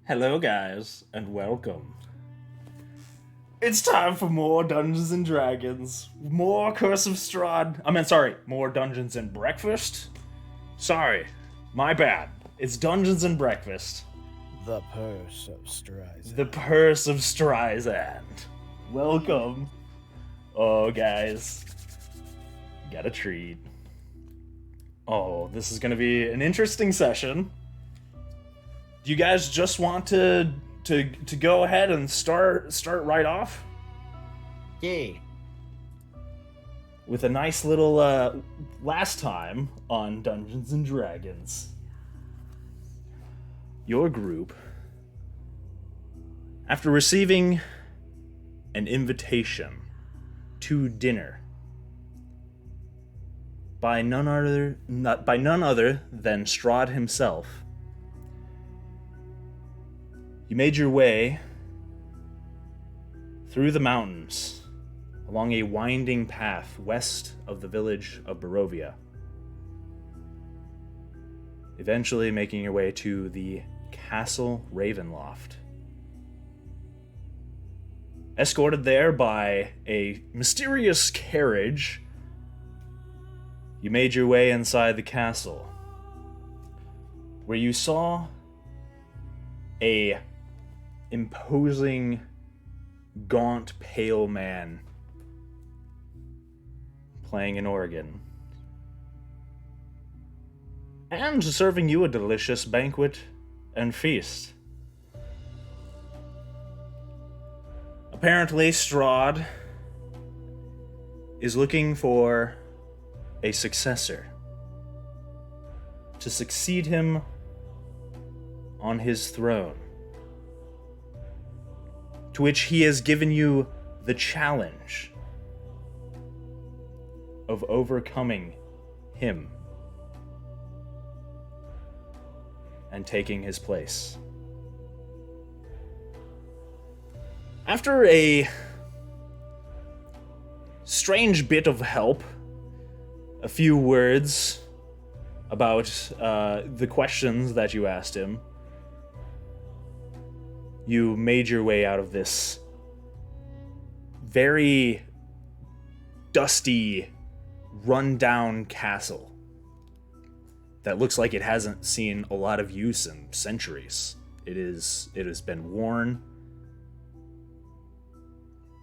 Hello, guys, and welcome. It's time for more Dungeons and Dragons, more Curse of Strahd. More Dungeons and Breakfast. Sorry, my bad. It's Dungeons and Breakfast. The Purse of Strahd. The Purse of Strahd. Welcome. Oh, guys, got a treat. Oh, this is gonna be an interesting session. Do you guys just want to go ahead and start right off Yay. with a nice little last time on Dungeons and Dragons? Your group, after receiving an invitation to dinner by none other than Strahd himself, you made your way through the mountains along a winding path west of the village of Barovia, eventually making your way to the Castle Ravenloft. Escorted there by a mysterious carriage, you made your way inside the castle, where you saw a imposing, gaunt, pale man playing an organ and serving you a delicious banquet and feast. Apparently, Strahd is looking for a successor to succeed him on his throne, to which he has given you the challenge of overcoming him and taking his place. After a strange bit of help, a few words about the questions that you asked him, you made your way out of this very dusty, run-down castle that looks like it hasn't seen a lot of use in centuries. It has been worn,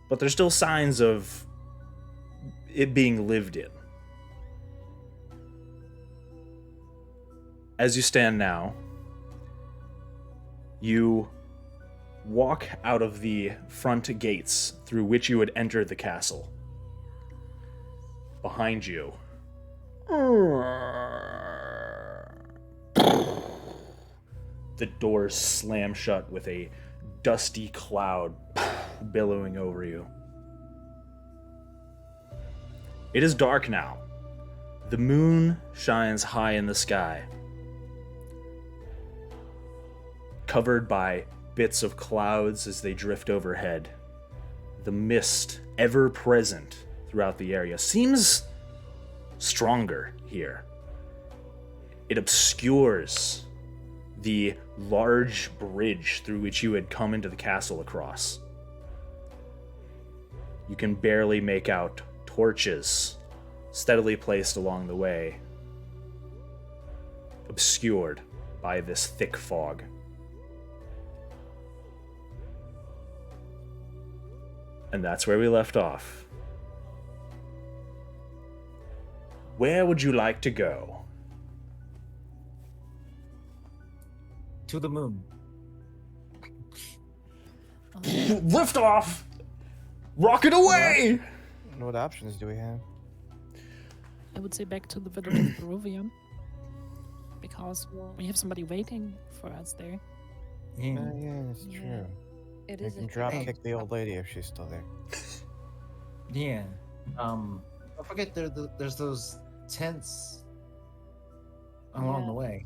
but there's still signs of it being lived in. As you stand now, you walk out of the front gates through which you had entered the castle. Behind you, the doors slam shut with a dusty cloud billowing over you. It is dark now. The moon shines high in the sky, covered by bits of clouds as they drift overhead. The mist, ever present throughout the area, seems stronger here. It obscures the large bridge through which you had come into the castle across. You can barely make out torches steadily placed along the way, obscured by this thick fog. And that's where we left off. Where would you like to go? To the moon. Lift off! Rocket away! What options do we have? I would say back to the village of Barovia, because we have somebody waiting for us there. Yeah. Yeah, that's Yeah. true. It We is can a drop trap. kick the old lady if she's still there. Yeah. Don't forget there's those tents along Yeah. the way.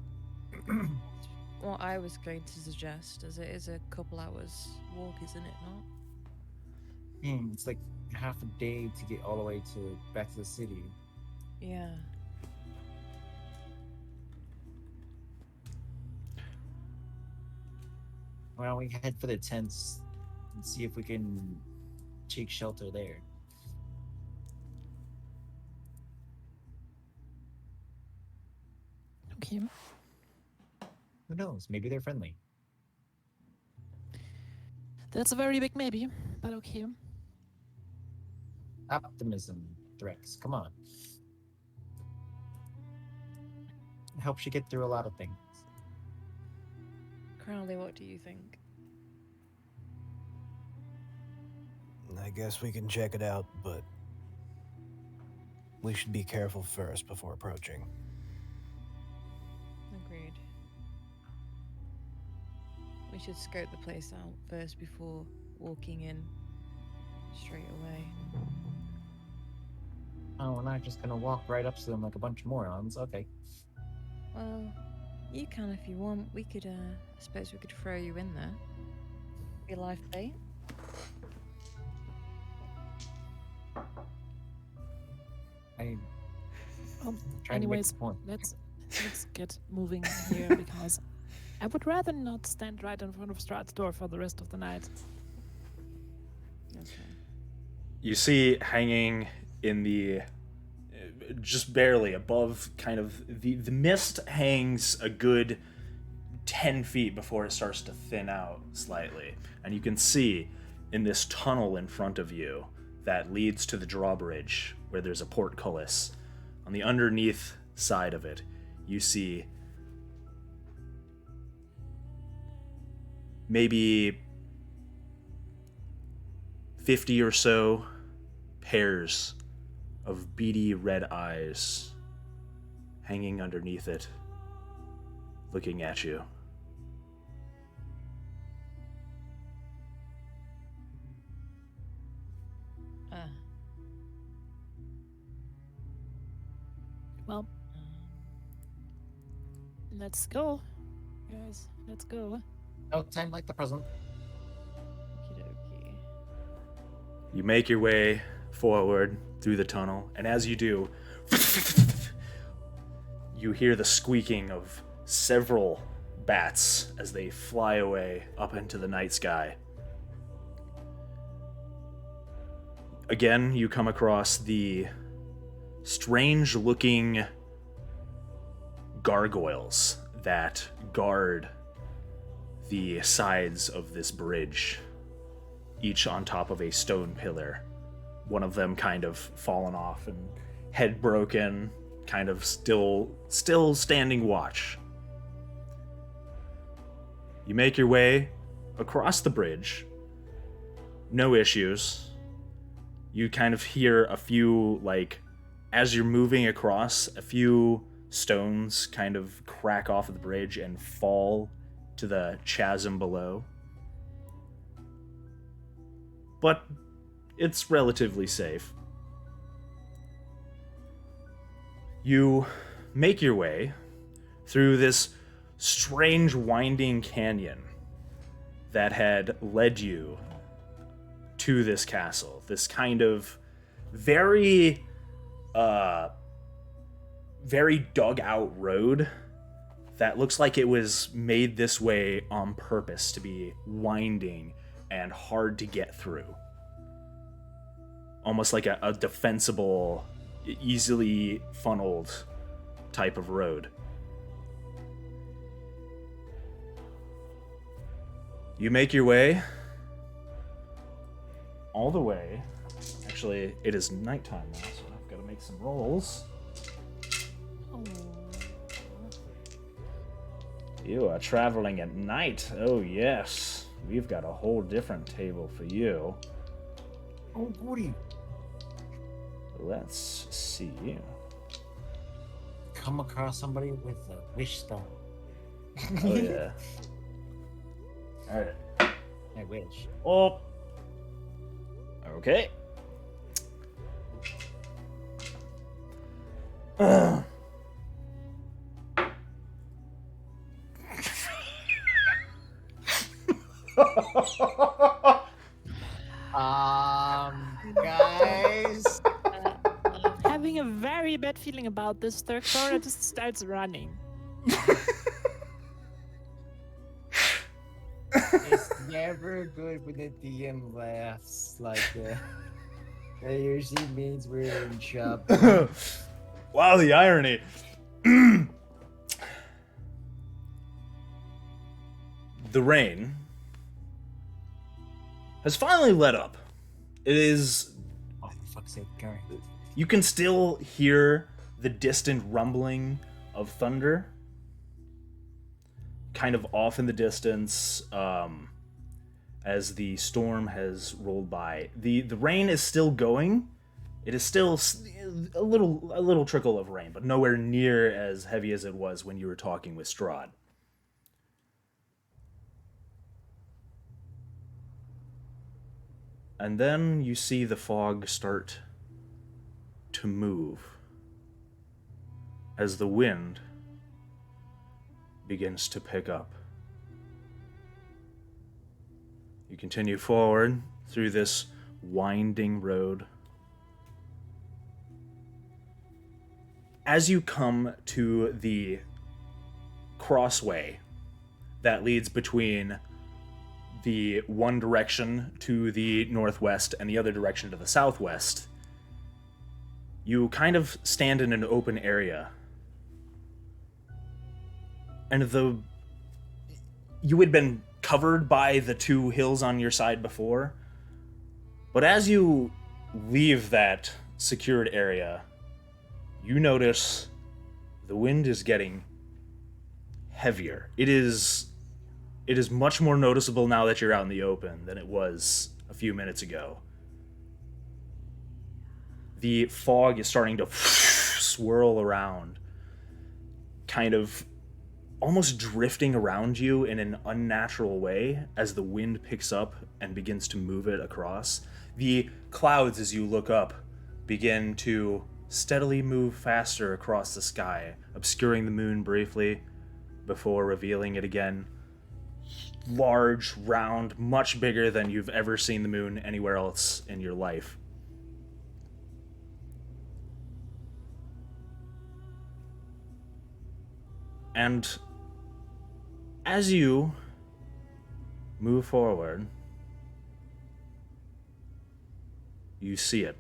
What I was going to suggest, as it is a couple hours walk, isn't it not? It's like half a day to get all the way to back to the city. Yeah. Why don't we head for the tents and see if we can take shelter there? Okay. Who knows? Maybe they're friendly. That's a very big maybe, but okay. Optimism, Threx. Come on. It helps you get through a lot of things. Crowley, what do you think? I guess we can check it out, but we should be careful first before approaching. Agreed. We should scope the place out first before walking in straight away. Oh, we're not just gonna walk right up to them like a bunch of morons. Okay. Well, you can if you want. We could, I suppose we could throw you in there. Be life bait. I'm trying Anyways, to make a point. let's get moving here because I would rather not stand right in front of Strahd's door for the rest of the night. Okay. You see hanging in the just barely above kind of the mist hangs a good 10 feet before it starts to thin out slightly, and you can see in this tunnel in front of you that leads to the drawbridge where there's a portcullis. On the underneath side of it, you see maybe 50 or so pairs of beady red eyes hanging underneath it, looking at you. Well, let's go, guys. Let's go. No time like the present. Okey-dokey. You make your way forward through the tunnel, and as you do, you hear the squeaking of several bats as they fly away up into the night sky. Again, you come across the strange-looking gargoyles that guard the sides of this bridge, each on top of a stone pillar. One of them kind of fallen off and head broken, kind of still standing watch. You make your way across the bridge. No issues. You kind of hear a few, like, as you're moving across, a few stones kind of crack off of the bridge and fall to the chasm below. But it's relatively safe. You make your way through this strange winding canyon that had led you to this castle. This kind of very dug out road that looks like it was made this way on purpose to be winding and hard to get through. Almost like a defensible, easily funneled type of road. You make your way all the way. Actually, it is nighttime now, so I've got to make some rolls. Oh. You are traveling at night. Oh, yes. We've got a whole different table for you. Oh, goody. Let's see. Come across somebody with a wish stone. Oh, yeah. All right. I wish. Oh. Okay. Guys. Having a very bad feeling about this. Thora just starts running. never good when the DM laughs like that. That usually means we're in trouble. Wow, the irony. The rain has finally let up. It is. Oh, for fuck's sake, Gary. You can still hear the distant rumbling of thunder, kind of off in the distance, as the storm has rolled by. The rain is still going. It is still a little trickle of rain, but nowhere near as heavy as it was when you were talking with Strahd. And then you see the fog start to move as the wind begins to pick up. You continue forward through this winding road. As you come to the crossway that leads between the one direction to the northwest and the other direction to the southwest, you kind of stand in an open area. And you had been covered by the two hills on your side before, but as you leave that secured area, you notice the wind is getting heavier. It is much more noticeable now that you're out in the open than it was a few minutes ago. The fog is starting to swirl around, kind of almost drifting around you in an unnatural way as the wind picks up and begins to move it across. The clouds, as you look up, begin to steadily move faster across the sky, obscuring the moon briefly before revealing it again. Large, round, much bigger than you've ever seen the moon anywhere else in your life. And as you move forward, you see it.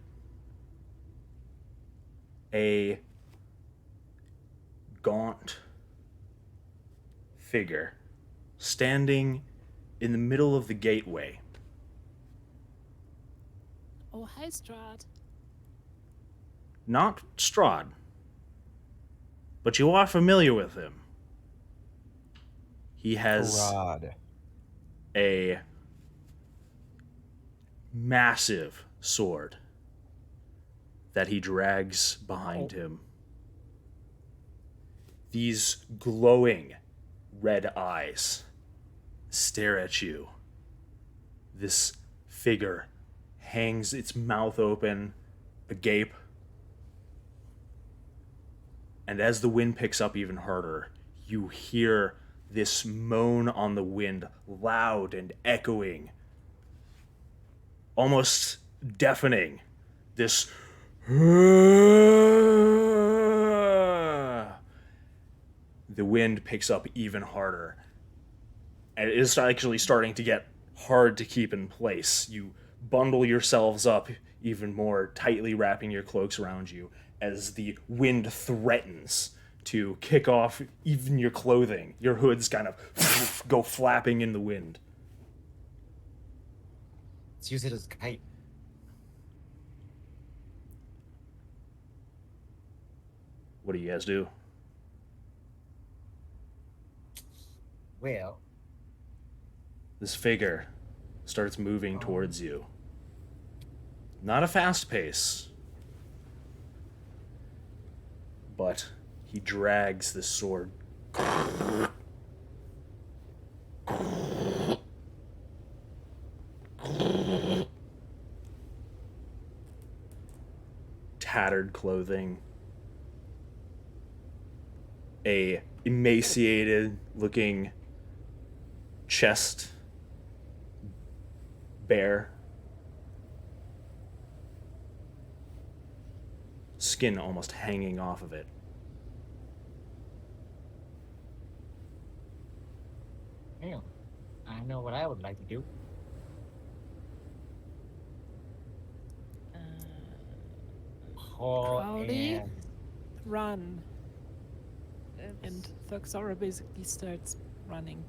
A gaunt figure standing in the middle of the gateway. Oh, hi, Strahd. Not Strahd, but you are familiar with him. He has Strahd. a massive sword that he drags behind him. These glowing red eyes stare at you. This figure hangs its mouth open, agape. And as the wind picks up even harder, you hear this moan on the wind, loud and echoing, almost deafening. This the wind picks up even harder, and it is actually starting to get hard to keep in place. You bundle yourselves up even more, tightly wrapping your cloaks around you as the wind threatens to kick off even your clothing. Your hoods kind of go flapping in the wind. Let's use it as a kite. What do you guys do? Well, This figure starts moving towards you. Not a fast pace, but he drags this sword tattered clothing, a emaciated looking chest bare, skin almost hanging off of it. hang on. know what I would like to do. Uh, Haul Crowley? and Run. oops. And Thuxora basically starts running.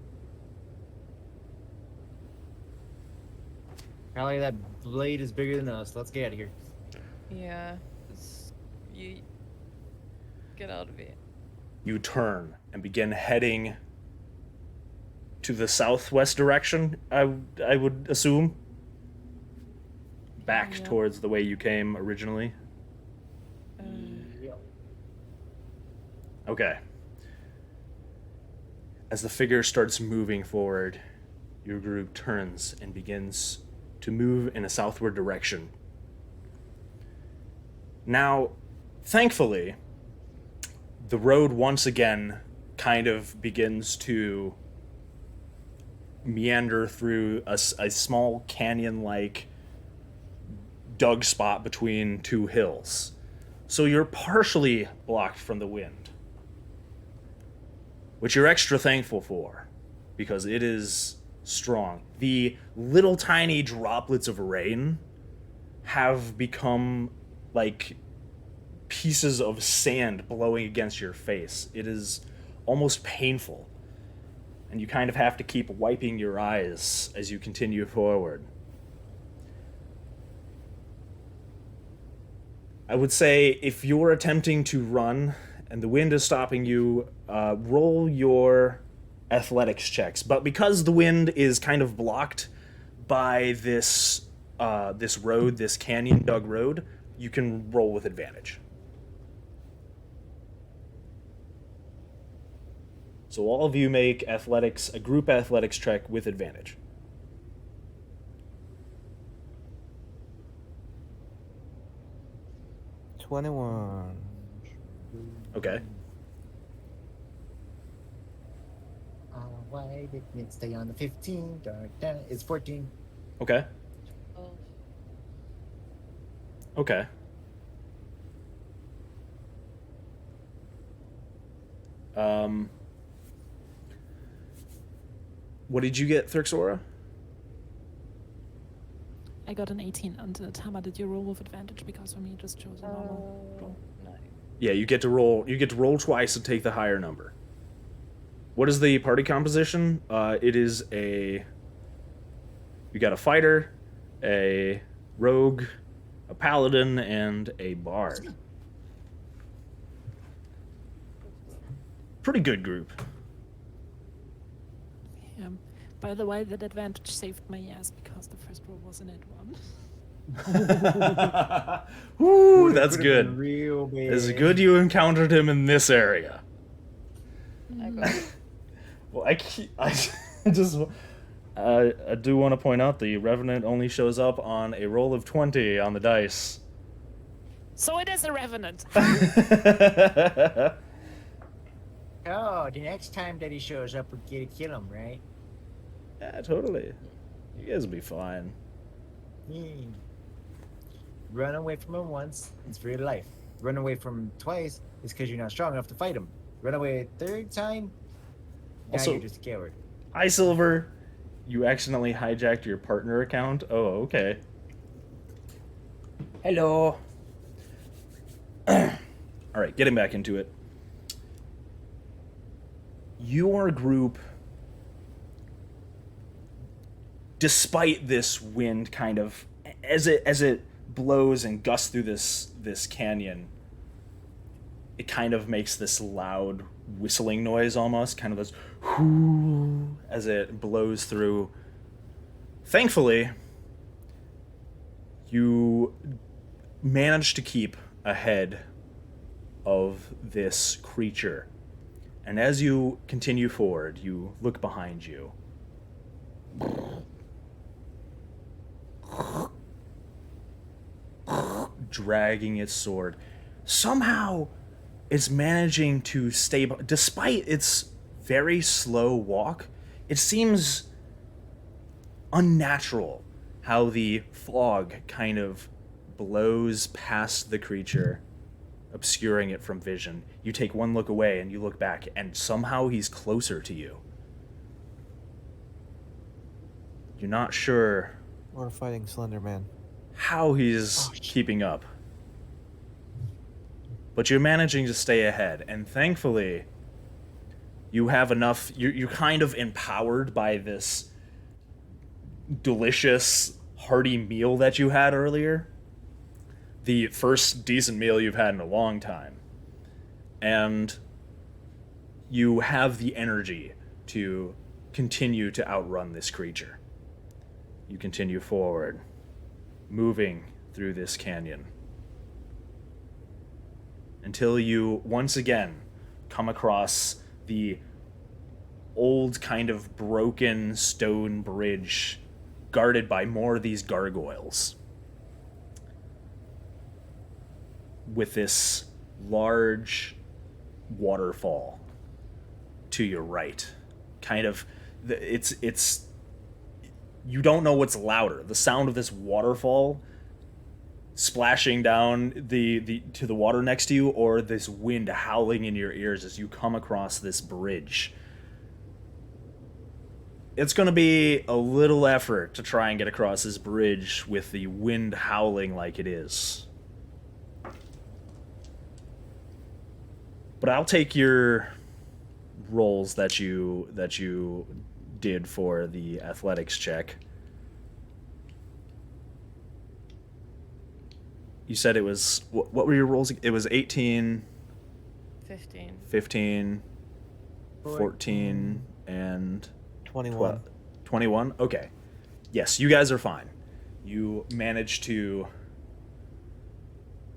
probably that blade is bigger than us. Let's get out of here. Yeah. You get out of here. You turn and begin heading to the southwest direction, I would assume. Back Yeah. towards the way you came originally. Yep. Okay. As the figure starts moving forward, your group turns and begins to move in a southward direction. Now, thankfully, the road once again kind of begins to meander through a small canyon-like dug spot between two hills. So you're partially blocked from the wind, which you're extra thankful for because it is strong. The little tiny droplets of rain have become like pieces of sand blowing against your face. It is almost painful, and you kind of have to keep wiping your eyes as you continue forward. I would say if you're attempting to run and the wind is stopping you, roll your athletics checks. But because the wind is kind of blocked by this road, this canyon dug road, you can roll with advantage. So all of you make a group athletics check with advantage. $21. Okay. Why didn't it stay on the 15? Darn, it's 14. Okay. Oh, Okay. What did you get, Thuxora? I got an 18. And Tama, did you roll with advantage? Because for me, it just chose a normal roll. no. Yeah, you get to roll. You get to roll twice and take the higher number. What is the party composition? It is you got a fighter, a rogue, a paladin, and a bard. Pretty good group. Yeah. By the way, that advantage saved my ass because the first roll was an ed one. Woo, It that's could've been good. Real bad. It's good you encountered him in this area. I got it. Well, I just I do want to point out the Revenant only shows up on a roll of 20 on the dice. So it is a revenant. Oh, the next time that he shows up, we get to kill him, right? Yeah, totally. You guys will be fine. Hmm. Run away from him once, it's for your life. Run away from him twice, it's because you're not strong enough to fight him. Run away a third time, now Also- you're just a coward. Hi, Silver. You accidentally hijacked your partner account? Oh, okay. Hello. Alright, getting back into it. Your group, despite this wind kind of, as it blows and gusts through this canyon, it kind of makes this loud whistling noise almost, kind of this whoo as it blows through. Thankfully, you manage to keep ahead of this creature. And as you continue forward, you look behind you. Dragging its sword. Somehow, it's managing to stay, despite its very slow walk. It seems unnatural how the fog kind of blows past the creature, obscuring it from vision. You take one look away and you look back, and somehow he's closer to you. You're not sure We're fighting Slender Man. how he's Oh, shit. keeping up. But you're managing to stay ahead, and thankfully, you have enough. You're kind of empowered by this delicious, hearty meal that you had earlier. The first decent meal you've had in a long time. And you have the energy to continue to outrun this creature. You continue forward, moving through this canyon, until you once again come across the old kind of broken stone bridge guarded by more of these gargoyles, with this large waterfall to your right. Kind of, it's you don't know what's louder, the sound of this waterfall splashing down the to the water next to you, or this wind howling in your ears as you come across this bridge. It's going to be a little effort to try and get across this bridge with the wind howling like it is. But I'll take your rolls that you did for the athletics check. You said it was what were your rolls? It was 18, 15. 15, 14, and 21. 21? Okay. Yes, you guys are fine. You manage to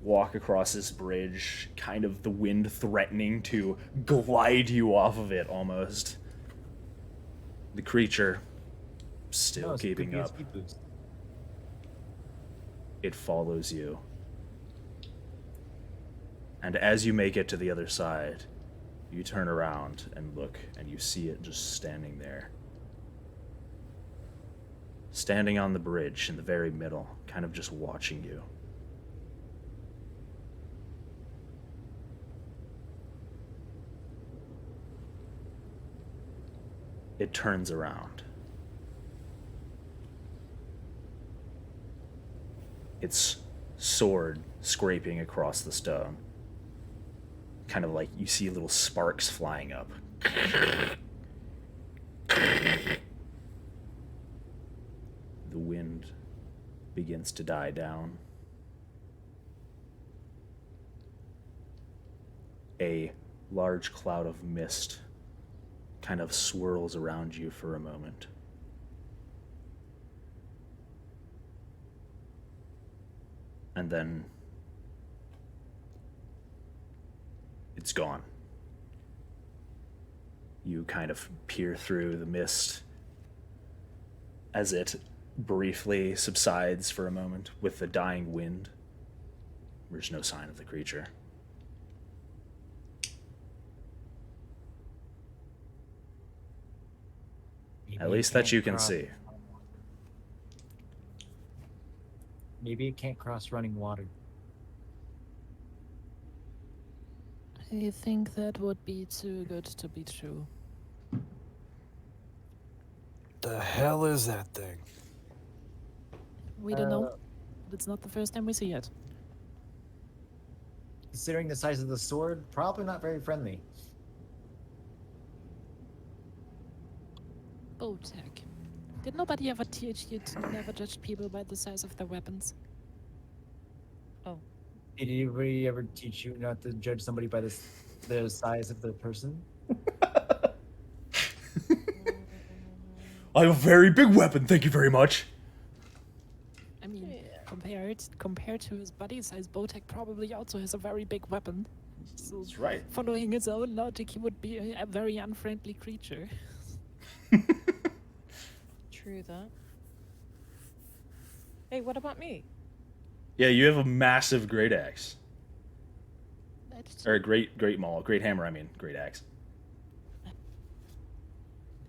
walk across this bridge, kind of the wind threatening to glide you off of it almost. The creature still No, it's keeping good up. speed boost. It follows you. And as you make it to the other side, you turn around and look, and you see it just standing there. Standing on the bridge in the very middle, kind of just watching you. It turns around. Its sword scraping across the stone. Kind of like you see little sparks flying up. The wind begins to die down. A large cloud of mist kind of swirls around you for a moment. And then it's gone. You kind of peer through the mist as it briefly subsides for a moment with the dying wind. There's no sign of the creature. Maybe At it least that can't you can cross- see. Maybe it can't cross running water. I think that would be too good to be true. The hell is that thing? We don't know. But it's not the first time we see it. Considering the size of the sword, probably not very friendly. Botek. Did nobody ever teach you to never judge people by the size of their weapons? Did anybody ever teach you not to judge somebody by the size of the person? I have a very big weapon, thank you very much. I mean, compared to his body size, Botek probably also has a very big weapon. So That's right. following his own logic, he would be a very unfriendly creature. True that. Hey, what about me? Yeah, you have a massive great axe. That's, Or a great maul. Great hammer, I mean. Great axe.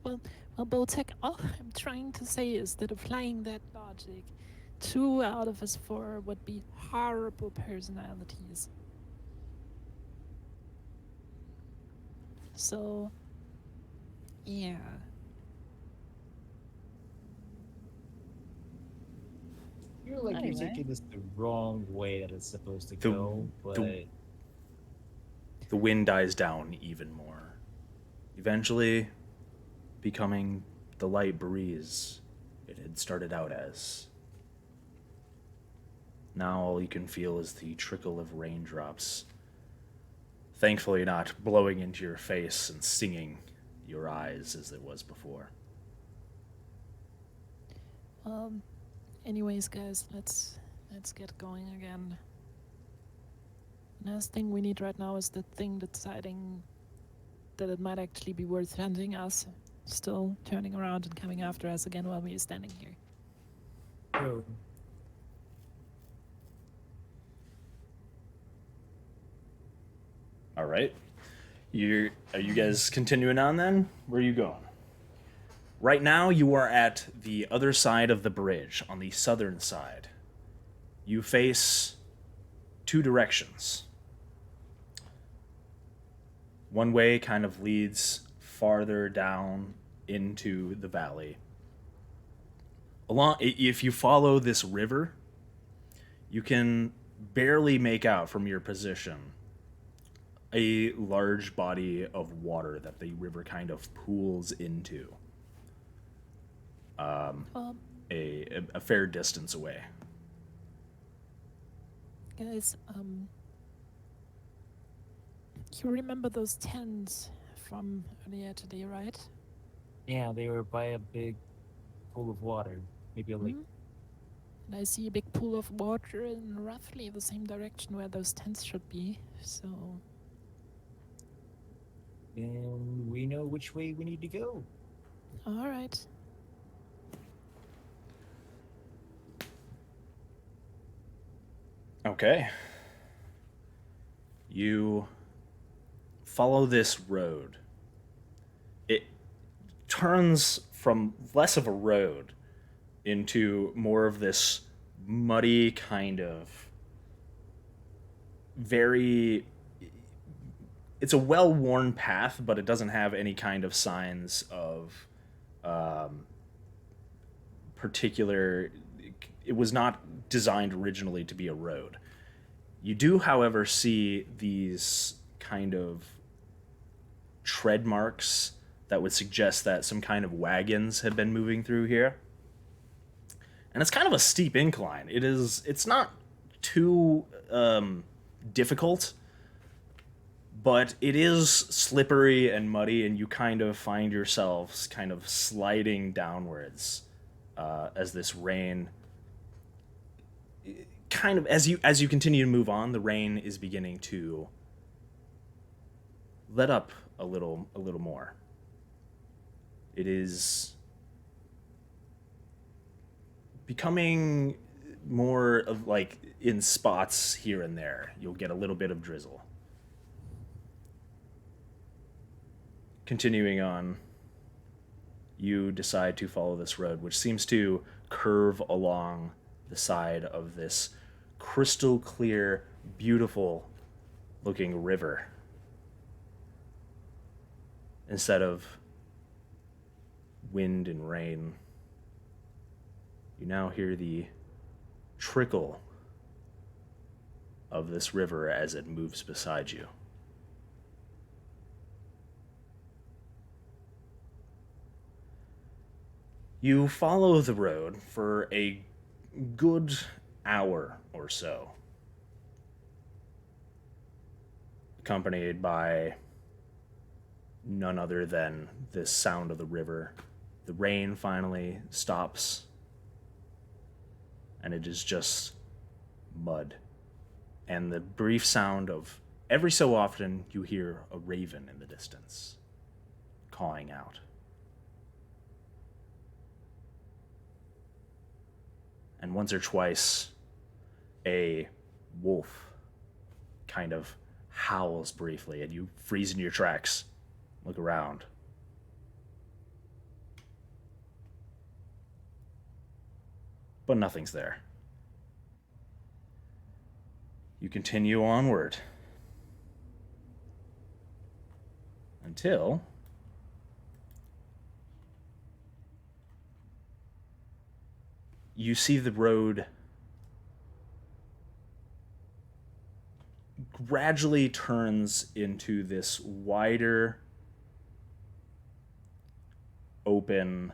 well, Botek, all I'm trying to say is that applying that logic, 2 out of his 4 would be horrible personalities. So, yeah. feel like you're Anyway. taking this the wrong way that it's supposed to The- go, but The wind dies down even more, eventually becoming the light breeze it had started out as. Now all you can feel is the trickle of raindrops, thankfully not blowing into your face and stinging your eyes as it was before. Anyways, guys, let's get going again. Last thing we need right now is the thing deciding that it might actually be worth hunting us, still turning around and coming after us again while we are standing here. True. All right. Are you guys continuing on then? Where are you going? Right now, you are at the other side of the bridge, on the southern side. You face two directions. One way kind of leads farther down into the valley. If you follow this river, you can barely make out from your position a large body of water that the river kind of pools into. Um, A fair distance away. Guys, you remember those tents from earlier today, right? Yeah, they were by a big pool of water. Maybe a lake. Mhm. And I see a big pool of water in roughly the same direction where those tents should be. So, Then we know which way we need to go. all right. Okay. You follow this road. It turns from less of a road into more of this muddy kind of very. It's a well-worn path, but it doesn't have any kind of signs of particular. It was not designed originally to be a road. You do, however, see these kind of tread marks that would suggest that some kind of wagons had been moving through here. And it's kind of a steep incline. It's not too difficult, but it is slippery and muddy, and you kind of find yourselves kind of sliding downwards as this rain kind of as you continue to move on, the rain is beginning to let up a little more. It is becoming more of like in spots here and there. You'll get a little bit of drizzle. Continuing on, you decide to follow this road, which seems to curve along the side of this crystal clear, beautiful looking river. Instead of wind and rain, you now hear the trickle of this river as it moves beside you. You follow the road for a good hour or so, accompanied by none other than the sound of the river. The rain finally stops, and it is just mud. And the brief sound of every so often you hear a raven in the distance cawing out. And once or twice, a wolf kind of howls briefly, and you freeze in your tracks, look around. But nothing's there. You continue onward until you see the road gradually turns into this wider, open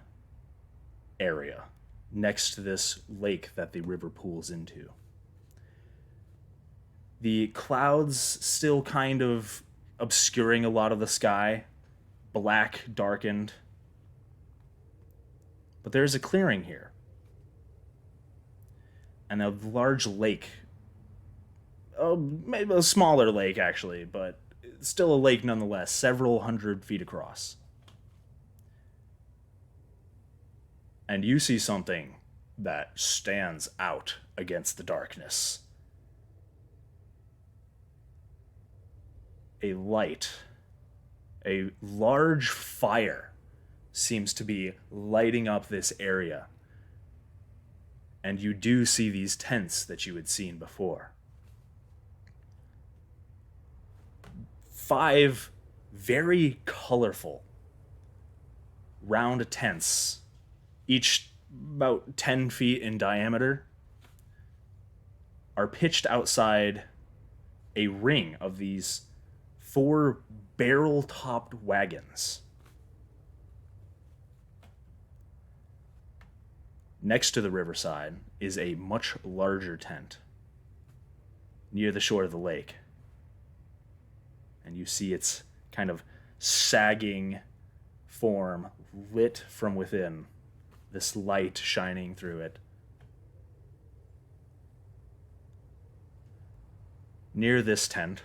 area next to this lake that the river pools into. The clouds still kind of obscuring a lot of the sky, black, darkened. But there's a clearing here. And a large lake. Maybe a smaller lake, actually, but still a lake nonetheless, several 100 feet across. And you see something that stands out against the darkness. A light, a large fire seems to be lighting up this area. And you do see these tents that you had seen before. 5 very colorful round tents, each about 10 feet in diameter, are pitched outside a ring of these 4 barrel-topped wagons. Next to the riverside is a much larger tent near the shore of the lake. And you see its kind of sagging form lit from within, this light shining through it. Near this tent,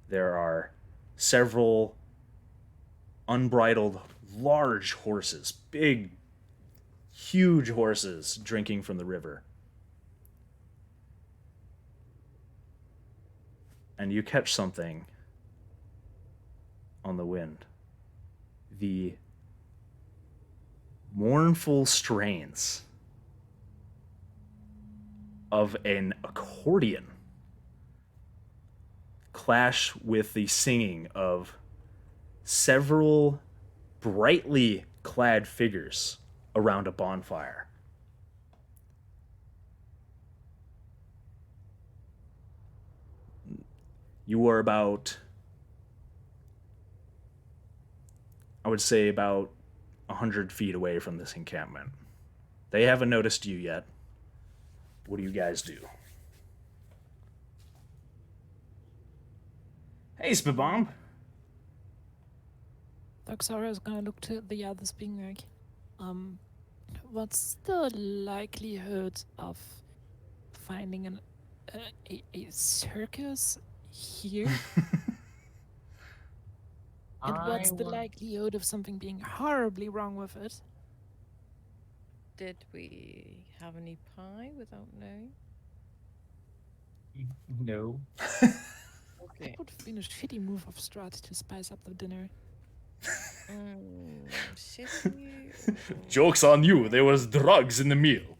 there are several unbridled, large horses, big, huge horses drinking from the river. And you catch something on the wind. The mournful strains of an accordion clash with the singing of several brightly clad figures around a bonfire. You are about, I would say, about 100 feet away from this encampment. They haven't noticed you yet. What do you guys do? Hey, Spibomb. Doxara is gonna look to the others, being like, what's the likelihood of finding a circus here? And what's the likelihood of something being horribly wrong with it? Did we have any pie without knowing? No. Okay. It would have been a shitty move of Strahd to spice up the dinner. Shitty. Joke's on you, there was drugs in the meal.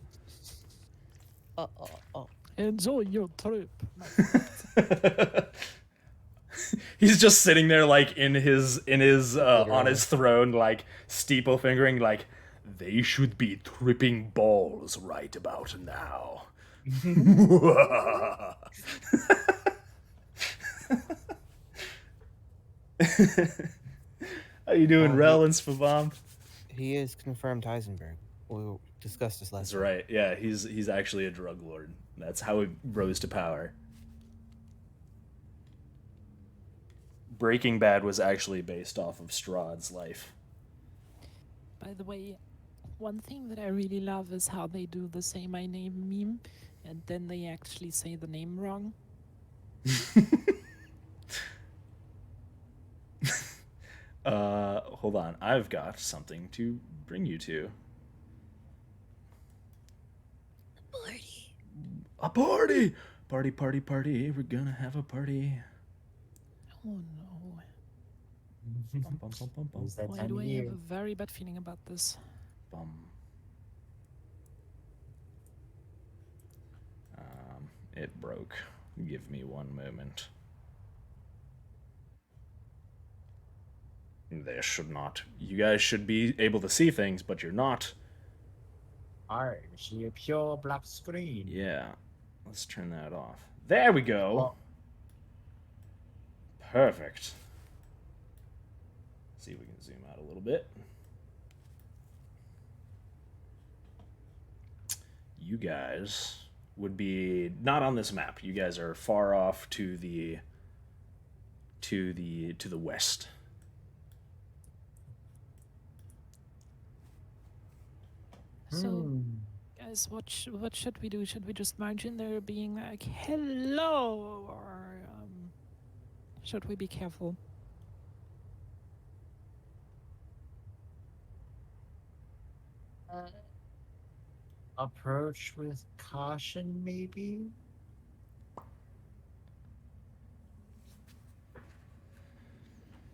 Enjoy your trip. He's just sitting there like in his on his throne, like steeple fingering, like they should be tripping balls right about now. How you doing, Rel and Spavamp? He is confirmed Heisenberg. We discussed this last That's time. right. Yeah, he's actually a drug lord. That's how he rose to power. Breaking Bad was actually based off of Strahd's life. By the way, one thing that I really love is how they do the Say My Name meme, and then they actually say the name wrong. Hold on. I've got something to bring you to. Party. A party! Party, party, party. We're gonna have a party. Oh no. Bum, bum, bum, bum, bum. It's that Why time do of I year. have a very bad feeling about this? Bum. It broke. Give me one moment. There should not. You guys should be able to see things, but you're not. Alright, see a pure black screen. Yeah. Let's turn that off. There we go. Well, Perfect. See if we can zoom out a little bit. You guys would be not on this map. You guys are far off to the west. So, guys, what should we do? Should we just march in there being like, hello? Or should we be careful? Approach with caution, maybe?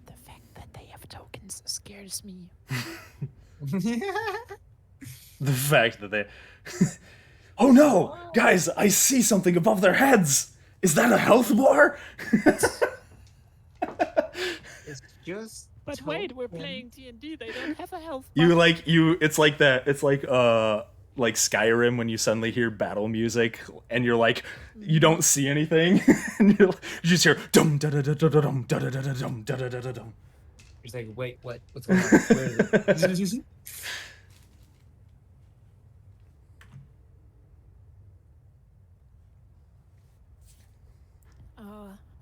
The fact that they have tokens scares me. The fact that they... Oh no! Guys, I see something above their heads! Is that a health bar? It's just. But wait, we're token. playing D&D. They don't have a health You bar. like you it's like that it's like Skyrim when you suddenly hear battle music and you're like you don't see anything and you just hear dum da da da da dum da da da da dum da da da da dum. It's like, wait, what? What's going on? Where is it?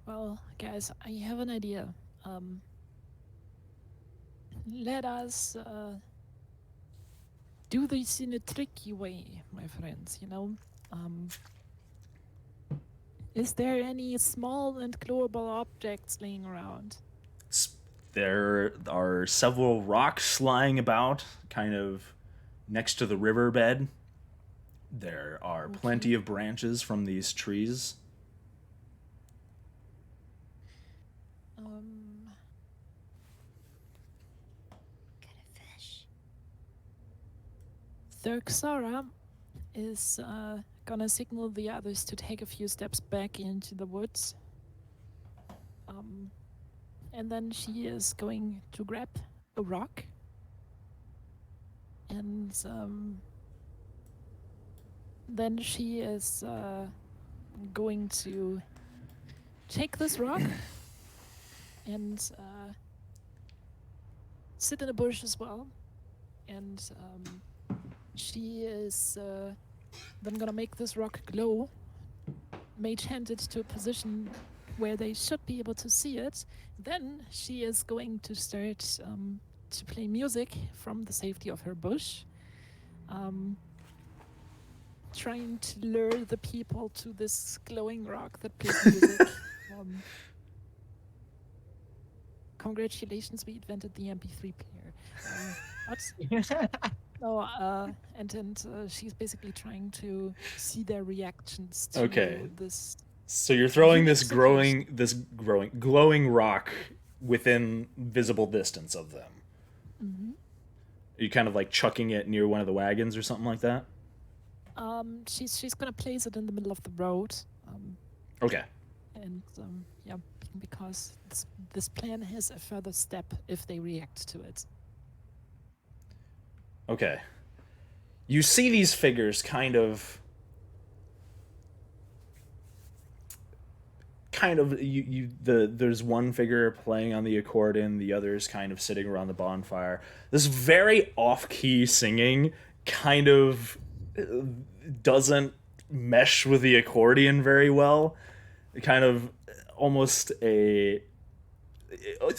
Well, guys, I have an idea. Let us do this in a tricky way, my friends, you know? Is there any small and glowable objects laying around? There are several rocks lying about kind of next to the riverbed. There are plenty of branches from these trees. Get a fish. Thurxara is gonna signal the others to take a few steps back into the woods. And then she is going to grab a rock and then she is going to take this rock and sit in a bush as well. And she is then gonna make this rock glow, mage hand it to a position where they should be able to see it. Then she is going to start to play music from the safety of her bush, trying to lure the people to this glowing rock that plays music. Congratulations, we invented the MP3 player. And she's basically trying to see their reactions to this. So you're throwing this Unique glowing rock within visible distance of them. Mm-hmm. Are you kind of like chucking it near one of the wagons or something like that? She's gonna place it in the middle of the road. Okay. And yeah, because this plan has a further step if they react to it. Okay. You see these figures there's one figure playing on the accordion, the other's kind of sitting around the bonfire. This very off-key singing kind of doesn't mesh with the accordion very well. Kind of it's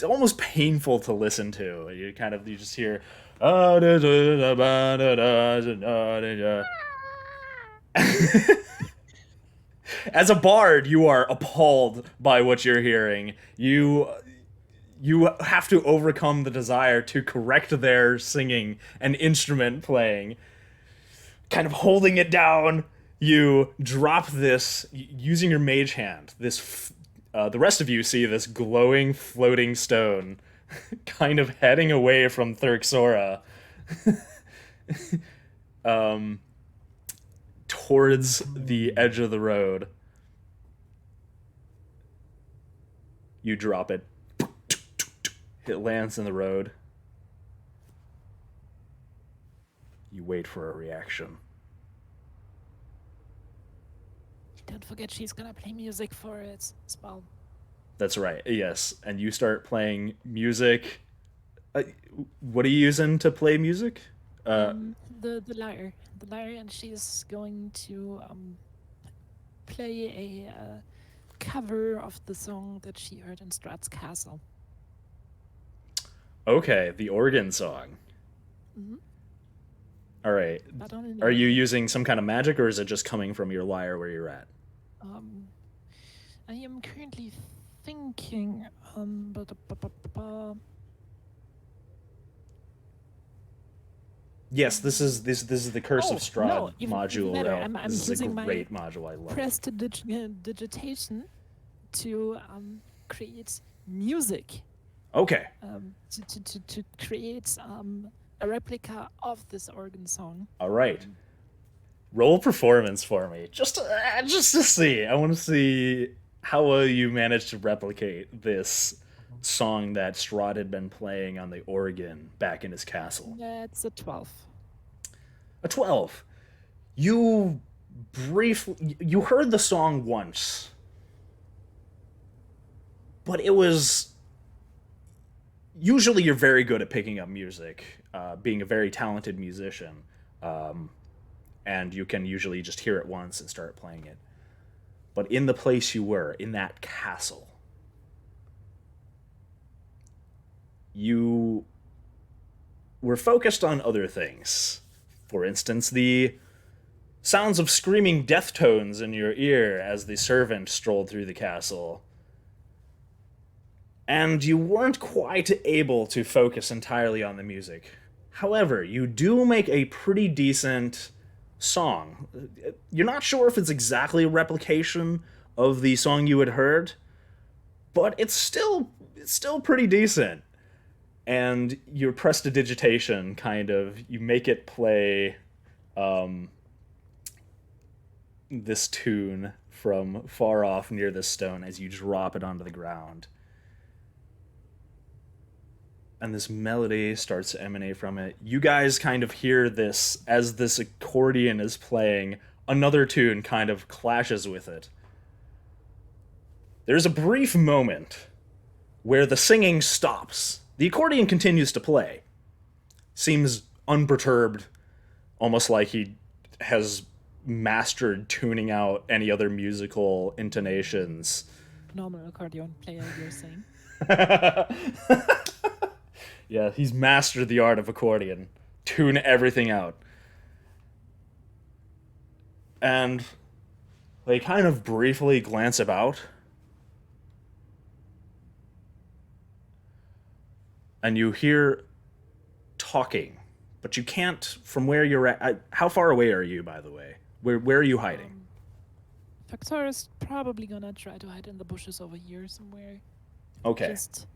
almost painful to listen to. You just hear as a bard, you are appalled by what you're hearing. You have to overcome the desire to correct their singing and instrument playing. Kind of holding it down, you drop this using your mage hand. The rest of you see this glowing, floating stone, kind of heading away from Thurxora, towards the edge of the road. You drop it. It lands in the road. You wait for a reaction. Don't forget she's gonna play music for it as well. That's right. Yes, and you start playing music. Uh, what are you using to play music? Uh, The lyre, and she's going to play a cover of the song that she heard in Strahd's castle. okay, the organ song. Hmm. All right. But on an Are you organ. using some kind of magic, or is it just coming from your lyre where you're at? Um, I am currently thinking. Yes, this is the Curse of Oh no! Strahd Even module. better. Well, I'm this is a using my great module. I love it. prestidigitation to create music. Okay. To create a replica of this organ song. All right. Roll performance for me, just to see. I want to see how well you managed to replicate this song that Strahd had been playing on the organ back in his castle. That's a 12. A 12. You you heard the song once, but it was usually you're very good at picking up music, being a very talented musician, um, and you can usually just hear it once and start playing it. But in the place you were, in that castle, you were focused on other things. For instance, the sounds of screaming death tones in your ear as the servant strolled through the castle. And you weren't quite able to focus entirely on the music. However, you do make a pretty decent song. You're not sure if it's exactly a replication of the song you had heard, but it's still pretty decent. And your prestidigitation kind of you make it play this tune from far off near this stone as you drop it onto the ground. And this melody starts to emanate from it. You guys kind of hear this as this accordion is playing, another tune kind of clashes with it. There's a brief moment where the singing stops. The accordion continues to play. Seems unperturbed, almost like he has mastered tuning out any other musical intonations. Normal accordion player, you're saying? Yeah, he's mastered the art of accordion. Tune everything out. And they kind of briefly glance about. And you hear talking, but you can't from where you're at. How far away are you, by the way? Where are you hiding? Factor is probably gonna try to hide in the bushes over here somewhere. Okay. Just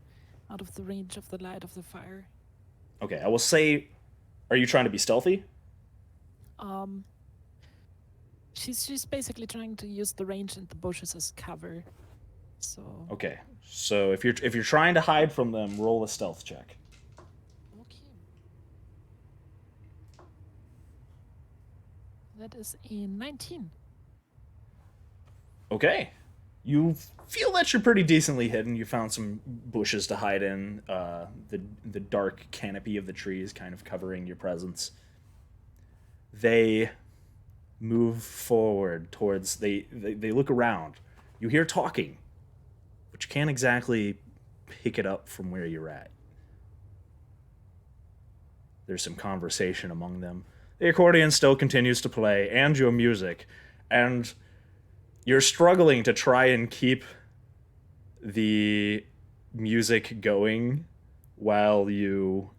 out of the range of the light of the fire. Okay, I will say, are you trying to be stealthy? She's basically trying to use the range and the bushes as cover. So Okay. So if you're trying to hide from them, roll a stealth check. okay. That is a 19. Okay. You feel that you're pretty decently hidden. You found some bushes to hide in. The dark canopy of the trees kind of covering your presence. They move forward towards. They look around. You hear talking, but you can't exactly pick it up from where you're at. There's some conversation among them. The accordion still continues to play, and your music, and you're struggling to try and keep the music going while you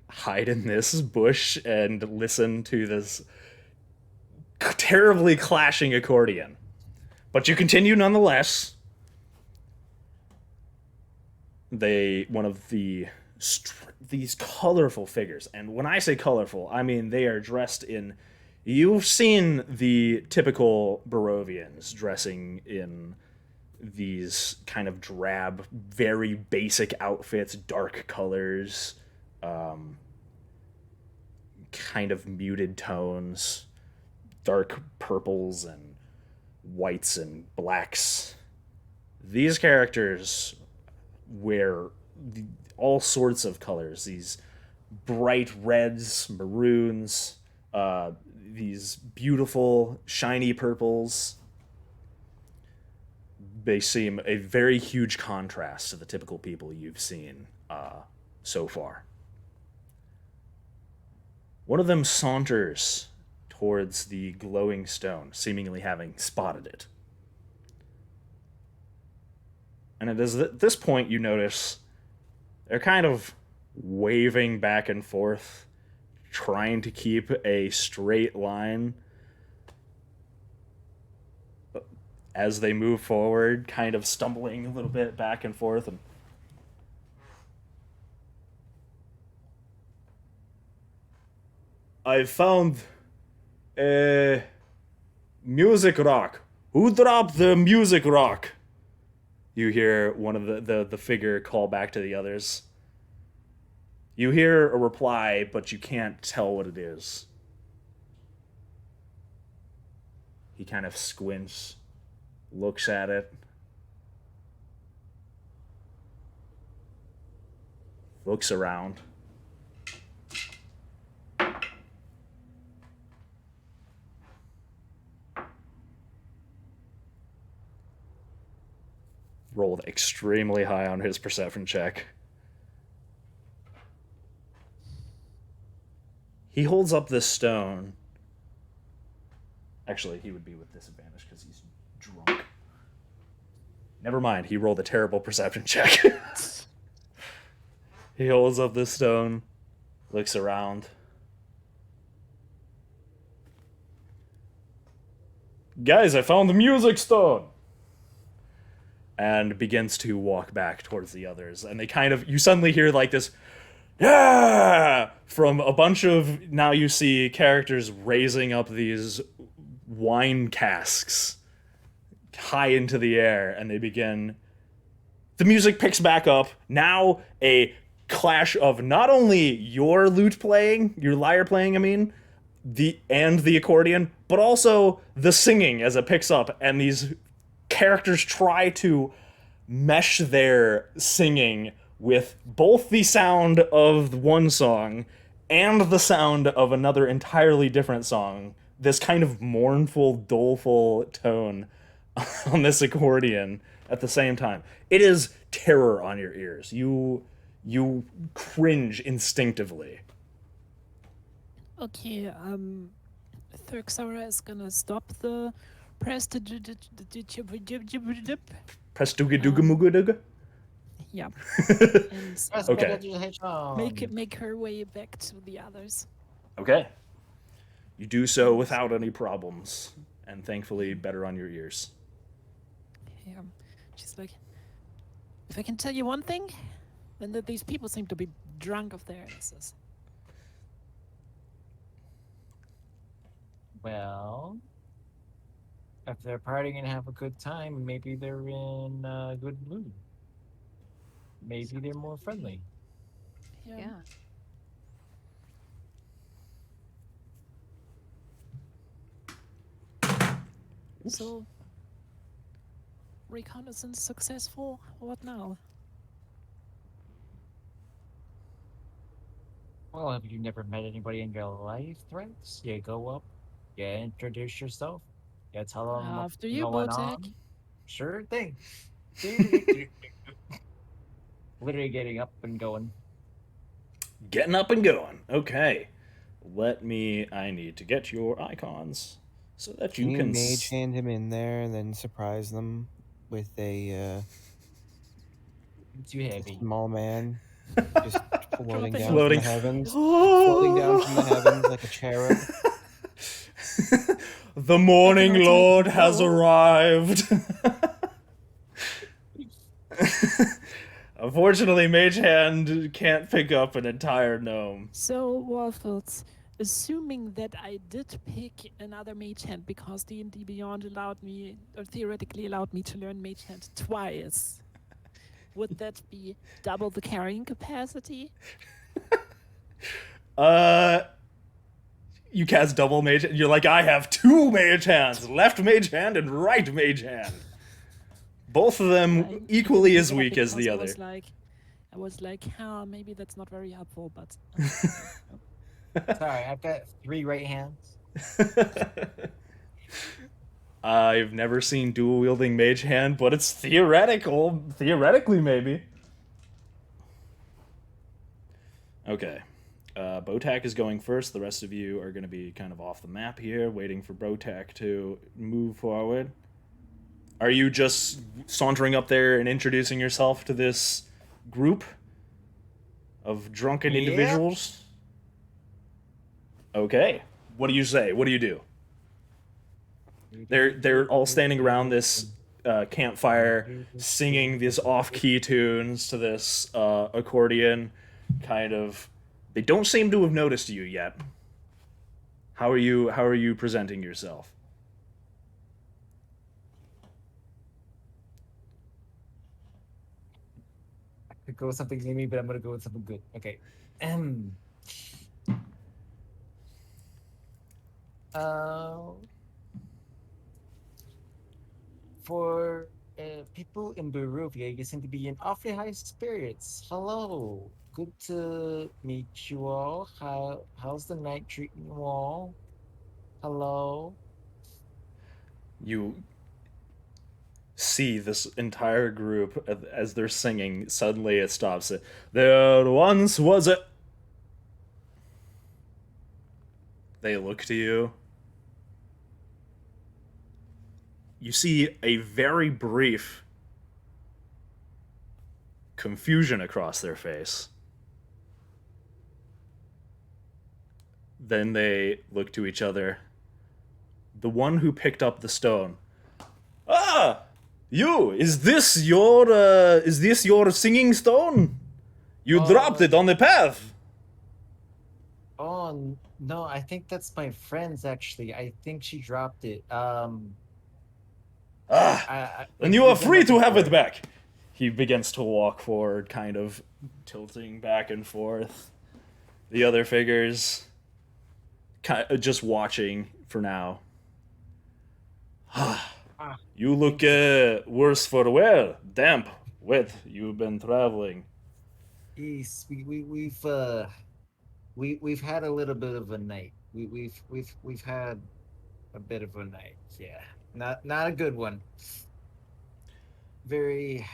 hide in this bush and listen to this terribly clashing accordion. But you continue nonetheless. One of these colorful figures, and when I say colorful, I mean they are dressed in. You've seen the typical Barovians dressing in these kind of drab, very basic outfits, dark colors, kind of muted tones, dark purples and whites and blacks. These characters wear all sorts of colors. These bright reds, maroons, these beautiful shiny purples. They seem a very huge contrast to the typical people you've seen so far. One of them saunters towards the glowing stone, seemingly having spotted it. And it is at this point you notice they're kind of waving back and forth, trying to keep a straight line as they move forward, kind of stumbling a little bit back and forth. And I found a music rock. Who dropped the music rock? You hear one of the figure call back to the others. You hear a reply, but you can't tell what it is. He kind of squints, looks at it, looks around. Rolled extremely high on his perception check. He holds up this stone. Actually, he would be with disadvantage because he's drunk. Never mind, he rolled a terrible perception check. He holds up this stone, looks around. Guys, I found the music stone! And begins to walk back towards the others. And they kind of, you suddenly hear like this, yeah! From a bunch of, now you see characters raising up these wine casks high into the air, and they begin, the music picks back up. Now a clash of not only your lute playing, your lyre playing, I mean, and the accordion, but also the singing as it picks up, and these characters try to mesh their singing with both the sound of one song and the sound of another entirely different song. This kind of mournful, doleful tone on this accordion at the same time. It is terror on your ears. You cringe instinctively. Okay, Thurxara is gonna stop the Prestooga-dooga-mooga-dooga? yeah, and Okay. make her way back to the others. Okay. You do so without any problems, and thankfully better on your ears. Yeah, she's like, if I can tell you one thing, then that these people seem to be drunk off their asses. Well, if they're partying and have a good time, maybe they're in a good mood. Maybe they're more friendly. Yeah. So, reconnaissance successful. What now? Well, have you never met anybody in your life, Threats? You go up, you introduce yourself, you tell them After what's you, going Botek. on. Sure thing. Literally getting up and going. Getting up and going. Okay. I need to get your icons so that Can you can mage hand him in there and then surprise them with a Too heavy. small man just floating down Floating. from the heavens? Floating down from the heavens like a cherub. The morning I can lord also- has no. arrived. Unfortunately, Mage Hand can't pick up an entire gnome. So, Waffles, assuming that I did pick another Mage Hand because D&D Beyond allowed me, or theoretically allowed me to learn Mage Hand twice, would that be double the carrying capacity? You cast double Mage Hand. You're like, I have two Mage Hands, left Mage Hand and right Mage Hand. Both of them I equally as didn't weak give up as the because other. I was like, maybe that's not very helpful, but Sorry, I've got 3 right hands. I've never seen dual wielding mage hand, but it's theoretical. Theoretically, maybe. Okay. Botak is going first. The rest of you are going to be kind of off the map here, waiting for Botak to move forward. Are you just sauntering up there and introducing yourself to this group of drunken Yeah. individuals? Okay. What do you say? What do you do? They're all standing around this campfire, singing these off-key tunes to this accordion. Kind of, they don't seem to have noticed you yet. How are you presenting yourself? I could go with something Amy, but I'm gonna go with something good. Okay. For people in Barovia, you seem to be in awfully high spirits. Hello. Good to meet you all. How's the night treating you all? Hello. You see this entire group as they're singing. Suddenly it stops. There once was a. They look to you. You see a very brief confusion across their face. Then they look to each other. The one who picked up the stone. Ah! You! Is this your singing stone? You dropped it on the path! Oh no, I think that's my friend's actually. I think she dropped it. Then you are free to have it back! He begins to walk forward, kind of tilting back and forth. The other figures just watching for now. You look worse for wear. Damp, wet. You've been traveling. Yes, we've had a little bit of a night. We've had a bit of a night. Yeah, not a good one. Very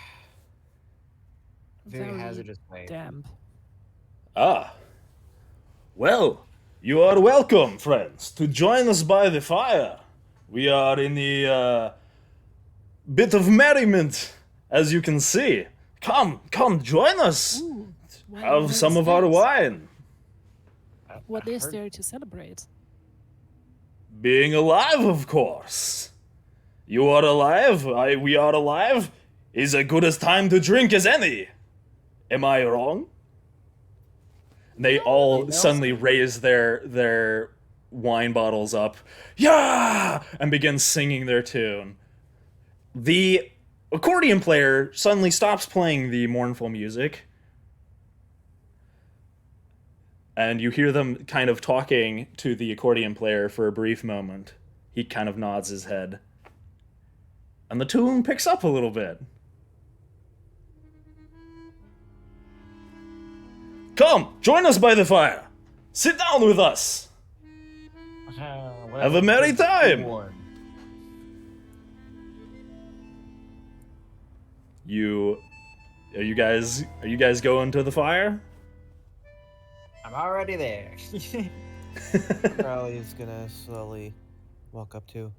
very hazardous night. damp. Ah. Well, you are welcome, friends, to join us by the fire. We are in the bit of merriment, as you can see. Come, join us. Ooh, Have some of our wine. What I is heard- there to celebrate? Being alive, of course. You are alive, we are alive. Is as good a time to drink as any. Am I wrong? They all suddenly raise their wine bottles up, yeah, and begin singing their tune. The accordion player suddenly stops playing the mournful music, and you hear them kind of talking to the accordion player for a brief moment. He kind of nods his head, and the tune picks up a little bit. Come, join us by the fire. Sit down with us. Have a merry time. Are you guys going to the fire? I'm already there. Crowley's gonna slowly walk up to.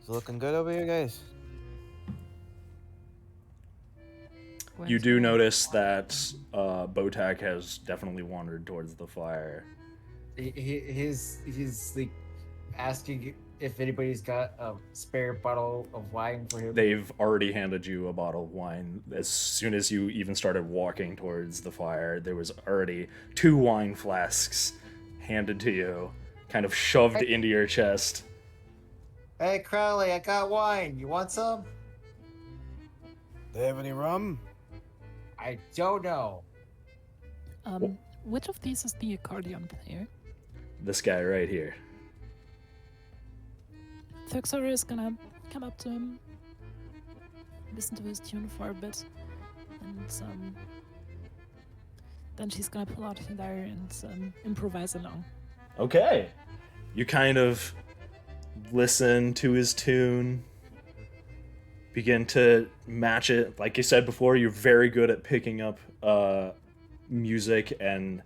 Is it looking good over here, guys? You do notice that Botak has definitely wandered towards the fire. He's like asking if anybody's got a spare bottle of wine for him. They've already handed you a bottle of wine. As soon as you even started walking towards the fire, there was already 2 wine flasks handed to you, kind of shoved into your chest. Hey Crowley, I got wine. You want some? Do they have any rum? I don't know. Which of these is the accordion player? This guy right here. Thuxor is gonna come up to him. listen to his tune for a bit, and then she's gonna pull out her lyre and improvise along. Okay. You kind of listen to his tune, begin to match it. Like you said before, you're very good at picking up music and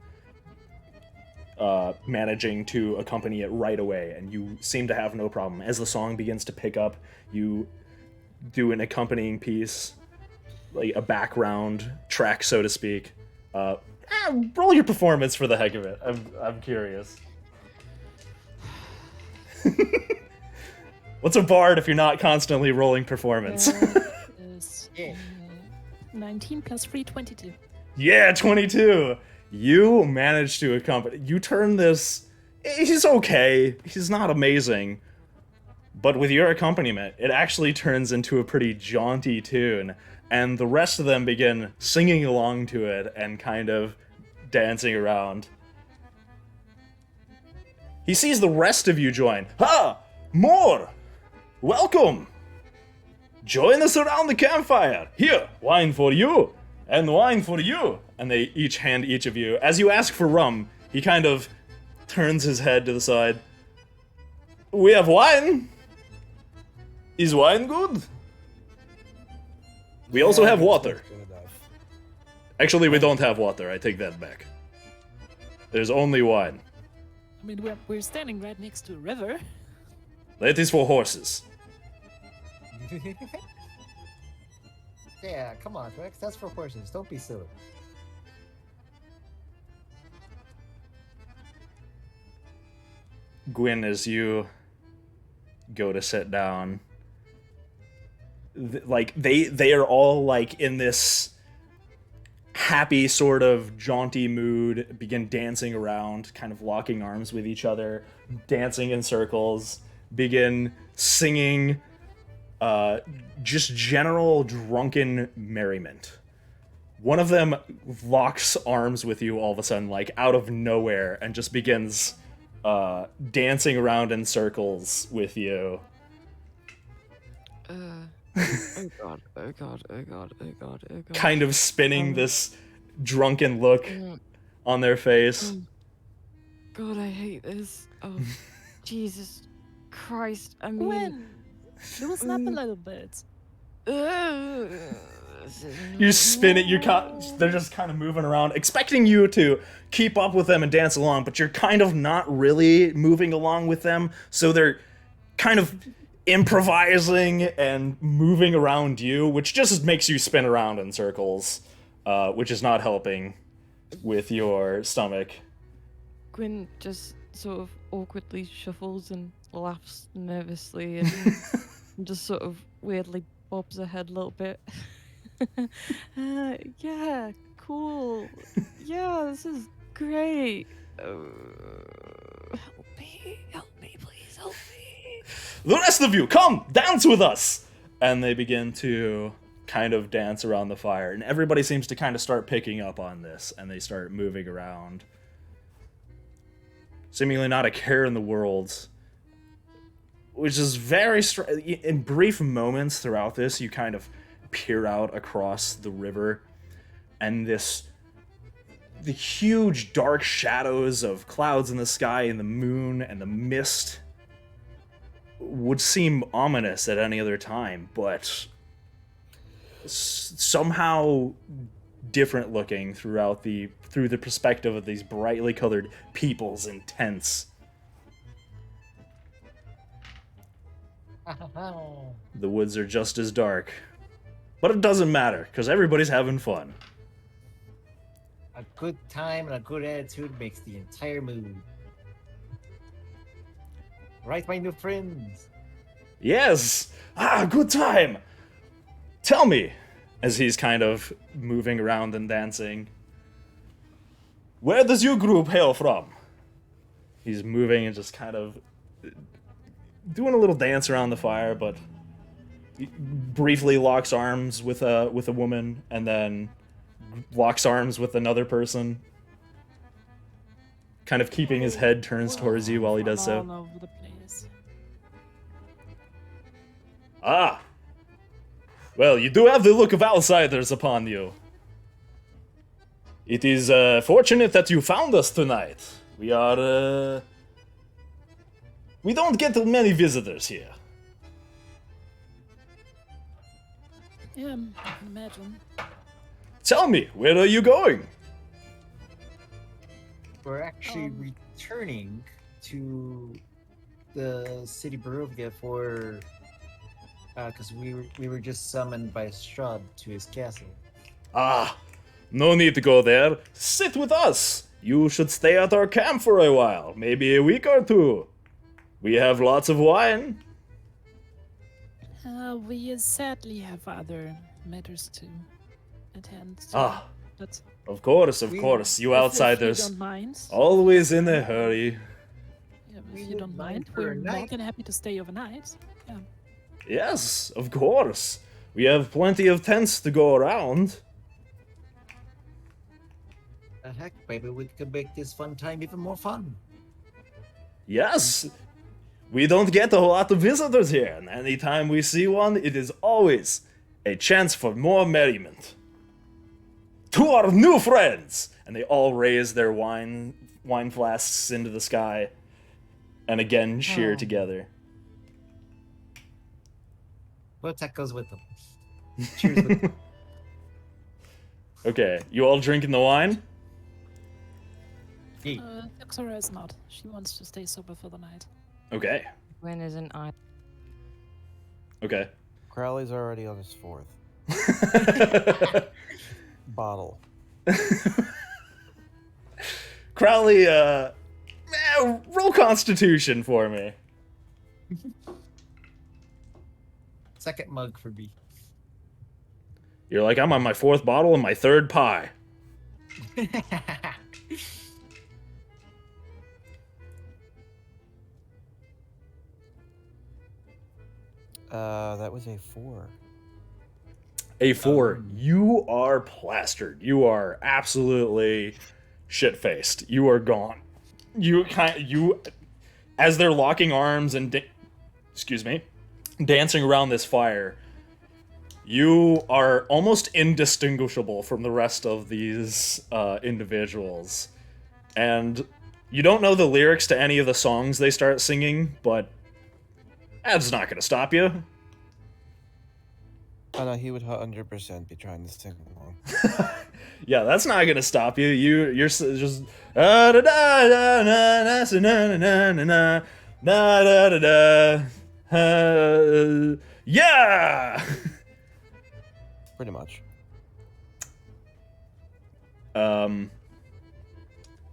managing to accompany it right away, and you seem to have no problem. As the song begins to pick up, you do an accompanying piece, like a background track, so to speak. Roll your performance for the heck of it. I'm curious. What's a bard if you're not constantly rolling performance? Is Yeah. 19 plus 3, 22. Yeah, 22. You managed to accompany. You turn this. He's okay. He's not amazing. But with your accompaniment, it actually turns into a pretty jaunty tune. And the rest of them begin singing along to it and kind of dancing around. He sees the rest of you join. Ha! More! Welcome! Join us around the campfire. Here, wine for you, and wine for you. And they each hand each of you. As you ask for rum, he kind of turns his head to the side. We have wine. Is wine good? We also have water. Good enough. Actually, we don't have water. I take that back. There's only wine. I mean, we're standing right next to a river. That is for horses. Yeah, come on, Rex. That's for horses. Don't be silly. Gwyn, as you go to sit down, they are all like in this happy sort of jaunty mood, begin dancing around, kind of locking arms with each other, dancing in circles, begin singing just general drunken merriment. One of them locks arms with you all of a sudden, like out of nowhere, and just begins dancing around in circles with you. Oh god, oh god, oh god, oh god, oh god. Kind of spinning this drunken look on their face. God, I hate this. Oh, Jesus Christ. I mean... Gwen, loosen up a little bit. You spin it, they're just kind of moving around, expecting you to keep up with them and dance along, but you're kind of not really moving along with them, so they're kind of improvising and moving around you, which just makes you spin around in circles, which is not helping with your stomach. Gwyn just sort of awkwardly shuffles and laughs nervously and just sort of weirdly bobs her head a little bit. Yeah, cool. Yeah, this is great. Help me, please, help me. The rest of you, come, dance with us! And they begin to kind of dance around the fire, and everybody seems to kind of start picking up on this, and they start moving around. Seemingly not a care in the world, which is very in brief moments throughout this, you kind of peer out across the river, and the huge dark shadows of clouds in the sky and the moon and the mist would seem ominous at any other time, but somehow different looking through the perspective of these brightly colored peoples in tents. The woods are just as dark, but it doesn't matter because everybody's having fun. A good time and a good attitude makes the entire mood. Right, my new friends? Yes! Good time! Tell me, as he's kind of moving around and dancing, where does your group hail from? He's moving and just kind of doing a little dance around the fire, but he briefly locks arms with a woman and then locks arms with another person, kind of keeping his head turns towards you while he does so. All over the place. Well, you do have the look of outsiders upon you. It is fortunate that you found us tonight. We are. We don't get many visitors here. Yeah, I can imagine. Tell me, where are you going? We're actually returning to the city Barovia for because we were just summoned by Strahd to his castle. Ah, no need to go there. Sit with us. You should stay at our camp for a while, maybe a week or two. We have lots of wine. We sadly have other matters to attend to. Ah, But of course, We- you if outsiders. you don't mind, Always in a hurry. we if you would don't mind mind, for a we're more night. than happy to stay overnight. Yeah. Yes, of course. We have plenty of tents to go around. Heck, maybe we could make this fun time even more fun. Yes. We don't get a lot of visitors here, and anytime we see one, it is always a chance for more merriment. To our new friends! And they all raise their wine flasks into the sky, and again cheer together. Botek goes with them. Cheers with them. Okay, you all drinking the wine? Yeet. Xora is not. She wants to stay sober for the night. Okay, When isn't I? okay. Crowley's already on his fourth bottle. Crowley, roll Constitution for me. Second mug for me. You're like, I'm on my fourth bottle and my third pie. That was a 4. A4, you are plastered. You are absolutely shit-faced. You are gone. As they're locking arms and dancing around this fire, you are almost indistinguishable from the rest of these individuals. And you don't know the lyrics to any of the songs they start singing, but that's not gonna stop you. Oh no, he would 100% be trying to sing along. Yeah, that's not gonna stop you. You're just da da da da na na na na na da da. Yeah. Pretty much.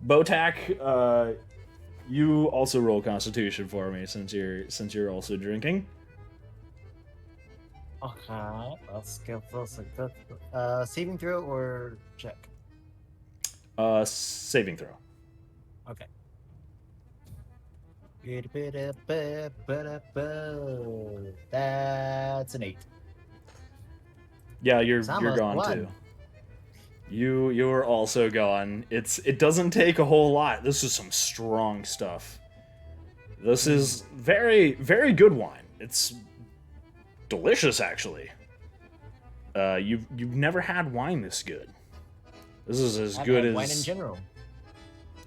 Botak, you also roll Constitution for me since you're also drinking. Okay, let's give this a good saving throw or check. Saving throw. Okay. That's an 8. Yeah, you're Sama's gone one. too. You're also gone. It doesn't take a whole lot. This is some strong stuff. This is very, very good wine. It's delicious, actually. You've never had wine this good. This is as I've good had as wine in general.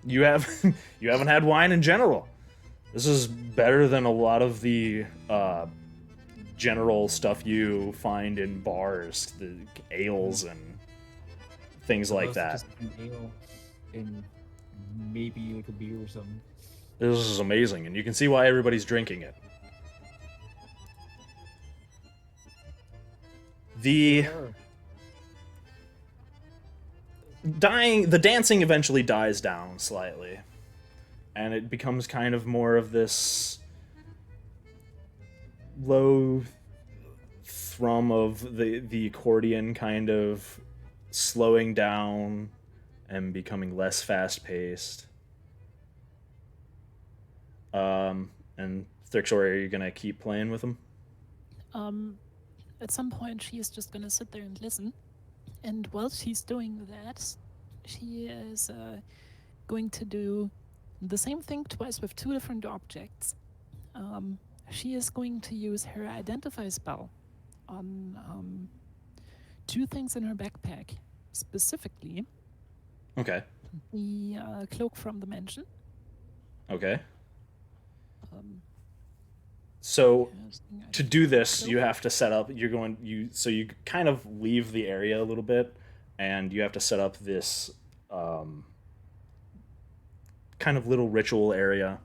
you have. You haven't had wine in general. This is better than a lot of the general stuff you find in bars, the ales and things like that. Just an ale and maybe like a beer or something. This is amazing, and you can see why everybody's drinking it. The dancing eventually dies down slightly, and it becomes kind of more of this low thrum of the accordion kind of slowing down and becoming less fast-paced. And Thrixor, are you gonna keep playing with them? At some point, she is just gonna sit there and listen. And while she's doing that, she is going to do the same thing twice with 2 different objects. She is going to use her Identify spell on two things in her backpack, specifically Okay. the cloak from the mansion. Okay. Um, So casting to item do this, cloak. you have to set up. You kind of leave the area a little bit, and you have to set up this kind of little ritual area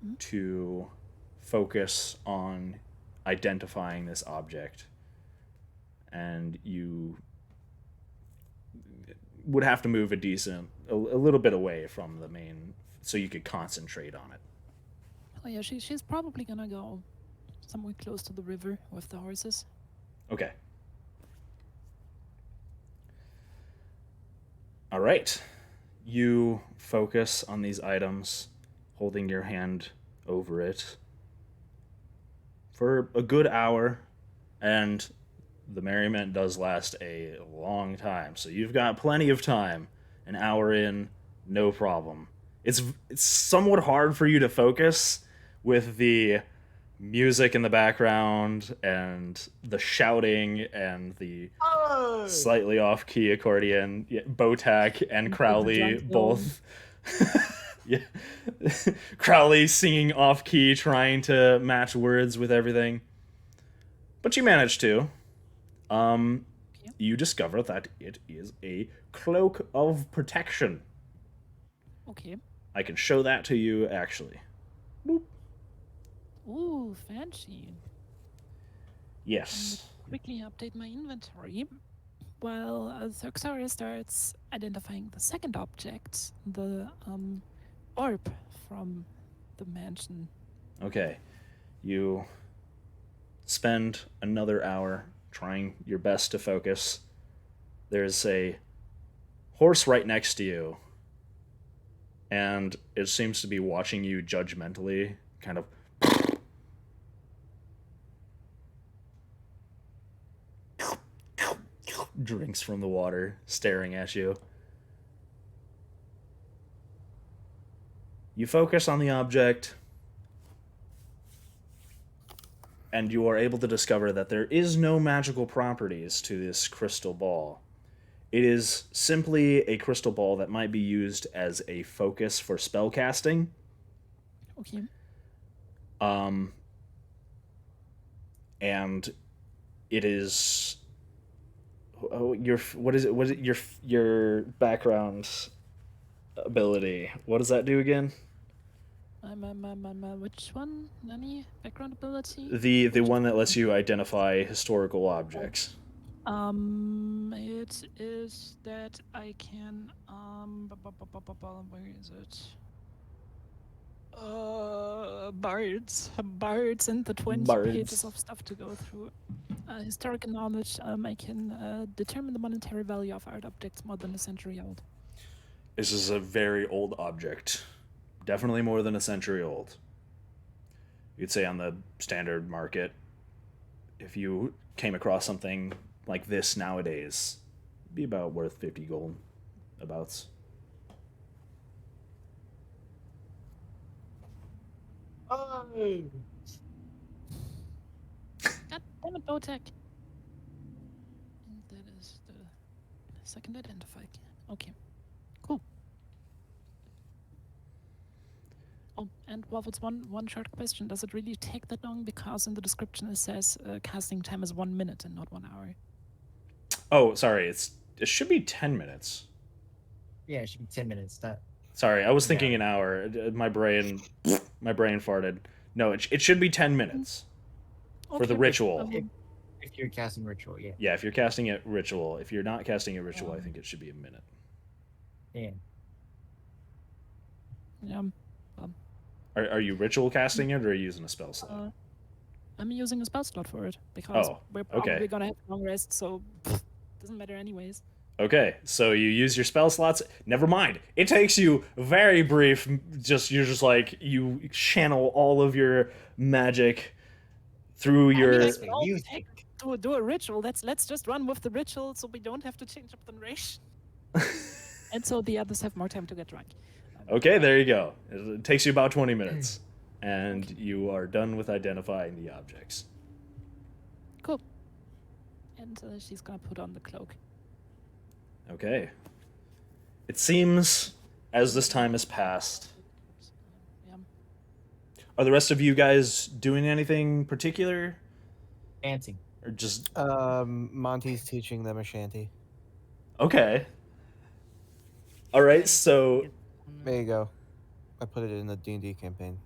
Mhm. to focus on identifying this object, and you would have to move a little bit away from the main, so you could concentrate on it. Oh yeah, she's probably gonna go somewhere close to the river with the horses. Okay. All right. You focus on these items, holding your hand over it for a good hour, and the merriment does last a long time. So you've got plenty of time. An hour in, no problem. It's somewhat hard for you to focus with the music in the background and the shouting and the Oh! slightly off key accordion. Yeah, Botak and And the Crowley drunk both. Yeah. Crowley singing off key, trying to match words with everything. But you manage to. Yeah. You discover that it is a cloak of protection. Okay. I can show that to you, actually. Boop. Ooh, fancy. Yes. Quickly update my inventory. While Thuxaria starts identifying the second object, the orb from the mansion. Okay. You spend another hour trying your best to focus. There's a horse right next to you, and it seems to be watching you judgmentally, kind of. Drinks from the water, staring at you. You focus on the object, and you are able to discover that there is no magical properties to this crystal ball. It is simply a crystal ball that might be used as a focus for spell casting. Okay. And it is. Oh, what is it? What is it? Your background ability? What does that do again? Which one? Any background ability? The one that lets you identify historical objects. It is that I can where is it? Bards, and the 20 pages Bards. of stuff to go through. Historical knowledge. I can determine the monetary value of art objects more than a century old. This is a very old object. Definitely more than a century old. You'd say on the standard market, if you came across something like this nowadays, it'd be about worth 50 gold, abouts. Oh! God damn it, Botek. And that is the second identifier. Okay. Cool. Oh, and Waffles, one short question. Does it really take that long? Because in the description it says casting time is 1 minute and not 1 hour. Oh, sorry. It should be 10 minutes. Yeah, it should be 10 minutes. Sorry, I was thinking Yeah. an hour. My brain farted. No, it should be 10 minutes for the Okay. ritual. If you're casting ritual, yeah. Yeah, if you're casting it ritual. If you're not casting it ritual, I think it should be a minute. Yeah. Yeah. Are you ritual casting it, or are you using a spell slot? I'm using a spell slot for it because Oh, we're okay. probably gonna have a long rest, so doesn't matter anyways. Okay, so you use your spell slots. Never mind. It takes you very brief. You're just like you channel all of your magic through your. I That's mean, my I'll music. do a ritual. Let's just run with the ritual, so we don't have to change up the narration, and so the others have more time to get drunk. Okay, there you go. It takes you about 20 minutes, and you are done with identifying the objects. Cool. and she's gonna put on the cloak. Okay. It seems, as this time has passed, Yeah. are the rest of you guys doing anything particular? Dancing. Or just. Monty's teaching them a shanty. Okay. Alright, so. There you go. I put it in the D&D campaign.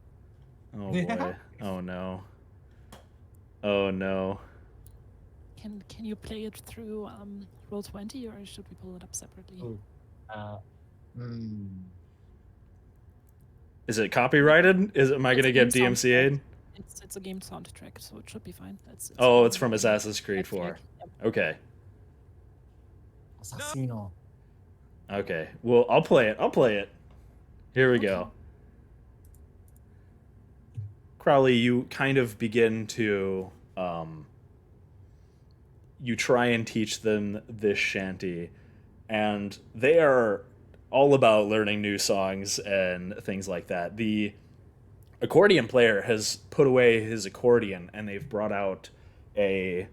Oh boy. Oh no. Oh no. Can you play it through Roll20, or should we pull it up separately? Ooh. Hmm. Is it copyrighted? Am I It's gonna a get game DMCA'd? soundtrack. It's a game soundtrack, so it should be fine. Oh, it's from Assassin's Creed 4. Yep. Okay. Assassino. Okay. Well, I'll play it. Here we Okay. go. Crowley, you kind of begin to you try and teach them this shanty, and they are all about learning new songs and things like that. The accordion player has put away his accordion, and they've brought out a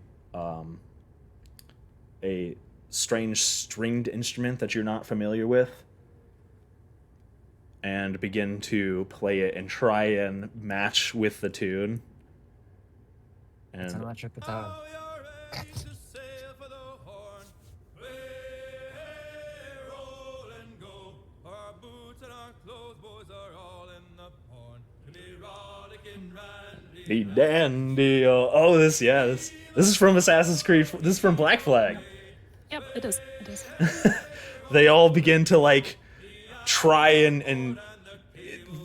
strange stringed instrument that you're not familiar with, and begin to play it and try and match with the tune. It's an And electric guitar. the dandy, this is from Assassin's Creed. This is from Black Flag. Yep, it is. It is. They all begin to like try and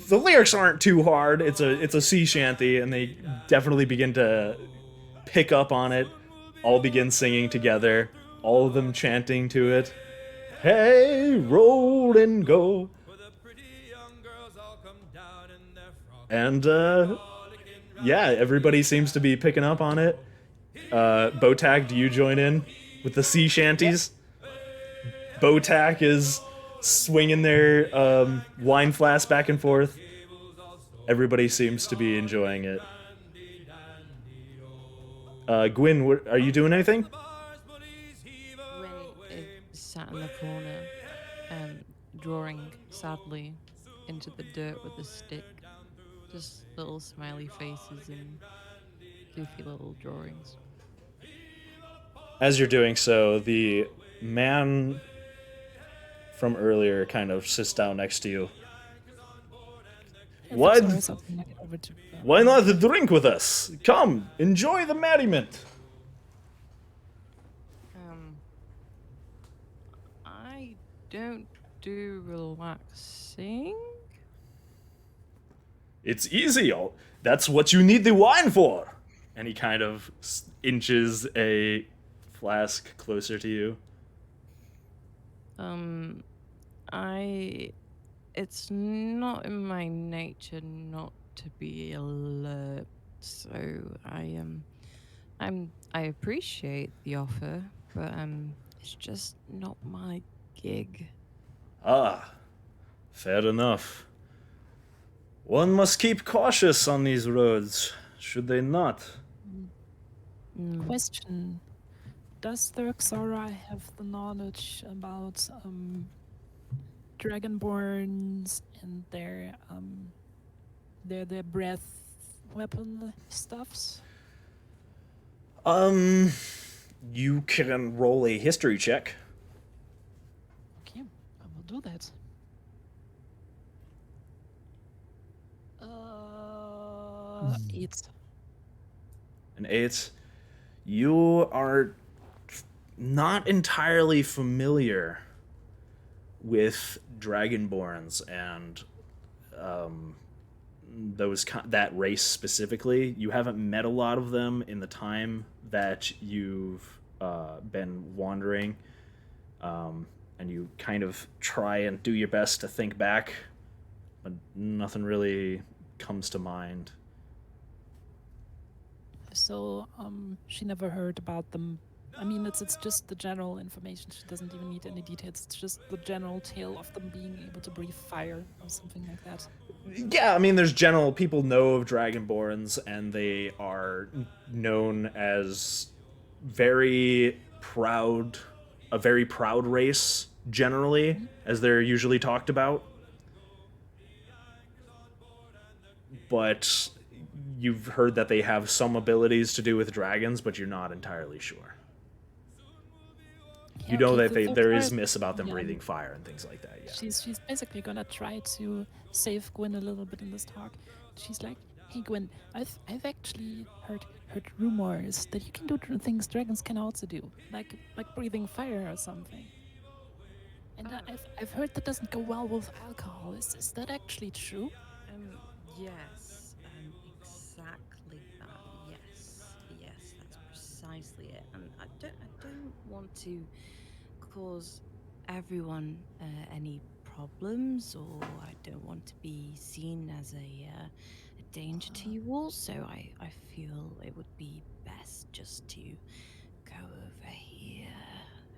the lyrics aren't too hard. It's a sea shanty, and they definitely begin to pick up on it. All begin singing together, all of them chanting to it. Hey, roll and go. And yeah, everybody seems to be picking up on it. Botac, do you join in with the sea shanties? Botac is swinging their wine flask back and forth. Everybody seems to be enjoying it. Gwyn, are you doing anything? Gwyn is sat in the corner, drawing sadly into the dirt with a stick. Just little smiley faces and goofy little drawings. As you're doing so, the man from earlier kind of sits down next to you. Yeah, What? sorry, something I get over to, Why not drink with us? Come, enjoy the merriment. I don't do relaxing. It's easy. That's what you need the wine for. And he kind of inches a flask closer to you. It's not in my nature not to be alert, so I appreciate the offer, but it's just not my gig. Ah, fair enough. One must keep cautious on these roads, should they not? Question: does the Xara have the knowledge about dragonborns and their breath weapon stuffs? You can roll a history check. Okay, I will do that. 8. An 8. You are not entirely familiar with dragonborns and that race specifically. You haven't met a lot of them in the time that you've been wandering, and you kind of try and do your best to think back, but nothing really comes to mind. So she never heard about them. I mean, it's just the general information. She doesn't even need any details. It's just the general tale of them being able to breathe fire or something like that. Yeah, I mean, there's general people know of dragonborns, and they are known as very proud, a very proud race generally, as they're usually talked about. But you've heard that they have some abilities to do with dragons, but you're not entirely sure. You Yeah, know okay, that for there is start, myths about them yeah, breathing fire and things like that. Yeah. she's basically gonna try to save Gwyn a little bit in this talk. She's like, "Hey Gwyn, I've actually heard rumors that you can do things dragons can also do, like breathing fire or something. And I've heard that doesn't go well with alcohol. Is that actually true?" Yes, exactly that. Yes, that's precisely it. And I don't want to cause everyone any problems, or I don't want to be seen as a danger to you all. So I feel it would be best just to go over here.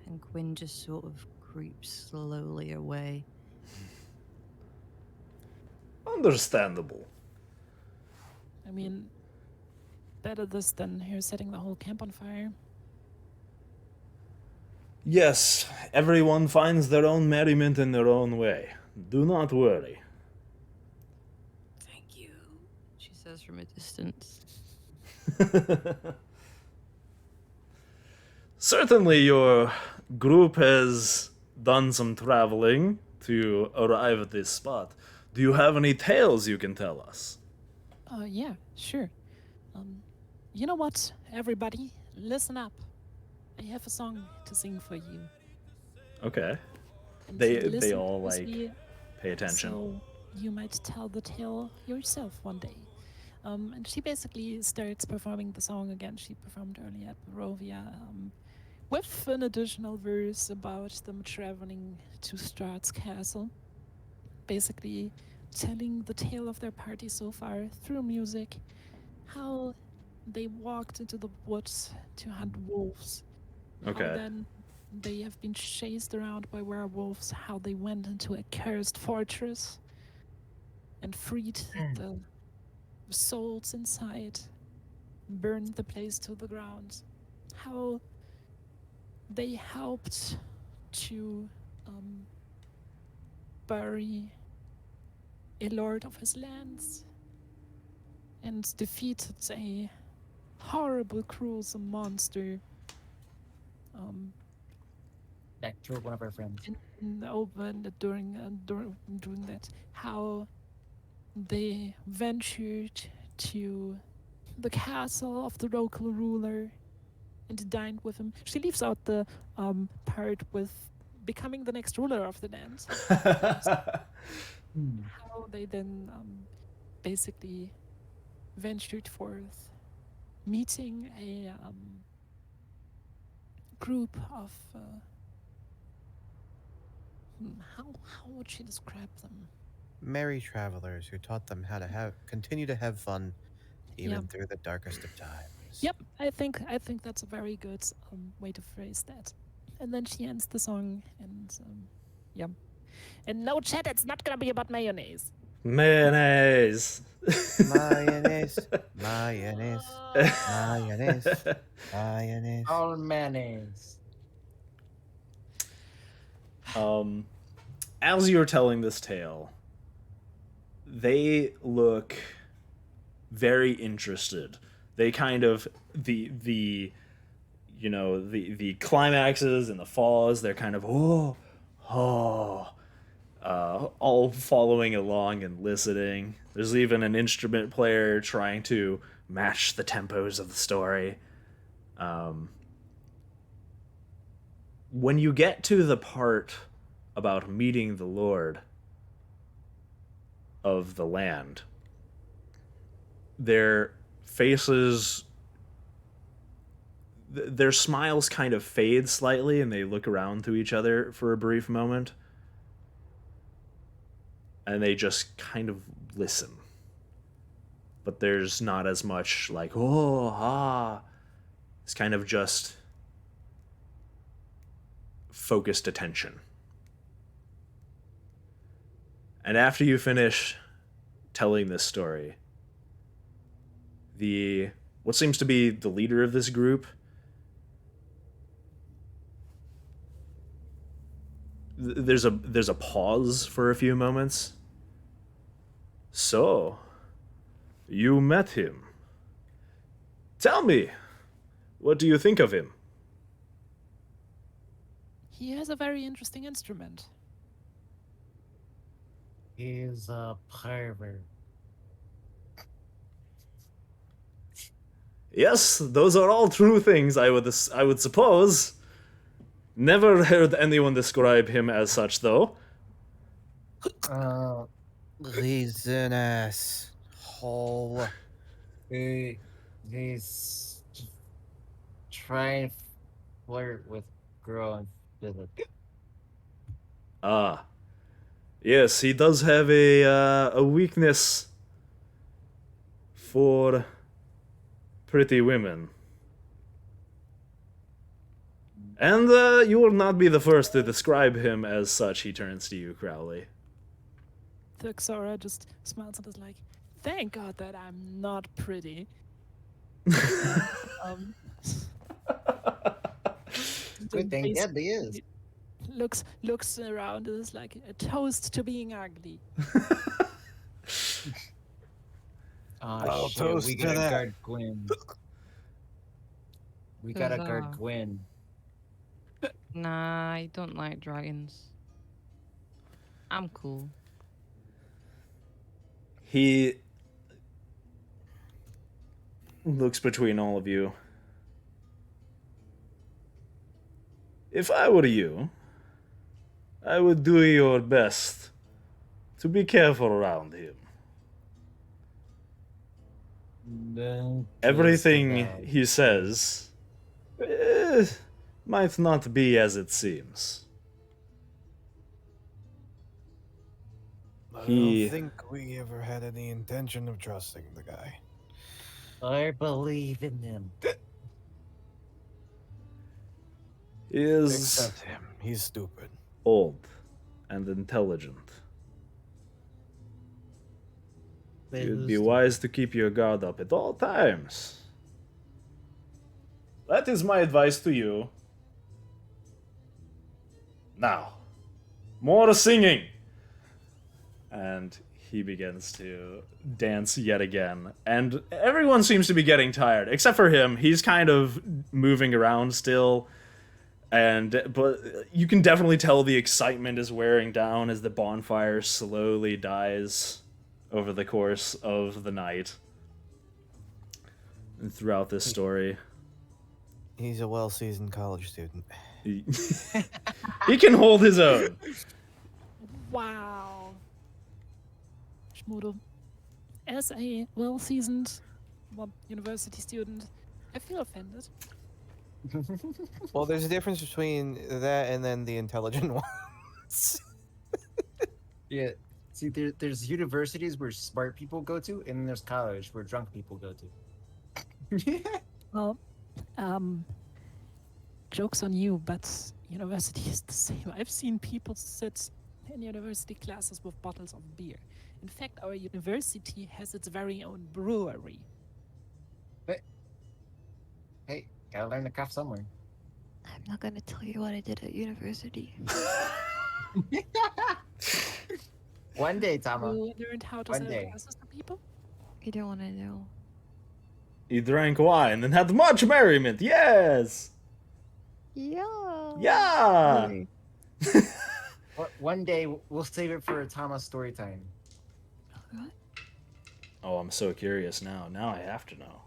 And Gwyn just sort of creeps slowly away. Understandable. I mean, better this than her setting the whole camp on fire. Yes, everyone finds their own merriment in their own way. Do not worry. Thank you, she says from a distance. Certainly, your group has done some traveling to arrive at this spot. Do you have any tales you can tell us? Yeah, sure. You know what, everybody, listen up. I have a song to sing for you. Okay. And They listen all closely, pay attention. so you might tell the tale yourself one day. And she basically starts performing the song again. She performed earlier at Barovia, with an additional verse about them traveling to Strahd's castle. Basically telling the tale of their party so far through music, how they walked into the woods to hunt wolves. Okay. How then they have been chased around by werewolves, how they went into a cursed fortress and freed the souls inside, burned the place to the ground. How they helped to bury a lord of his lands and defeated a horrible, cruel monster That killed one of our friends. in the open during that. How they ventured to the castle of the local ruler and dined with him. She leaves out the part with becoming the next ruler of the land. How they then basically ventured forth, meeting a group of how would she describe them? Merry travelers who taught them how to continue to have fun even Yeah. through the darkest of times. Yep, I think that's a very good way to phrase that. And then she ends the song, and yeah. And no, chat, it's not gonna be about mayonnaise. Mayonnaise. Mayonnaise, mayonnaise, mayonnaise, mayonnaise. All mayonnaise. As you're telling this tale, they look very interested. They kind of the climaxes and the falls. They're kind of all following along and listening. There's even an instrument player trying to match the tempos of the story. When you get to the part about meeting the Lord of the land, their faces, their smiles kind of fade slightly, and they look around to each other for a brief moment, and they just kind of listen. But there's not as much like, oh, ah. It's kind of just focused attention. And after you finish telling this story, what seems to be the leader of this group there's a pause for a few moments. So, you met him. Tell me, what do you think of him? He has a very interesting instrument. He's a pervert. Yes, those are all true things. I would suppose. Never heard anyone describe him as such, though. Uh, He's an asshole. he's trying to flirt with girl in Philip. Ah, yes, he does have a weakness for pretty women. And you will not be the first to describe him as such. He turns to you, Crowley. The Xora just smiles and is like, "Thank God that I'm not pretty." um, Good thing Deadly is. looks around and is like a toast to being ugly. Oh shit, toast we to gotta that. guard Gwen. We gotta guard Huzzah. Gwen. Nah, I don't like dragons. I'm cool. He looks between all of you. If I were you, I would do your best to be careful around him. Then Everything he says might not be as it seems. I He- don't think we ever had any intention of trusting the guy. I believe in him. Is Except him. He's stupid. old and intelligent. You'd be wise to keep your guard up at all times. That is my advice to you. Now, more singing! And he begins to dance yet again. And everyone seems to be getting tired, except for him. He's kind of moving around still. But you can definitely tell the excitement is wearing down as the bonfire slowly dies over the course of the night and throughout this story. He's a well-seasoned college student. He can hold his own. Wow. Schmudel. As a well-seasoned university student, I feel offended. Well, there's a difference between that and then the intelligent ones. Yeah. See, there's universities where smart people go to, and then there's college where drunk people go to. Well, joke's on you, but university is the same. I've seen people sit in university classes with bottles of beer. In fact, our university has its very own brewery. Hey, gotta learn the craft somewhere. I'm not gonna tell you what I did at university. One day, Tama. You learned how to One sell day. glasses to people? You don't want to know. He drank wine and had much merriment. Yes! Yeah. Yeah! Really? One day, we'll save it for a Tama story time. What? Oh, I'm so curious now. Now I have to know.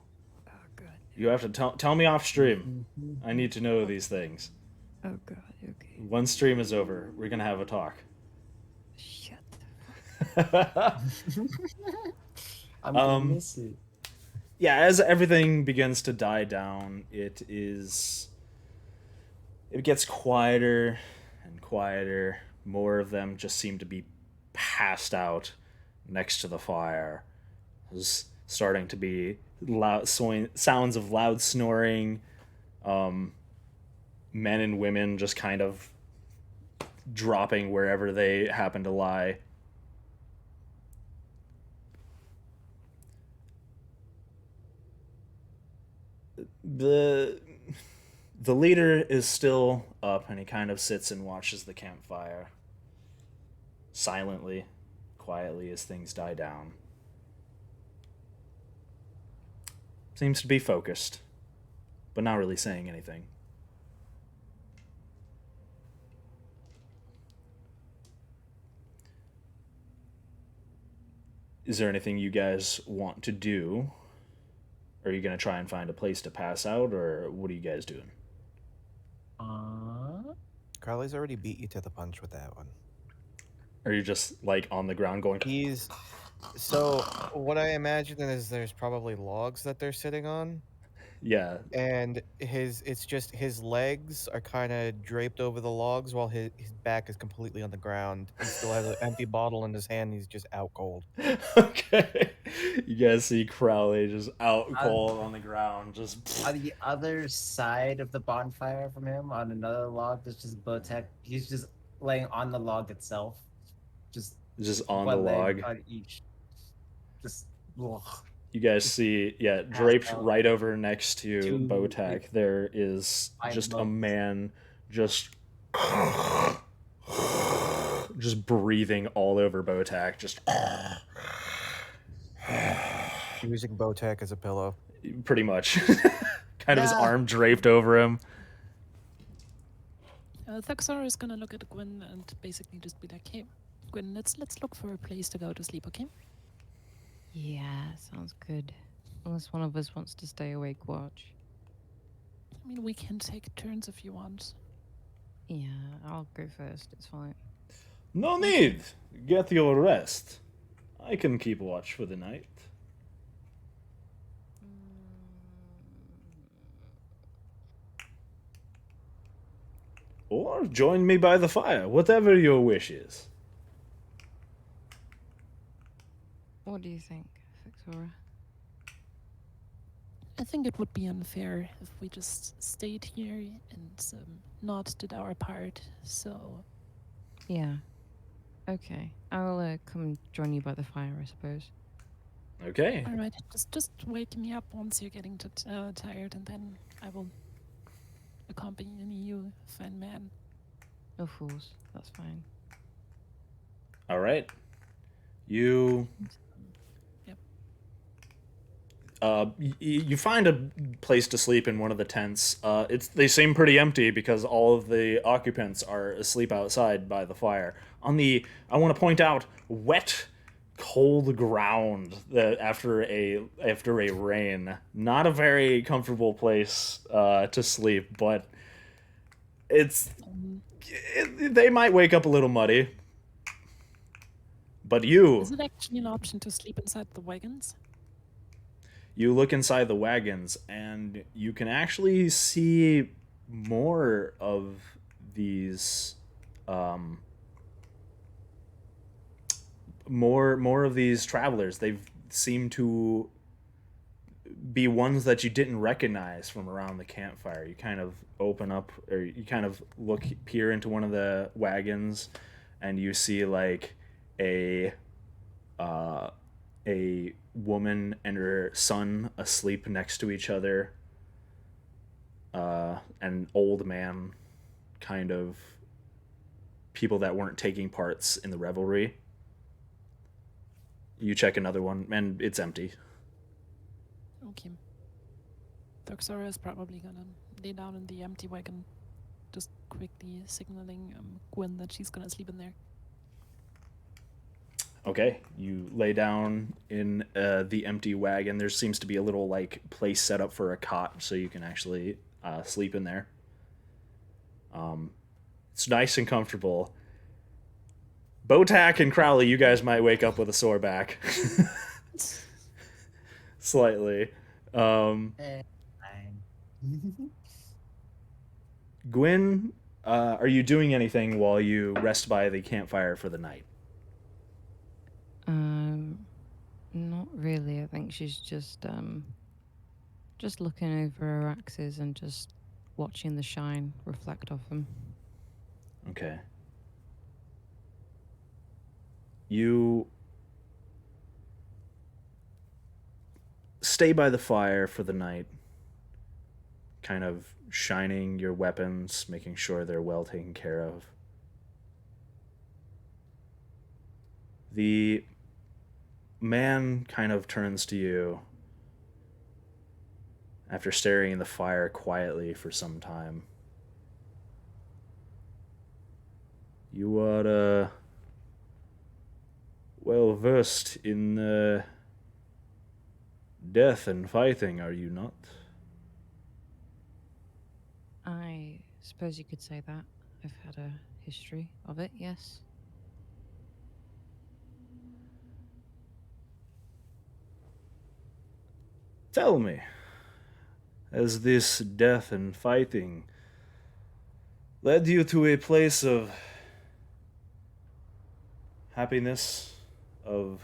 Oh god. You have to tell me off stream. I need to know these things. Oh god. Okay. When stream is over, we're gonna have a talk. Shut. I'm gonna Um, miss it. Yeah, as everything begins to die down, it gets quieter and quieter. More of them just seem to be passed out next to the fire. There's starting to be sounds of loud snoring. Men and women just kind of dropping wherever they happen to lie. The leader is still up, and he kind of sits and watches the campfire silently, quietly as things die down. Seems to be focused, but not really saying anything. Is there anything you guys want to do? Are you going to try and find a place to pass out, or what are you guys doing? Carly's already beat you to the punch with that one. Are you just like on the ground going? He's so what I imagine is there's probably logs that they're sitting on, Yeah. and it's just his legs are kind of draped over the logs while his back is completely on the ground. He still has an empty bottle in his hand. He's just out cold. Okay. You guys see Crowley just out Uh, cold on the ground, just On the other side of the bonfire from him, on another log, there's just Botek. He's just laying on the log itself, just on the one leg log. on each. Just ugh. You guys see, yeah, Passed draped out. right over next to To- Botak, there is Five just a months. man just breathing all over Botak, just Using Botek as a pillow. pretty much. Kind of his Yeah. arm draped over him. Thuxor is gonna look at Gwyn and basically just be like, "Hey, Gwyn, let's look for a place to go to sleep, okay?" Yeah, sounds good. Unless one of us wants to stay awake watch. I mean, we can take turns if you want. Yeah, I'll go first. It's fine. No need. Get your rest. I can keep watch for the night. Or join me by the fire, whatever your wish is. What do you think, Victoria? I think it would be unfair if we just stayed here and not did our part. So Yeah. Okay. I'll come join you by the fire, I suppose. Okay. all right, just wake me up once you're getting tired, and then I will accompany you, fine man. Of course, that's fine. All right. You Yep. you find a place to sleep in one of the tents. They seem pretty empty because all of the occupants are asleep outside by the fire. I want to point out, wet, cold ground that after a rain. Not a very comfortable place to sleep, but they might wake up a little muddy. But Is it actually an option to sleep inside the wagons? you look inside the wagons and you can actually see more of these more of these travelers. They seem to be ones that you didn't recognize from around the campfire. You kind of open up, or you kind of peer into one of the wagons, and you see like a woman and her son asleep next to each other. An old man, kind of people that weren't taking parts in the revelry. You check another one, and it's empty. Okay. Thuxora is probably gonna lay down in the empty wagon, just quickly signaling Gwyn that she's gonna sleep in there. Okay, you lay down in the empty wagon. There seems to be a little like place set up for a cot, so you can actually sleep in there. It's nice and comfortable. Botak and Crowley, you guys might wake up with a sore back. Slightly. Fine. Gwyn, are you doing anything while you rest by the campfire for the night? Not really. I think she's just looking over her axes and just watching the shine reflect off them. Okay. You stay by the fire for the night, kind of shining your weapons, making sure they're well taken care of. The man kind of turns to you after staring in the fire quietly for some time. You are, well versed in death and fighting, are you not? I suppose you could say that. I've had a history of it, yes. Tell me, has this death and fighting led you to a place of happiness, of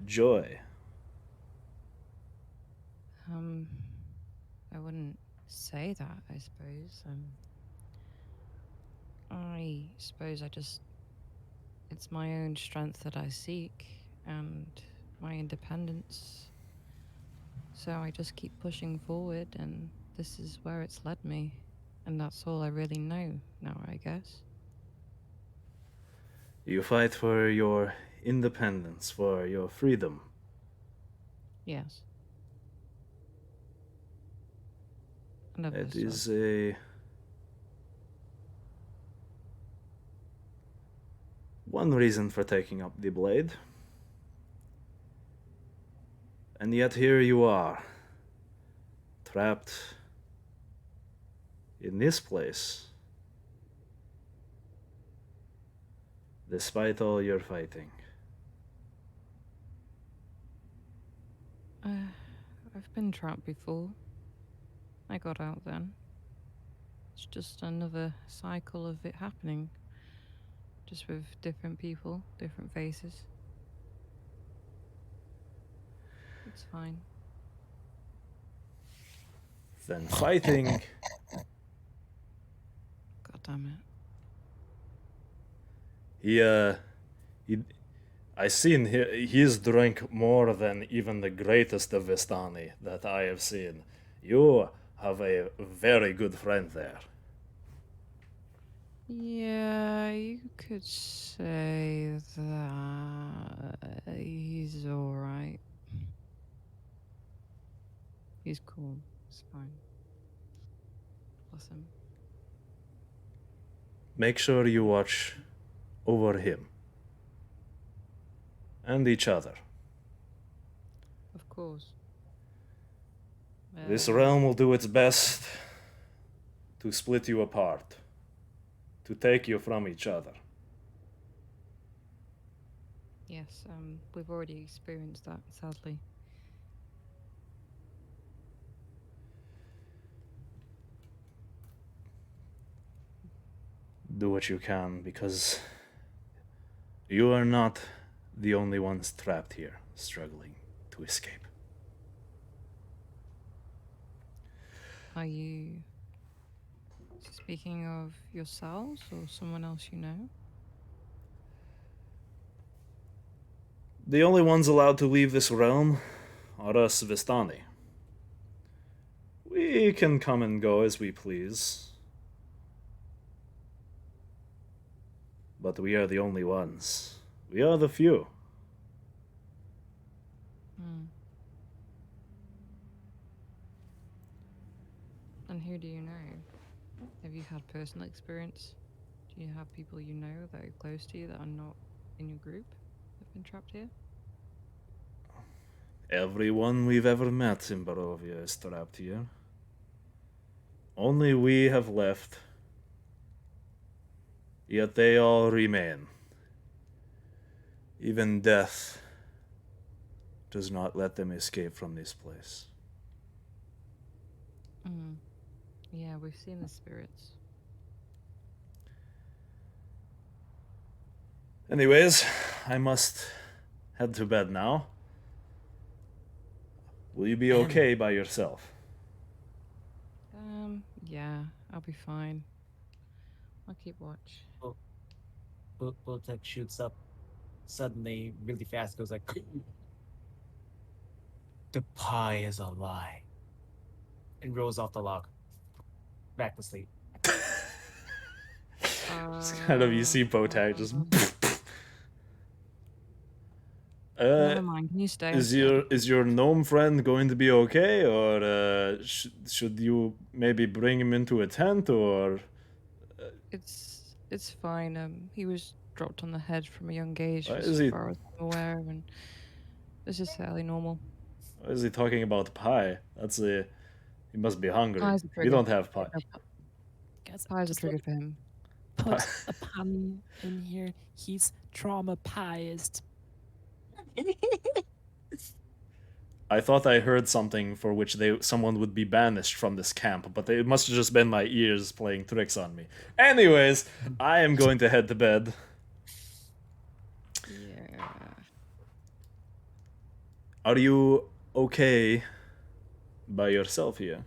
joy? I wouldn't say that, I suppose. I suppose it's my own strength that I seek and my independence. So I just keep pushing forward, and this is where it's led me. And that's all I really know now, I guess. You fight for your independence, for your freedom. Yes. And of It this is sort. a one reason for taking up the blade. And yet here you are, trapped in this place, despite all your fighting. I've been trapped before. I got out then. It's just another cycle of it happening. Just with different people, different faces. It's fine. Then fighting, God damn it. he I seen he's drank more than even the greatest of Vistani that I have seen. You have a very good friend there. Yeah, you could say that he's alright. He's cool. It's fine. Bless him. Make sure you watch over him and each other. Of course. This realm will do its best to split you apart, to take you from each other. Yes, we've already experienced that, sadly. Do what you can, because you are not the only ones trapped here, struggling to escape. Are you speaking of yourselves or someone else you know? The only ones allowed to leave this realm are us Vistani. We can come and go as we please. But we are the only ones. We are the few. And who do you know? Have you had personal experience? Do you have people you know that are close to you that are not in your group that have been trapped here? Everyone we've ever met in Barovia is trapped here. Only we have left. Yet they all remain. Even death does not let them escape from this place. Yeah, we've seen the spirits. Anyways, I must head to bed now. Will you be okay by yourself? Yeah, I'll be fine. I'll keep watch. Bultek shoots up suddenly, really fast, goes like, "The pie is a lie." and rolls off the log. Back to sleep. It's kind of, you see Botak just. Never mind. Can you stay? Is your gnome friend going to be okay, or should you maybe bring him into a tent, or? It's fine. He was dropped on the head from a young age, Why as is he? far as I'm aware, and it's just fairly normal. Why is he talking about pie? That's a. He must be hungry. Pies are We triggered. don't have pie. Guys, Pies are just triggered for him. put a pun in here. He's traumatized. I thought I heard something for which someone would be banished from this camp, but it must have just been my ears playing tricks on me. Anyways, I am going to head to bed. Yeah. Are you okay by yourself here?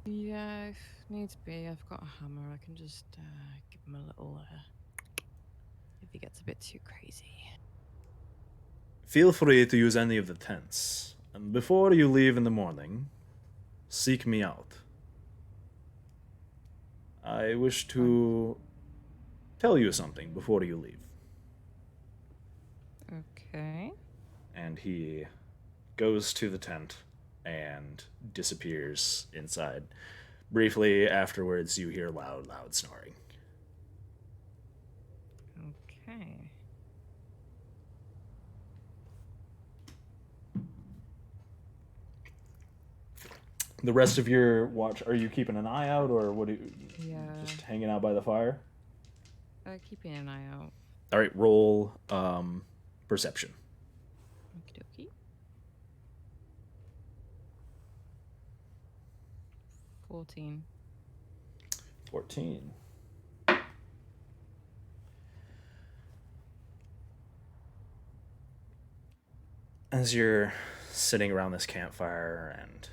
Yeah, if needs be, I've got a hammer. I can just give him a little. If he gets a bit too crazy. Feel free to use any of the tents. And before you leave in the morning, seek me out. I wish to tell you something before you leave. Okay. And he goes to the tent and disappears inside. Briefly afterwards, you hear loud snoring. Okay. The rest of your watch, are you keeping an eye out, or what? Yeah. Just hanging out by the fire? Keeping an eye out. All right, roll perception. Okie dokie. 14. 14. As you're sitting around this campfire and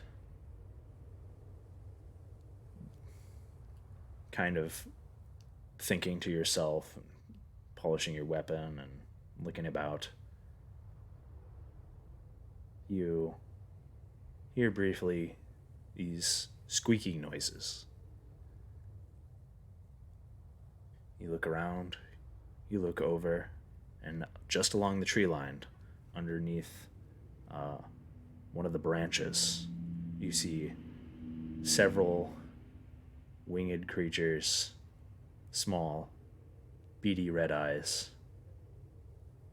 kind of thinking to yourself, and polishing your weapon and looking about, you hear briefly these squeaking noises. You look around, you look over, and just along the tree line, underneath one of the branches, you see several winged creatures, small, beady red eyes,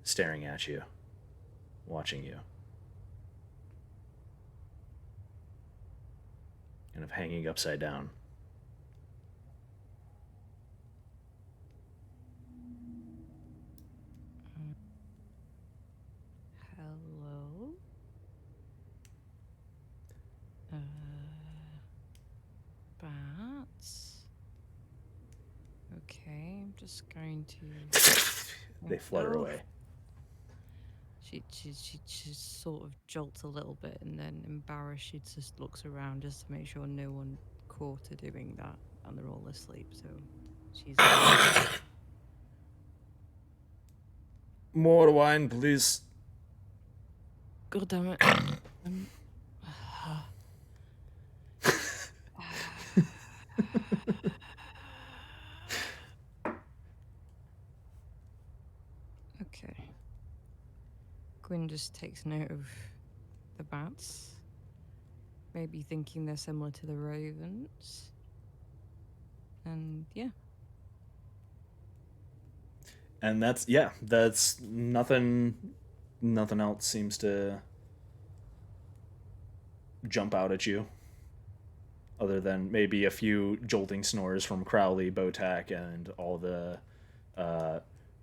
staring at you, watching you, kind of hanging upside down. Hello? Bats? Okay, I'm just going to... They flutter Oh. away. She just sort of jolts a little bit, and then embarrassed, she just looks around just to make sure no one caught her doing that, and they're all asleep, so she's... More wine, please. God damn it. Okay. Gwyn just takes note of the bats, maybe thinking they're similar to the ravens. And yeah. And that's nothing else seems to jump out at you, other than maybe a few jolting snores from Crowley, Botak, and all the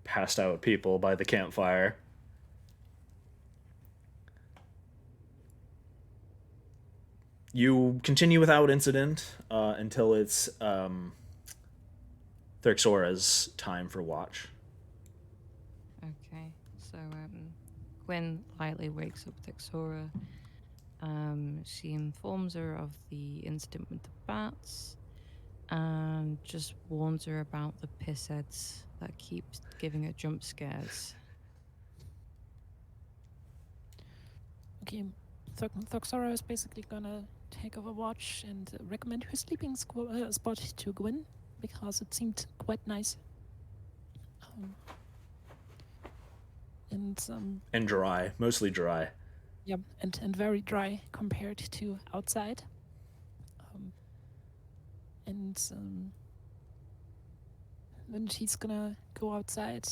passed out people by the campfire. You continue without incident until it's Therxora's time for watch. Okay. So Gwyn lightly wakes up Therxora. She informs her of the incident with the bats, and just warns her about the pissheads that keep giving her jump scares. Okay, Thoxora is basically gonna take over watch and recommend her sleeping spot to Gwyn because it seemed quite nice. And dry, mostly dry. Yeah, and very dry compared to outside. Then she's gonna go outside,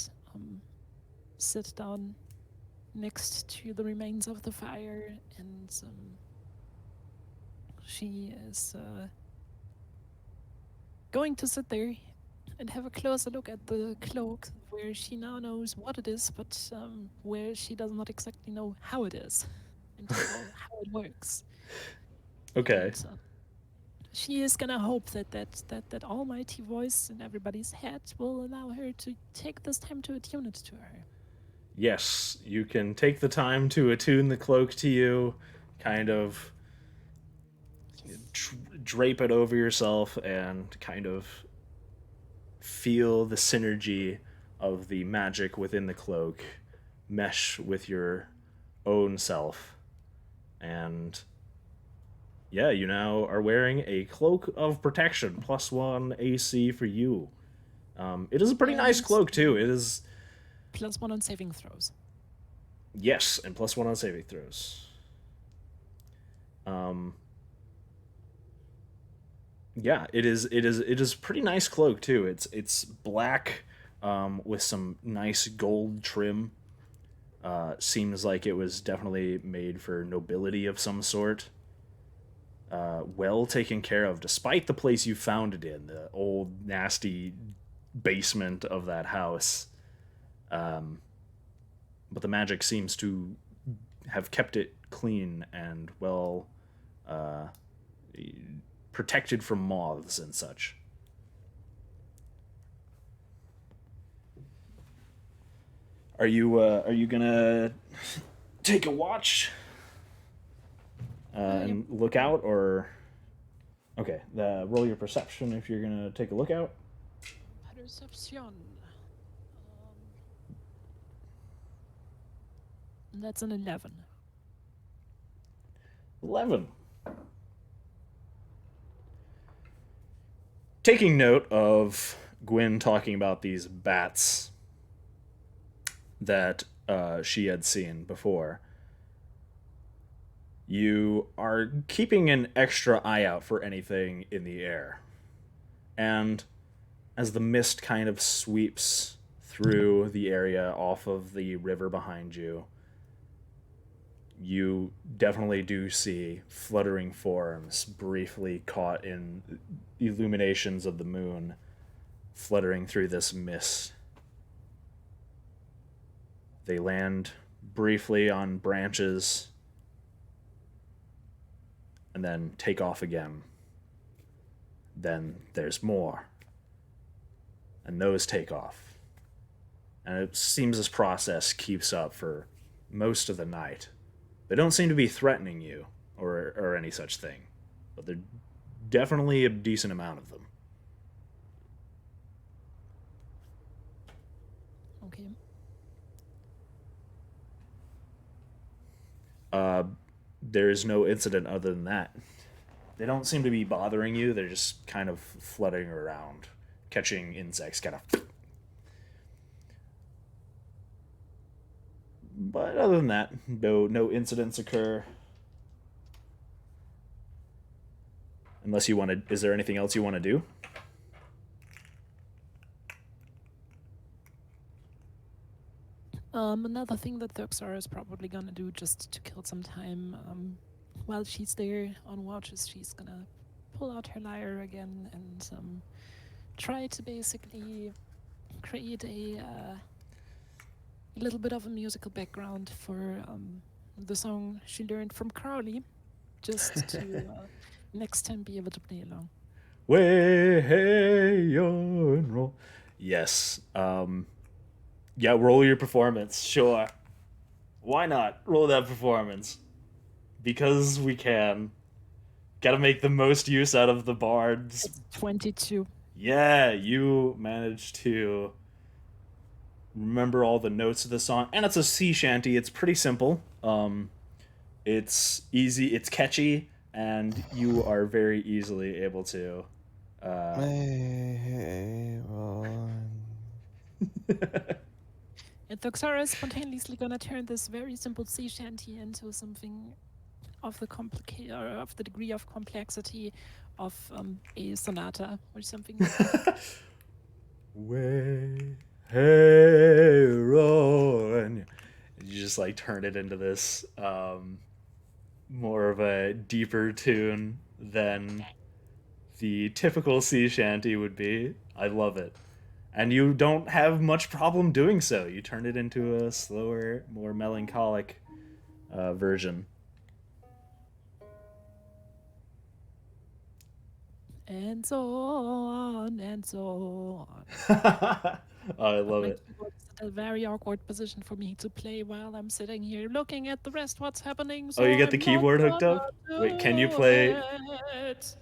sit down next to the remains of the fire, and she is going to sit there and have a closer look at the cloak, where she now knows what it is, but where she does not exactly know how it is and how it works. Okay. And, she is gonna hope that almighty voice in everybody's head will allow her to take this time to attune it to her. Yes, you can take the time to attune the cloak to you, kind of drape it over yourself, and kind of feel the synergy of the magic within the cloak mesh with your own self. And yeah, you now are wearing a cloak of protection, +1 AC for you. It is a pretty nice cloak too. It is +1 on saving throws. Yes, and +1 on saving throws. Yeah, it is a pretty nice cloak too. It's black, with some nice gold trim. Seems like it was definitely made for nobility of some sort. Well taken care of, despite the place you found it in, the old nasty basement of that house. But the magic seems to have kept it clean and well protected from moths and such. Are you gonna take a watch and look out, or okay? Roll your perception if you're gonna take a look out. Perception. That's an 11. 11. Taking note of Gwyn talking about these bats that she had seen before, you are keeping an extra eye out for anything in the air. And as the mist kind of sweeps through the area off of the river behind you, you definitely do see fluttering forms briefly caught in illuminations of the moon fluttering through this mist. They land briefly on branches and then take off again. Then there's more. And those take off. And it seems this process keeps up for most of the night. They don't seem to be threatening you or any such thing, but there's definitely a decent amount of them. Okay. There is no incident other than that. They don't seem to be bothering you. They're just kind of fluttering around, catching insects, kind of. But other than that, no incidents occur. Unless you want to, is there anything else you want to do? Another thing that Thuxar is probably gonna do just to kill some time, while she's there on watch, is she's gonna pull out her lyre again and try to basically create a little bit of a musical background for the song she learned from Crowley, just to next time be able to play along. Way, hey, and roll. Yes. Yeah, roll your performance. Sure. Why not? Roll that performance. Because we can. Gotta make the most use out of the bards. It's 22. Yeah, you managed to remember all the notes of the song. And it's a sea shanty. It's pretty simple. It's easy. It's catchy. and you are very easily able to. And Thuxara is spontaneously gonna turn this very simple sea shanty into something of the of the degree of complexity of a sonata or something like that. Way, hey, roll, and you just like turn it into this more of a deeper tune than the typical sea shanty would be. I love it. And you don't have much problem doing so. You turn it into a slower, more melancholic version. And so on and so on. I love My it. keyboard is in a very awkward position for me to play while I'm sitting here looking at the rest what's happening. So Oh, you got the I'm not keyboard hooked gonna up? do Wait, can you play? it.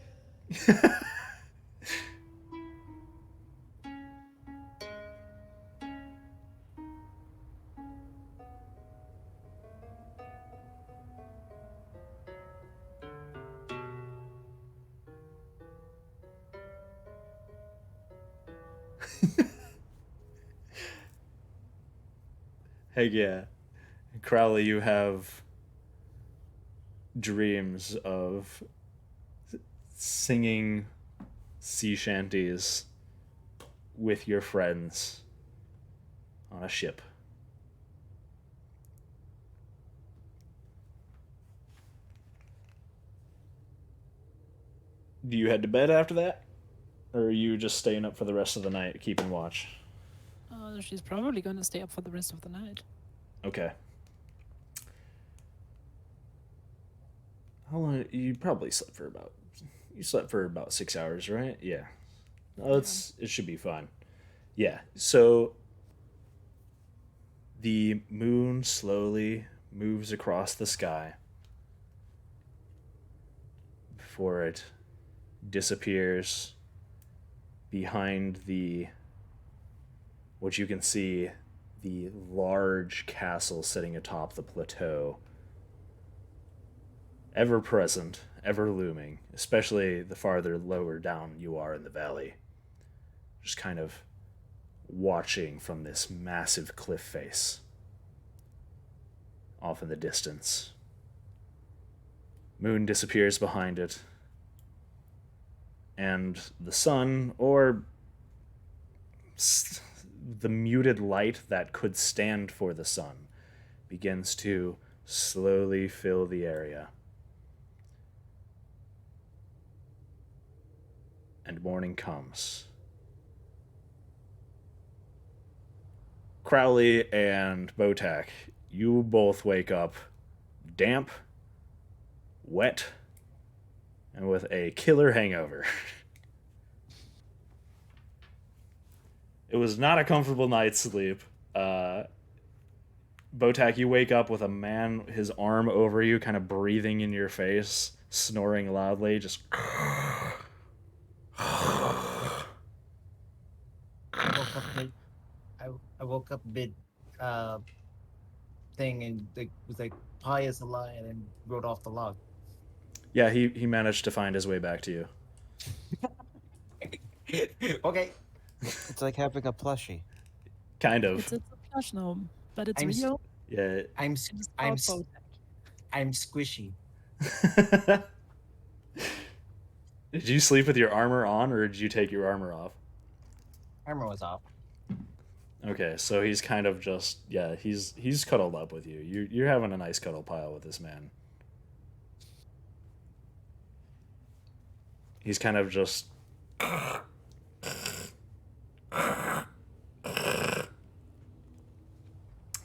Heck yeah. Crowley, you have dreams of singing sea shanties with your friends on a ship. Do you head to bed after that? Or are you just staying up for the rest of the night keeping watch? She's probably gonna stay up for the rest of the night. Okay. How long? You probably slept for about. You slept for about 6 hours, right? Yeah. No, it should be fine. Yeah. So the moon slowly moves across the sky before it disappears behind the what you can see the large castle sitting atop the plateau, ever present, ever looming, especially the farther lower down you are in the valley. Just kind of watching from this massive cliff face off in the distance. Moon disappears behind it, and the sun, or the muted light that could stand for the sun, begins to slowly fill the area. And morning comes. Crowley and Botak, you both wake up damp, wet, and with a killer hangover. It was not a comfortable night's sleep. Botak, you wake up with a man, his arm over you, kind of breathing in your face, snoring loudly, just. I woke up mid uh thing and was like high as a lion and rode off the log. Yeah, he managed to find his way back to you. Okay. It's like having a plushie. Kind of. It's a plush gnome, but it's I'm s- real. Yeah. I'm It's I'm called I'm squishy. Did you sleep with your armor on, or did you take your armor off? Armor was off. Okay, so he's kind of just he's cuddled up with you. You're having a nice cuddle pile with this man. He's kind of just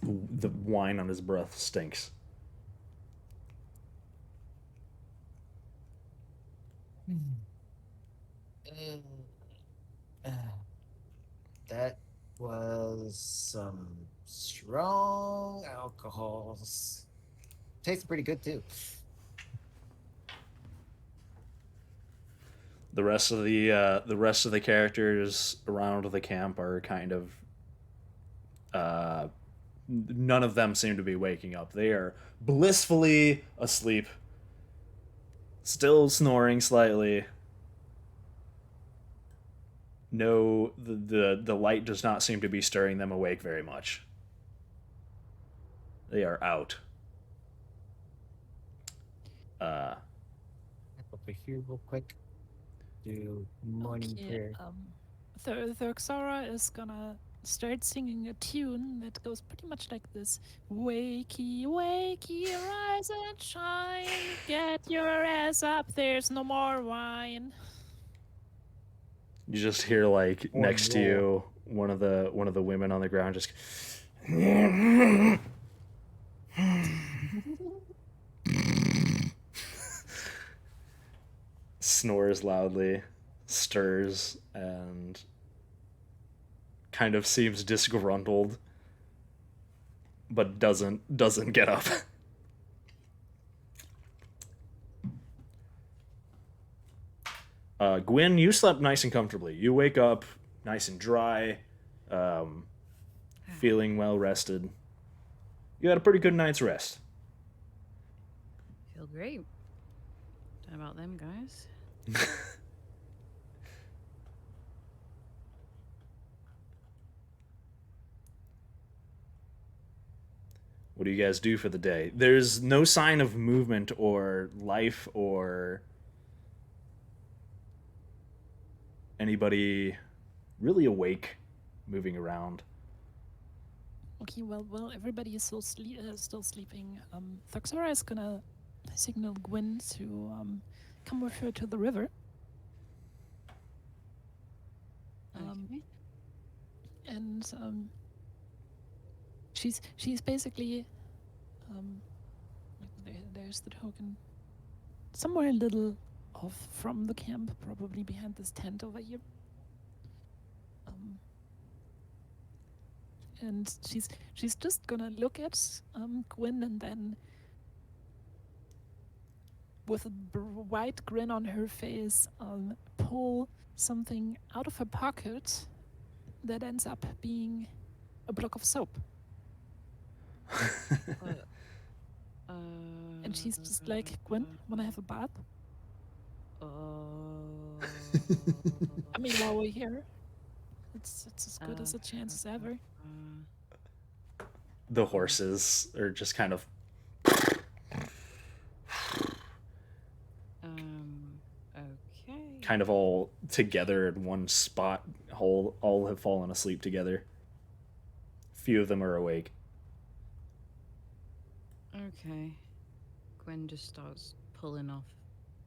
the wine on his breath stinks. Uh, that was some strong alcohols. Tastes pretty good too. The rest of the characters around the camp are kind of none of them seem to be waking up. They are blissfully asleep. Still snoring slightly. No, the light does not seem to be stirring them awake very much. They are out. Over here real quick. Do morning Okay, prayer. Thurxara is gonna start singing a tune that goes pretty much like this. Wakey, wakey, rise and shine. Get your ass up, there's no more wine. You just hear like Oh, next to no. you one of the women on the ground just snores loudly, stirs, and kind of seems disgruntled, but doesn't get up. Gwyn, you slept nice and comfortably. You wake up nice and dry, feeling well rested. You had a pretty good night's rest. Feel great. Don't know about them guys. What do you guys do for the day? There's no sign of movement or life or anybody really awake, moving around. Okay, well, everybody is still sleeping. Thurxara is gonna signal Gwyn to come with her to the river. Okay. And she's basically there's the token somewhere a little off from the camp, probably behind this tent over here. And she's just gonna look at Gwyn and then, with a wide grin on her face, pull something out of her pocket that ends up being a block of soap. And she's just like, Gwyn, wanna have a bath? I mean, while we're here, it's as good as a chance as ever. The horses are just kind of Okay. kind of all together in one spot. All have fallen asleep together. Few of them are awake. Okay. Gwen just starts pulling off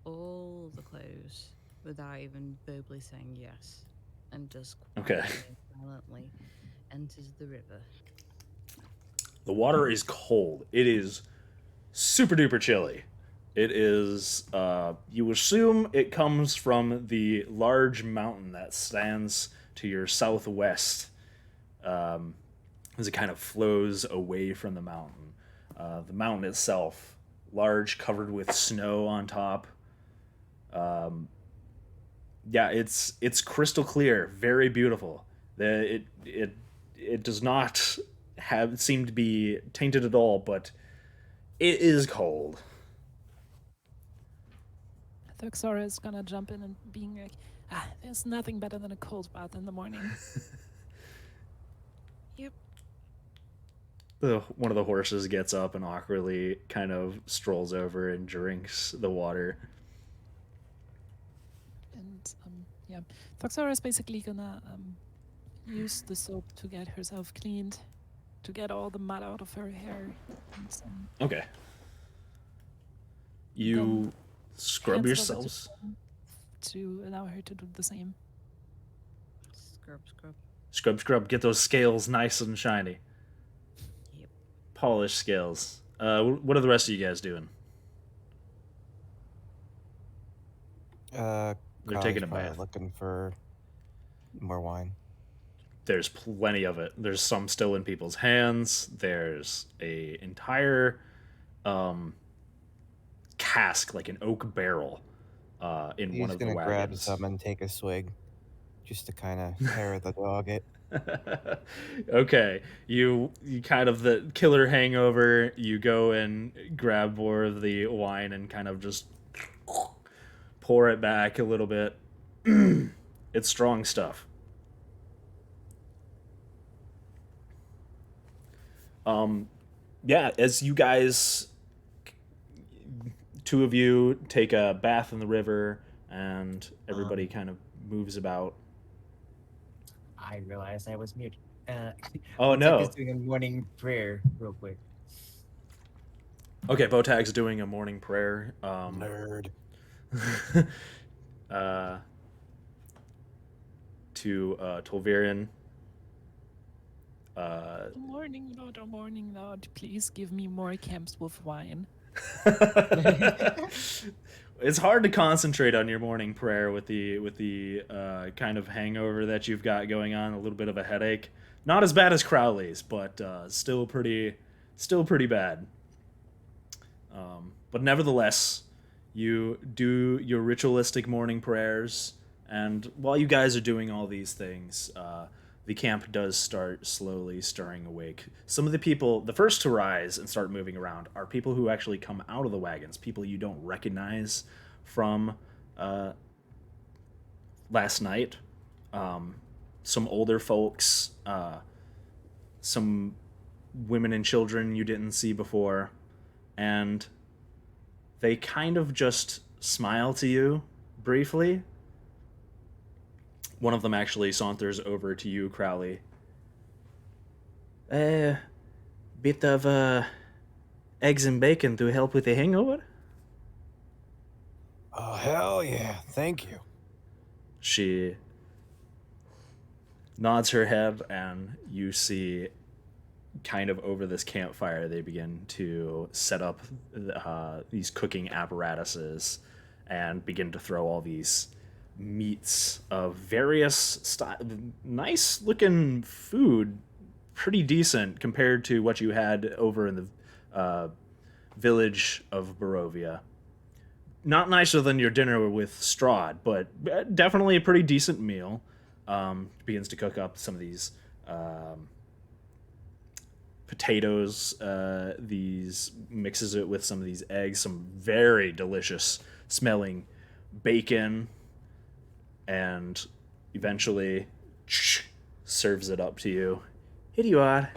all the clothes without even verbally saying yes, and just Okay. quietly and silently enters the river. The water is cold. It is super duper chilly. It is, you assume it comes from the large mountain that stands to your southwest, as it kind of flows away from the mountain. The mountain itself, large, covered with snow on top. Yeah, it's crystal clear, very beautiful. It does not seem to be tainted at all, but it is cold. Thurxara is gonna jump in and being like, there's nothing better than a cold bath in the morning. Yep. One of the horses gets up and awkwardly kind of strolls over and drinks the water. And yeah, Thurxara is basically gonna use the soap to get herself cleaned, to get all the mud out of her hair. And, Okay. You scrub hands over to yourselves. Gwyn to allow her to do the same. Scrub, scrub. Scrub, scrub. Get those scales nice and shiny. Yep. Polished scales. What are the rest of you guys doing? They're taking a probably bath. looking for more wine. There's plenty of it. There's some still in people's hands. There's a entire cask, like an oak barrel, in He's one of the gonna grab wagons. some and take a swig, just to kind of pair the dog it. Okay, you kind of the killer hangover. You go and grab more of the wine and kind of just pour it back a little bit. It's strong stuff. Yeah, as you guys, two of you take a bath in the river, and everybody kind of moves about. I realized I was muted. Oh Botek is no. doing a morning prayer real quick. Okay, Botag's doing a morning prayer. Nerd. uh, to Tolvirian. Oh, morning, Lord. Please give me more camps with wine. It's hard to concentrate on your morning prayer with the kind of hangover that you've got going on. A little bit of a headache, not as bad as Crowley's, but still pretty bad. But nevertheless, you do your ritualistic morning prayers, and while you guys are doing all these things, the camp does start slowly stirring awake. Some of the people, the first to rise and start moving around, are people who actually come out of the wagons, people you don't recognize from last night. Some older folks, some women and children you didn't see before, and they kind of just smile to you briefly. One of them actually saunters over to you, Crowley. Bit of eggs and bacon to help with the hangover? Oh, hell yeah. Thank you. She nods her head, and you see kind of over this campfire they begin to set up these cooking apparatuses and begin to throw all these meats of various nice looking food, pretty decent compared to what you had over in the village of Barovia. Not nicer than your dinner with Strahd, but definitely a pretty decent meal. Begins to cook up some of these potatoes, these mixes it with some of these eggs, some very delicious smelling bacon, and eventually serves it up to you. Here you are.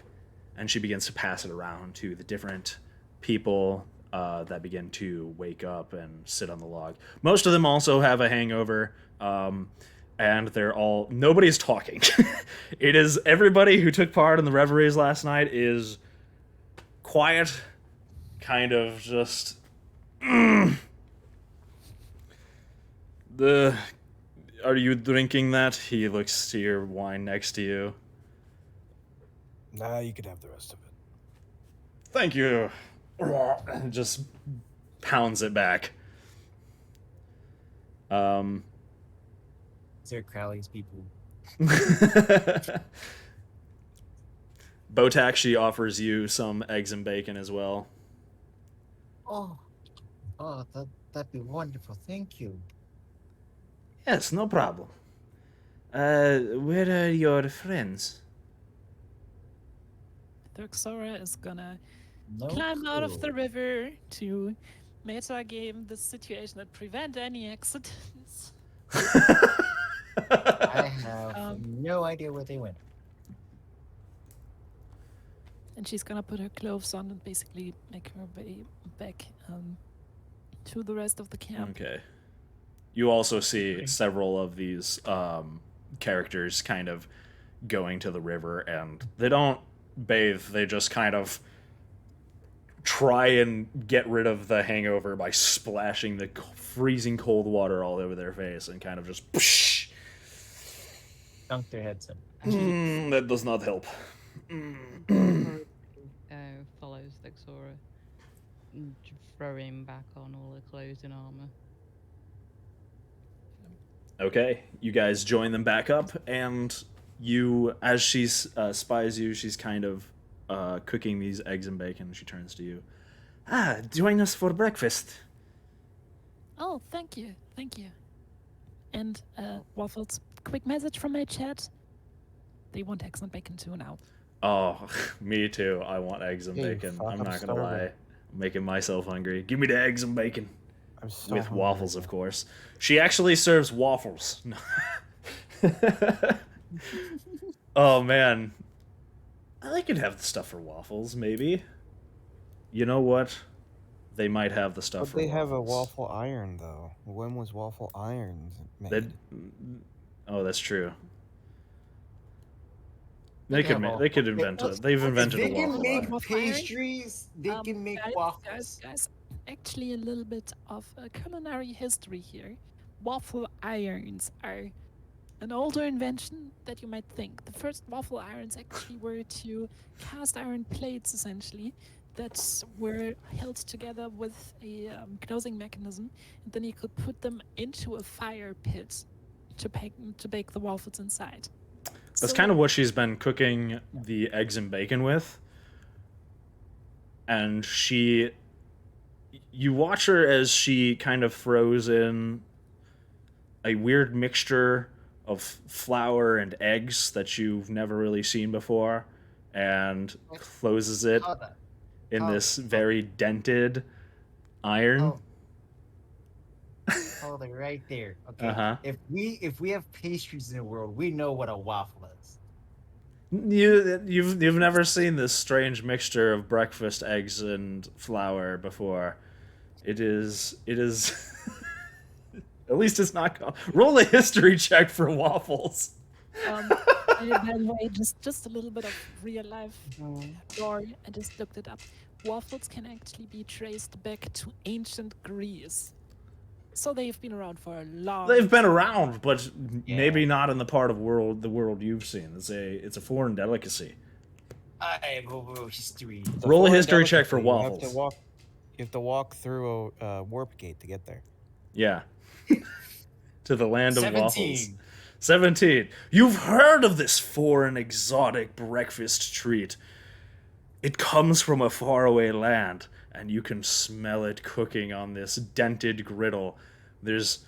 And she begins to pass it around to the different people that begin to wake up and sit on the log. Most of them also have a hangover, and nobody's talking. It is everybody who took part in the reveries last night is quiet, kind of just are you drinking that? He looks to your wine next to you. Nah, you can have the rest of it. Thank you. Just pounds it back. These are Crowley's people. Botak, she offers you some eggs and bacon as well. Oh, that'd be wonderful. Thank you. Yes, no problem. Where are your friends? Thuxora is gonna No climb out of the clue. river to meta game the situation and prevent any accidents. I have no idea where they went. And she's gonna put her clothes on and basically make her way back to the rest of the camp. Okay. You also see several of these characters kind of going to the river, and they don't bathe, they just kind of try and get rid of the hangover by splashing the freezing cold water all over their face and kind of just psh. Dunk their heads in. That does not help. Follows Thuxora, throwing back on all her clothes and armor. Okay, you guys join them back up, and as she spies you, she's kind of cooking these eggs and bacon. She turns to you. Join us for breakfast. Oh, thank you. And Waffles, quick message from my chat. They want eggs and bacon too now. Oh, me too. I want eggs and Hey, bacon. fuck, I'm I'm not gonna lie. starving. I'm making myself hungry. Give me the eggs and bacon. I'm so with hungry waffles, right of now. course. She actually serves waffles. Oh man, I could have the stuff for waffles, maybe. You know what? They might have the stuff But for they have a waffles. waffle iron though. When was waffle irons They, made? oh, that's true. They can have They waffle. could invent a. They've If invented a they can waffle make iron. Waffle iron? pastries, they can make guys, waffles. guys, actually a little bit of a culinary history here. Waffle irons are an older invention that you might think. The first waffle irons actually were to cast iron plates, essentially, that were held together with a closing mechanism, and then you could put them into a fire pit to bake the waffles inside. That's So- kind of what she's been cooking the eggs and bacon with. And you watch her as she kind of throws in a weird mixture of flour and eggs that you've never really seen before, and closes it Hold on. in Oh, this oh. very dented iron. Oh. Hold it right there. Okay. Uh-huh. If we have pastries in the world, we know what a waffle is. You've never seen this strange mixture of breakfast eggs and flour before. It is at least it's not roll a history check for waffles. By the way, just a little bit of real life lore. I just looked it up. Waffles can actually be traced back to ancient Greece, so they've been around for a long. They've been around, but Yeah. maybe not in the part of the world you've seen. It's a foreign delicacy. I go history. It's Roll a foreign history check for delicacy. waffles. You have to walk through a warp gate to get there. Yeah. To the land of 17. waffles. 17. You've heard of this foreign exotic breakfast treat. It comes from a faraway land, and you can smell it cooking on this dented griddle. There's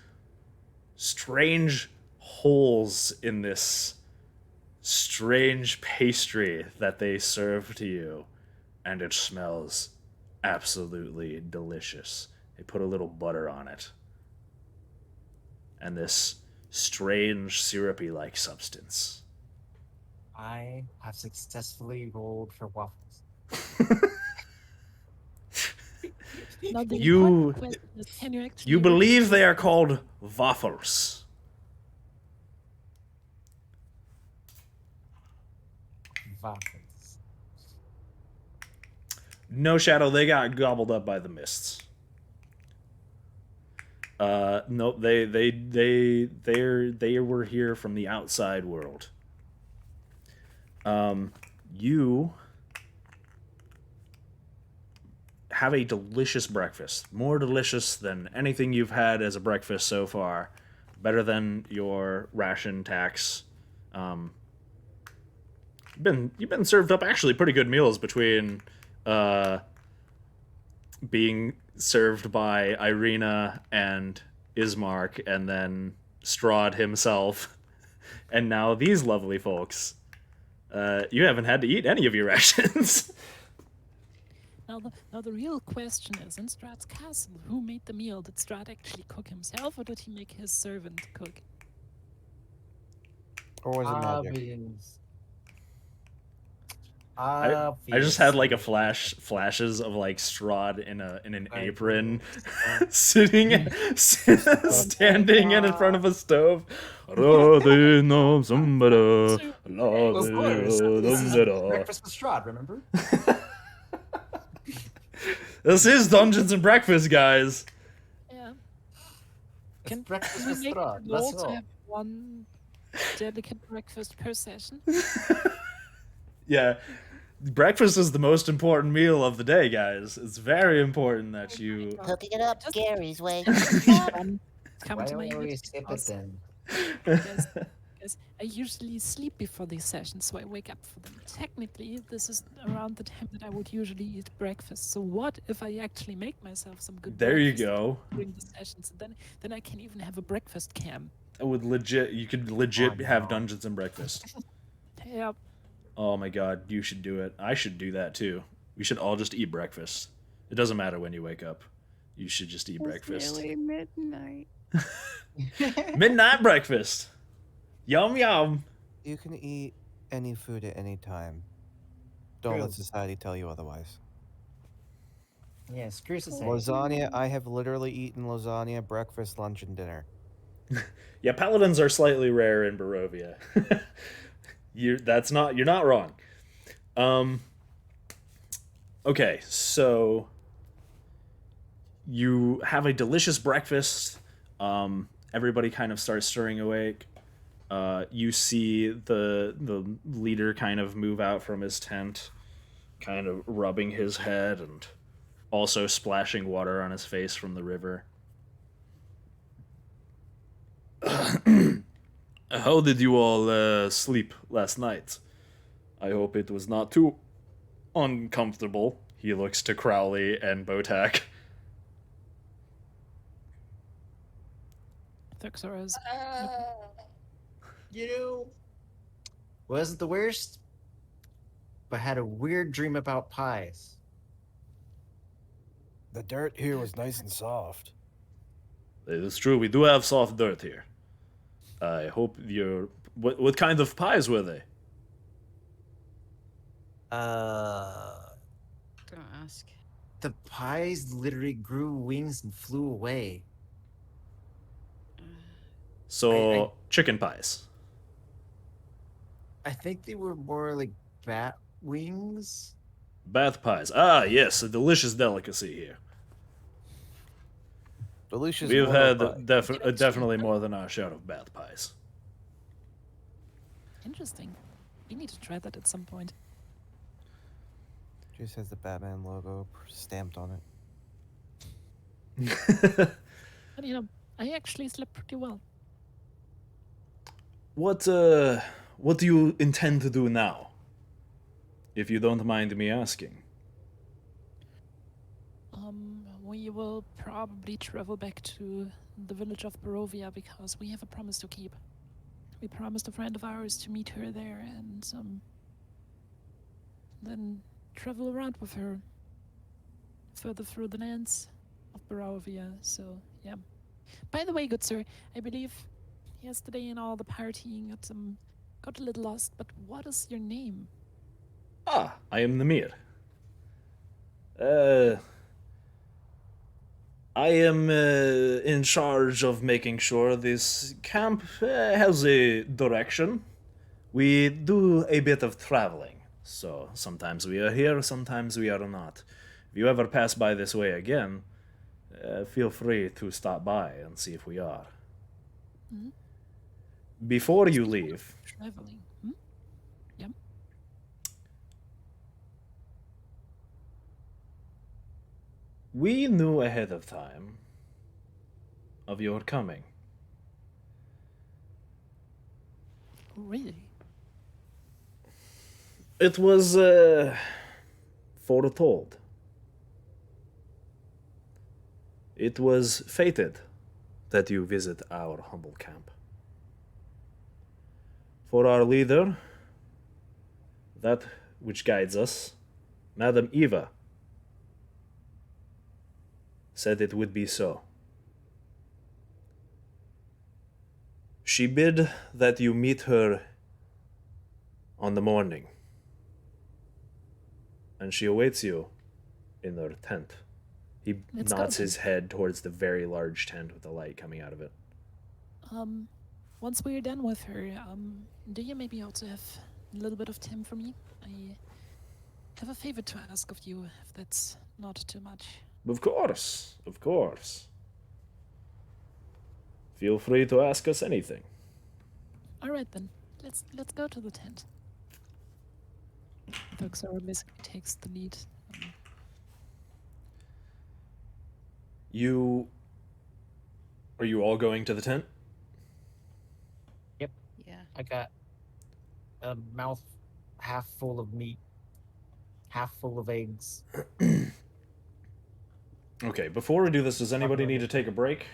strange holes in this strange pastry that they serve to you, and it smells absolutely delicious. They put a little butter on it. And this strange syrupy-like substance. I have successfully rolled for waffles. Now the You- important question is, can you actually You believe they are called waffles. Waffles. No, Shadow, they got gobbled up by the mists. No, they were here from the outside world. You have a delicious breakfast, more delicious than anything you've had as a breakfast so far, better than your ration tax. You've been served up actually pretty good meals between being served by Irina and Ismark, and then Strahd himself, and now these lovely folks. You haven't had to eat any of your rations. Now the real question is, in Strahd's castle, who made the meal? Did Strahd actually cook himself, or did he make his servant cook? Or was it magic? Obvious. I just had like a flashes of like Strahd in an apron, sitting standing in front of a stove. Of course. This is breakfast with Strahd, remember? This is Dungeons and Breakfast, guys. Yeah. It's Can breakfast we with make Strahd. the Let's goal to go. have one delicate breakfast per session? Yeah, breakfast is the most important meal of the day, guys. It's very important that you. Cooking it up Just- Gary's way. Come Why to don't my we always YouTube skip it house. then? Because I usually sleep before these sessions, so I wake up for them. Technically, this is around the time that I would usually eat breakfast. So what if I actually make myself some good There you breakfast go. during the sessions? And then I can even have a breakfast cam. You could legit Oh, have no. Dungeons and Breakfast. Yeah. Oh my god, you should do it. I should do that too. We should all just eat breakfast. It doesn't matter when you wake up. You should just eat It's breakfast. nearly midnight. Midnight breakfast. Yum yum. You can eat any food at any time. Don't True. let society tell you otherwise. Yeah, screw society. Lasagna, I have literally eaten lasagna breakfast, lunch, and dinner. Yeah, paladins are slightly rare in Barovia. You're not wrong. Okay, so you have a delicious breakfast. Everybody kind of starts stirring awake. You see the leader kind of move out from his tent, kind of rubbing his head and also splashing water on his face from the river. How did you all sleep last night? I hope it was not too uncomfortable. He looks to Crowley and Botak. Thuxora's. You know, wasn't the worst, but had a weird dream about pies. The dirt here was nice and soft. It is true, we do have soft dirt here. I hope you're... What kind of pies were they? Don't ask. The pies literally grew wings and flew away. So, I- chicken pies. I think they were more like bat wings. Bath pies. Ah, yes, a delicious delicacy here. Delicious. We've mortal had pie. definitely more than our share of bath pies. Interesting. We need to try that at some point. Just has the Batman logo stamped on it. But you know, I actually slept pretty well. What do you intend to do now? If you don't mind me asking. We will probably travel back to the village of Barovia because we have a promise to keep. We promised a friend of ours to meet her there and then travel around with her further through the lands of Barovia. So yeah. By the way, good sir, I believe yesterday in all the partying got a little lost, but what is your name? Ah, I am Namir. I am in charge of making sure this camp has a direction. We do a bit of traveling, so sometimes we are here, sometimes we are not. If you ever pass by this way again, feel free to stop by and see if we are. Mhm. Before you leave, Traveling. Hmm? Yep. we knew ahead of time of your coming. Really? It was foretold. It was fated that you visit our humble camp. For our leader, that which guides us, Madame Eva, said it would be so. She bid that you meet her on the morning, and she awaits you in her tent. He Let's go nods then. his head towards the very large tent with the light coming out of it. Once we're done with her, do you maybe also have a little bit of time for me? I have a favor to ask of you, if that's not too much. Of course, of course. Feel free to ask us anything. All right then, let's go to the tent. Thuxora basically takes the lead. Are you all going to the tent? Yeah. I got a mouth half full of meat, half full of eggs. Okay, before we do this, does anybody need to take a break?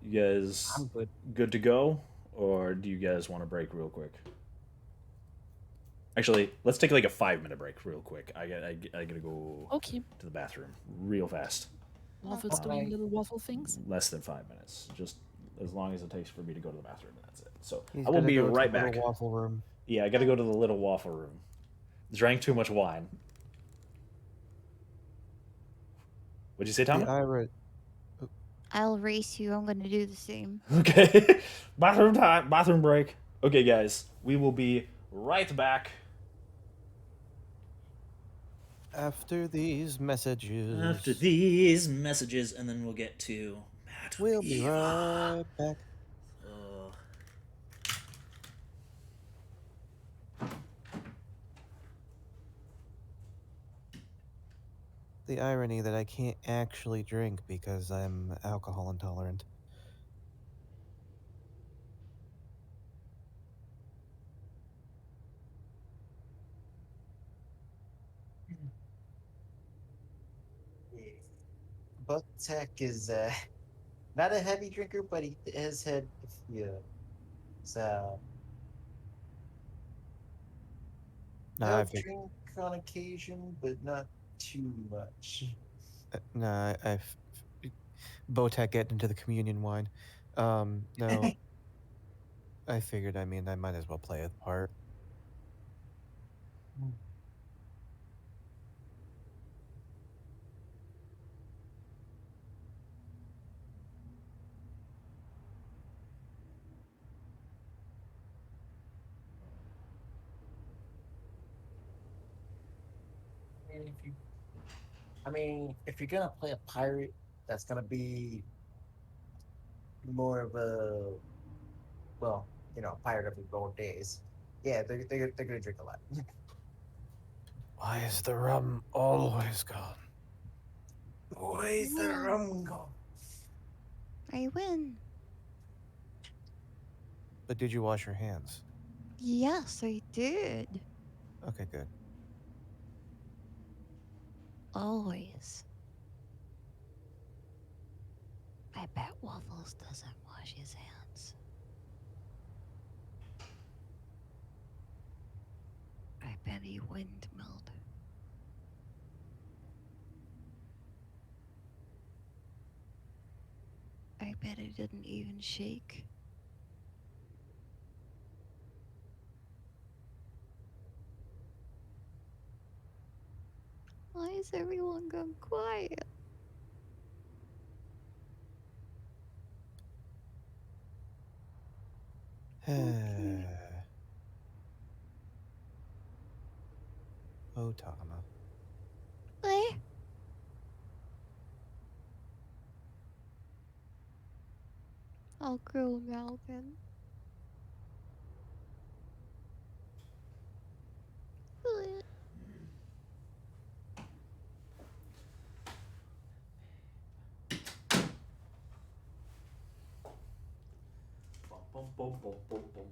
You guys I'm good. good to go? Or do you guys want to break real quick? Actually, let's take like a 5-minute break real quick. I gotta go Okay. to the bathroom real fast. Waffles doing Alright. little waffle things. Less than 5 minutes, just as long as it takes for me to go to the bathroom, and that's it. So He's I will gonna be go to right the little back. waffle room. Yeah, I gotta go to the little waffle room. Drank too much wine. What'd you say, Tommy? The Ira. I'll race you. I'm gonna do the same. Okay. Bathroom time. Bathroom break. Okay, guys. We will be right back. After these messages. After these messages, and then we'll get to Madame We'll be Eva. right back. Ugh. The irony that I can't actually drink because I'm alcohol intolerant. Buck Tech is not a heavy drinker, but he has had a few. So Nah, he'll I've drink on occasion, but not too much. nah, I've Botech getting into the communion wine. No, I figured. I mean, I might as well play a part. And if you're gonna play a pirate, that's gonna be more of a, well, pirate of the old days. Yeah, they're gonna drink a lot. Why is the rum always gone? Where's the rum go? I win. But did you wash your hands? Yes, I did. Okay, good. Always. I bet Waffles doesn't wash his hands. I bet he windmilled. I bet it didn't even shake. Why is everyone gone quiet? Okay. Oh, Tama. Eh? I'll go now then. Eh. Bum, bum, bum, bum, bum, bum.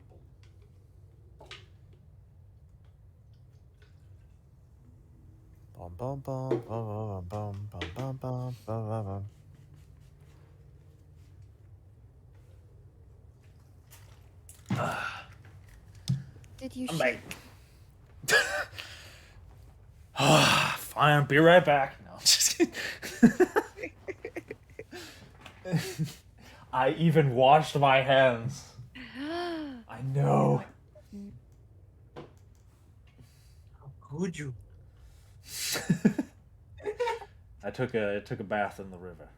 Bum bum bum bum bum bum bum bum bum bum bum. Did you I'm shake? back. Fine, I'll be right back. No, just kidding. I even washed my hands. I know. How could you? I took a bath in the river.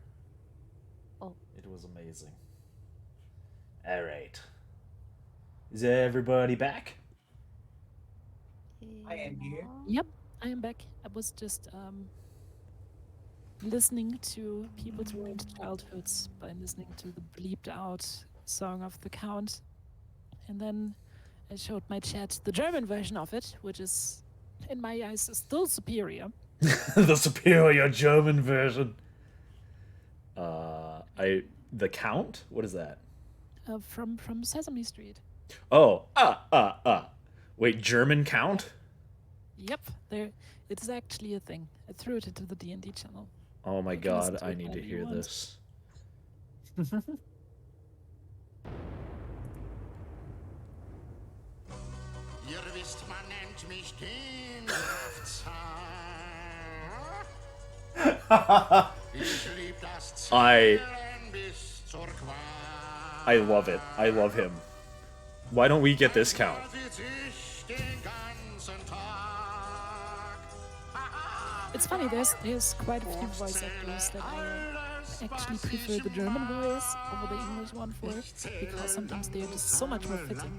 Oh. It was amazing. All right. Is everybody back? I am here. Yep, I am back. I was just listening to people's ruined childhoods by listening to the bleeped out song of the Count. And then I showed my chat the German version of it, which is, in my eyes, still superior. The superior German version. The Count? What is that? From Sesame Street. Oh, Wait, German Count? Yep, it is actually a thing. I threw it into the D&D channel. Oh my You can listen god, to I it need to whenever you hear want. this. Ihr wisst, man nennt mich den Kraftzar. Ich lieb I love it. I love him. Why don't we get this count? It's funny, there's quite a few voice actors that I actually prefer the German voice over the English one for, because sometimes they're just so much more fitting.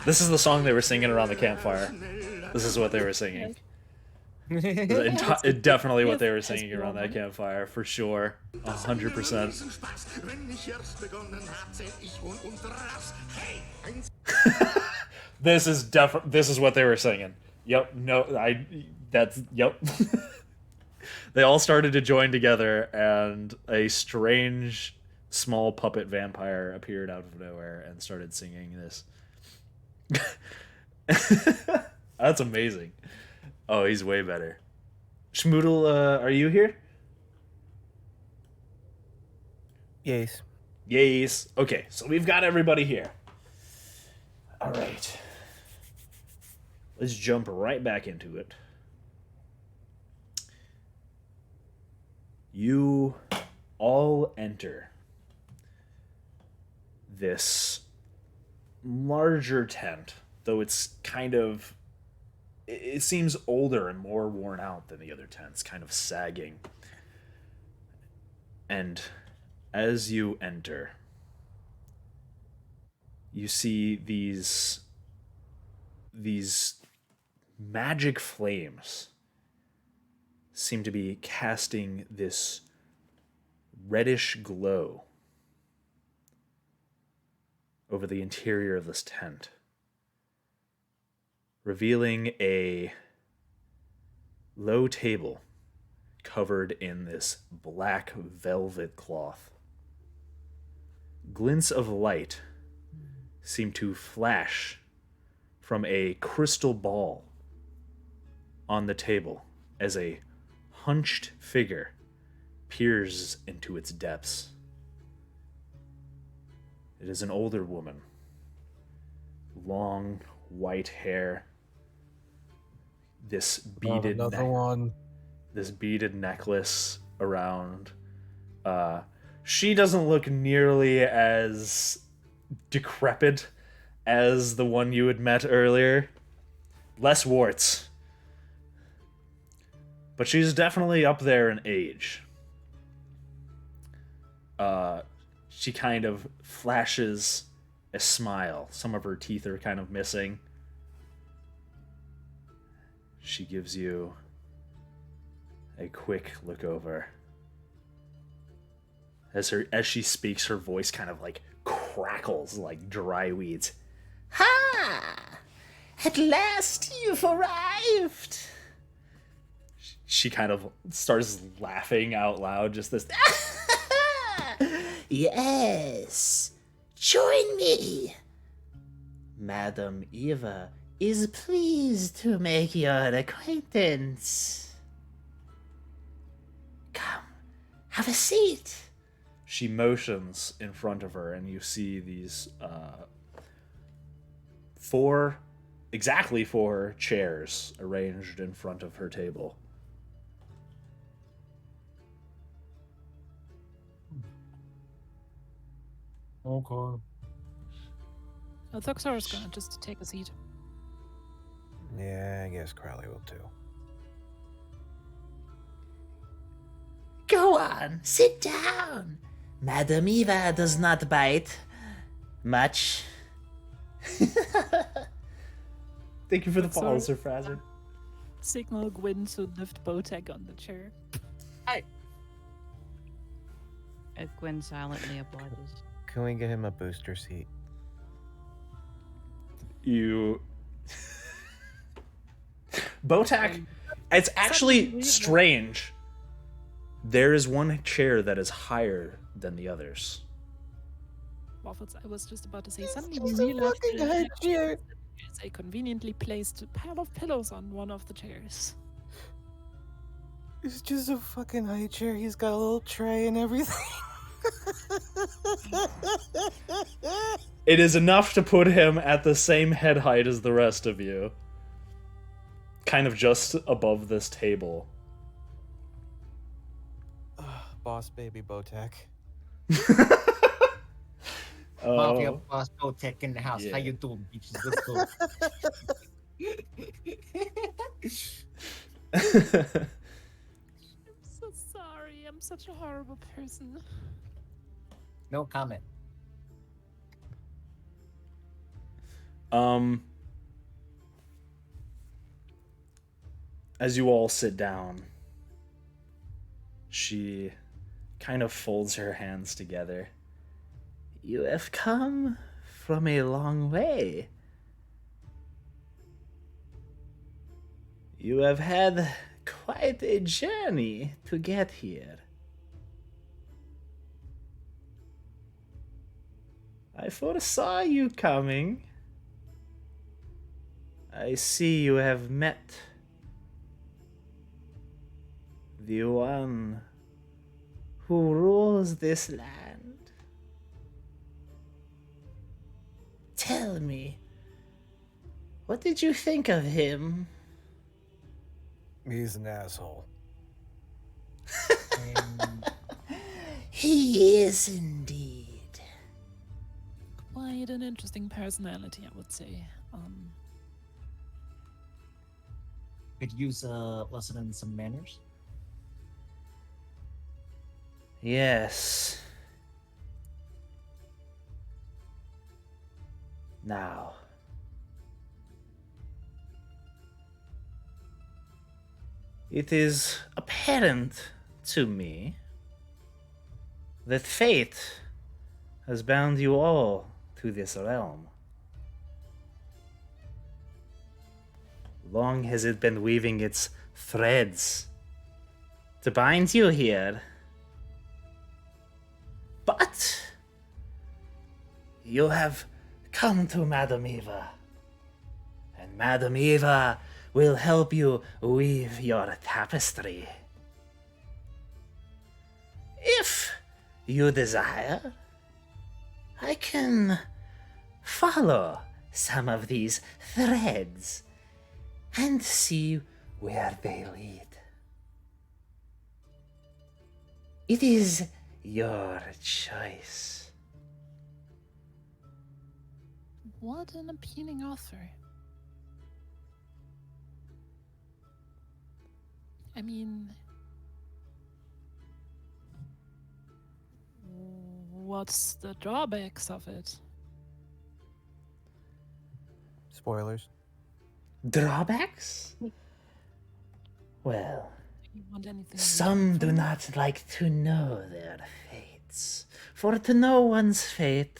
This is the song they were singing around the campfire. This is what they were singing. Definitely what they were singing around that campfire, for sure. 100%. This is what they were singing. Yep, yep. They all started to join together, and a strange small puppet vampire appeared out of nowhere and started singing this. That's amazing. Oh, he's way better. Schmoodle, are you here? Yes. Yes. Okay, so we've got everybody here. All right. Let's jump right back into it. You all enter this larger tent, though it's kind of... It seems older and more worn out than the other tents, kind of sagging. And as you enter, you see these magic flames seem to be casting this reddish glow over the interior of this tent, revealing a low table covered in this black velvet cloth. Glints of light seem to flash from a crystal ball on the table as a hunched figure peers into its depths. It is an older woman. Long white hair. This beaded this beaded necklace around. She doesn't look nearly as decrepit as the one you had met earlier. Less warts. But she's definitely up there in age. She kind of flashes a smile. Some of her teeth are kind of missing. She gives you a quick look over. As she speaks, her voice kind of like crackles like dry weeds. Ha! At last you've arrived! She kind of starts laughing out loud, just this. Yes, join me. Madam Eva is pleased to make your acquaintance. Come, have a seat. She motions in front of her, and you see these exactly four chairs arranged in front of her table. Okay. Thuxor's gonna just take a seat. Yeah, I guess Crowley will too. Go on, sit down. Madam Eva does not bite much. Thank you for the follow, Sir Frazer. Signal Gwyn to lift Botek on the chair. Gwyn silently obliges. Can we get him a booster seat? You... Botak, it's actually strange. There is one chair that is higher than the others. Waffles, I was just about to say, suddenly we realized there's a conveniently placed pile of pillows on one of the chairs. It's just a fucking high chair. He's got a little tray and everything. It is enough to put him at the same head height as the rest of you. kind of just above this table. Boss baby Botek. Mafia Oh, boss Tech in the house. How yeah. you doing, bitches? Let's go. I'm so sorry. I'm such a horrible person. No comment. As you all sit down, she kind of folds her hands together. You have come from a long way. You have had quite a journey to get here. I foresaw you coming. I see you have met the one who rules this land. Tell me, what did you think of him? He's an asshole. He is indeed. Quite an interesting personality, I would say. Could use a lesson in some manners. Yes. Now, it is apparent to me that fate has bound you all to this realm. Long has it been weaving its threads to bind you here. But you have come to Madame Eva, and Madame Eva will help you weave your tapestry. If you desire, I can follow some of these threads and see where they lead. It is your choice. What an appealing offer. I mean, what's the drawbacks of it? Spoilers. Drawbacks? Well, Do you want anything in some return do for it? not like to know their fates, for to know one's fate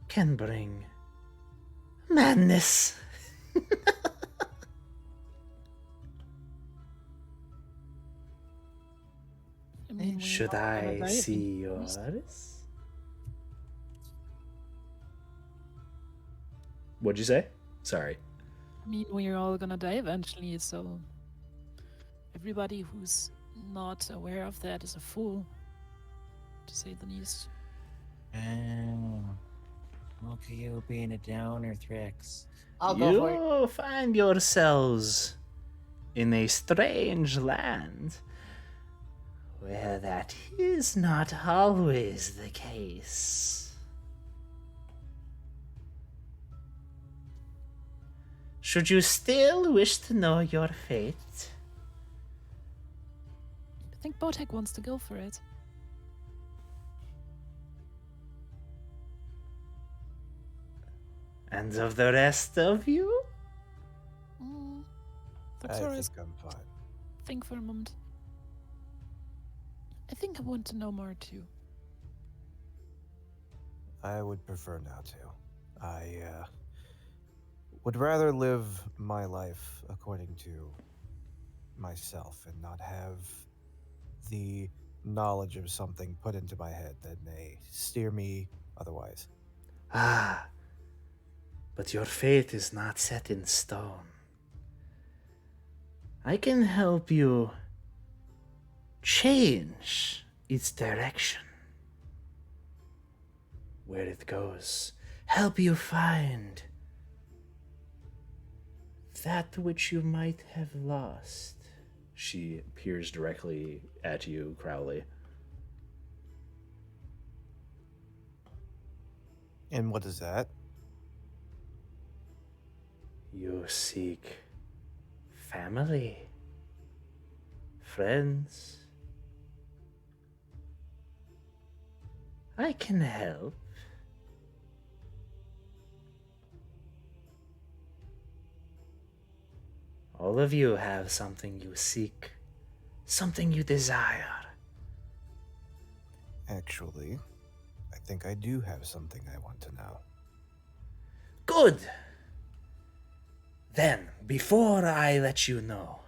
can bring madness. I mean, we're Should all gonna I die see eventually. yours? What'd you say? Sorry. I mean, we're all gonna die eventually, so everybody who's not aware of that is a fool, to say the least. Look at you being a downer, Threx. I'll go for it. You find yourselves in a strange land where that is not always the case. Should you still wish to know your fate? I think Botek wants to go for it. And of the rest of you? Mm. I Thuxoris, think I'm fine. think for a moment. I think I want to know more too. I would prefer not to. I would rather live my life according to myself and not have the knowledge of something put into my head that may steer me otherwise. Ah, but your fate is not set in stone. I can help you change its direction, where it goes, help you find That which you might have lost. She peers directly at you, Crowley. And what is that? You seek family, friends. I can help. All of you have something you seek, something you desire. Actually, I think I do have something I want to know. Good. Then, before I let you know,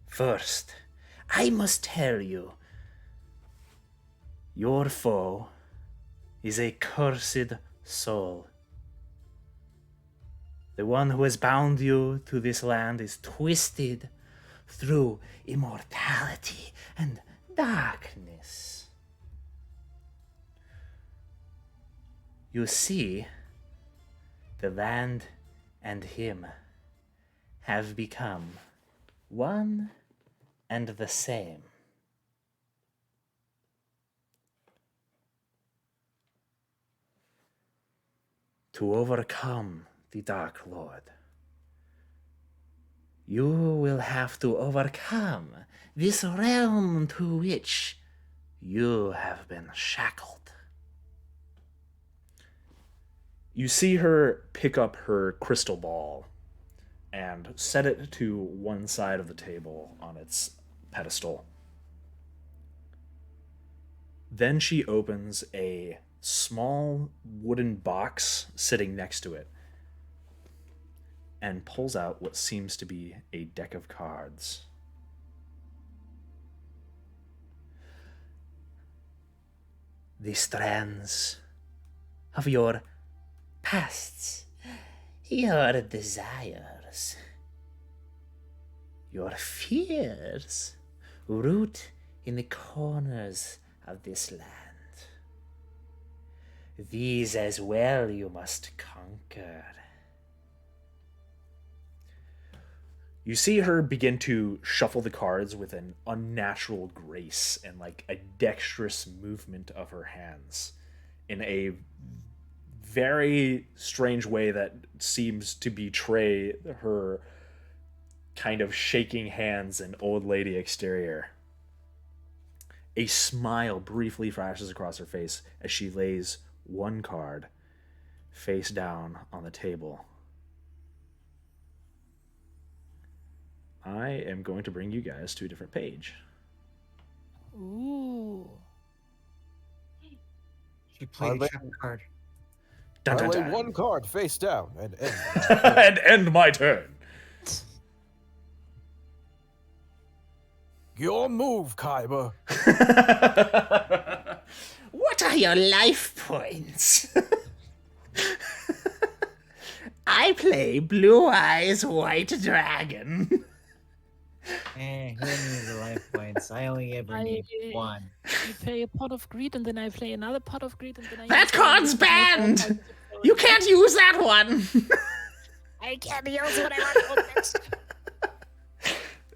first, I must tell you, your foe is a cursed soul. The one who has bound you to this land is twisted through immortality and darkness. You see, the land and him have become one and the same. To overcome the Dark Lord, you will have to overcome this realm to which you have been shackled. You see her pick up her crystal ball and set it to one side of the table on its pedestal. Then she opens a small wooden box sitting next to it and pulls out what seems to be a deck of cards. The strands of your pasts, your desires, your fears root in the corners of this land. These as well you must conquer. You see her begin to shuffle the cards with an unnatural grace and like a dexterous movement of her hands in a very strange way that seems to betray her kind of shaking hands and old lady exterior. A smile briefly flashes across her face as she lays one card face down on the table. I am going to bring you guys to a different page. Ooh. She played I a trap card. Dun, I dun, lay dun. one card face down and end. And end my turn. Your move, Kaiba. What are your life points? I play Blue Eyes White Dragon. Who needs the life points? I only ever need one. You play a pot of greed, and then I play another pot of greed, and then I. That card's banned! You can't use that one! I can't use what I want next.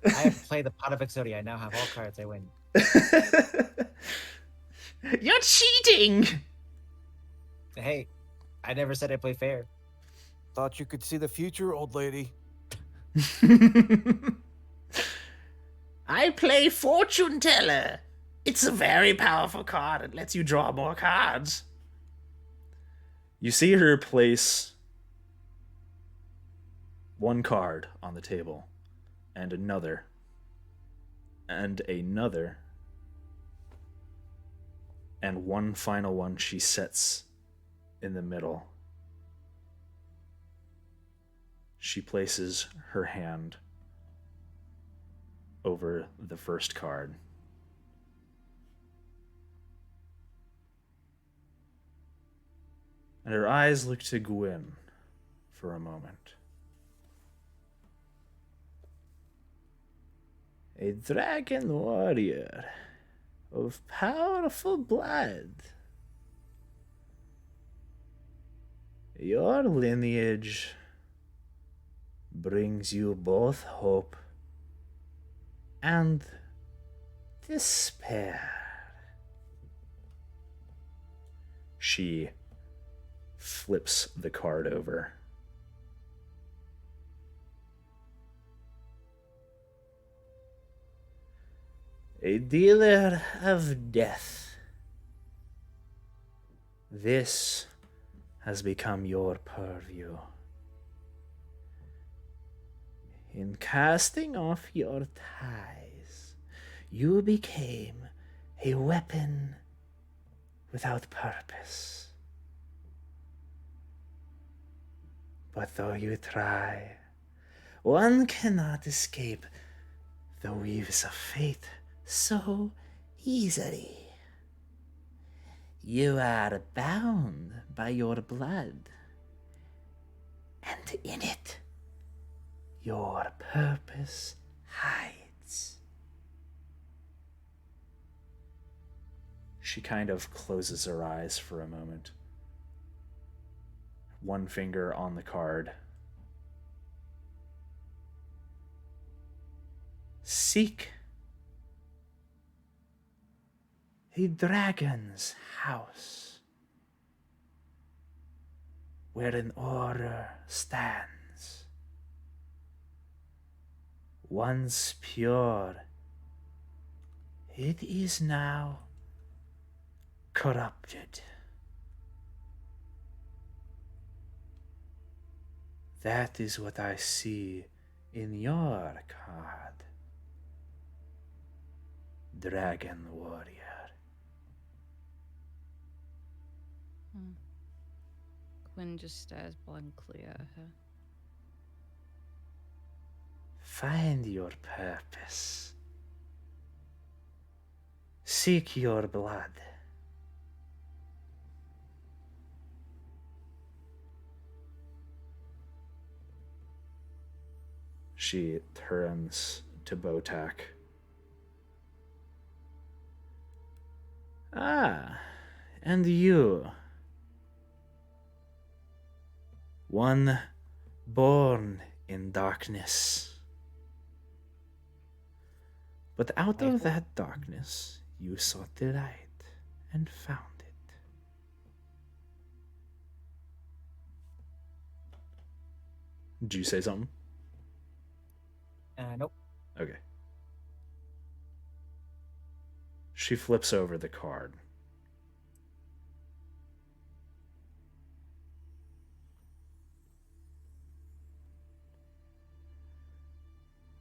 I have to play the pot of Exodia. I now have all cards. I win. You're cheating! Hey, I never said I play fair. Thought you could see the future, old lady. I play Fortune Teller. It's a very powerful card. It lets you draw more cards. You see her place one card on the table, and another, and another, and one final one she sets in the middle. She places her hand over the first card. And her eyes look to Gwyn for a moment. A dragon warrior of powerful blood. Your lineage brings you both hope and despair. She flips the card over. A dealer of death. This has become your purview. In casting off your ties, you became a weapon without purpose. But though you try, one cannot escape the weaves of fate so easily. You are bound by your blood, and in it, your purpose hides. She kind of closes her eyes for a moment. One finger on the card. Seek a dragon's house, where an order stands. Once pure, it is now corrupted. That is what I see in your card, Dragon Warrior. Quinn just stares blankly at her. Find your purpose. Seek your blood. She turns to Botak. Ah, and you. One born in darkness. But out of that darkness, you sought the light and found it. Did you say something? Nope. Okay. She flips over the card.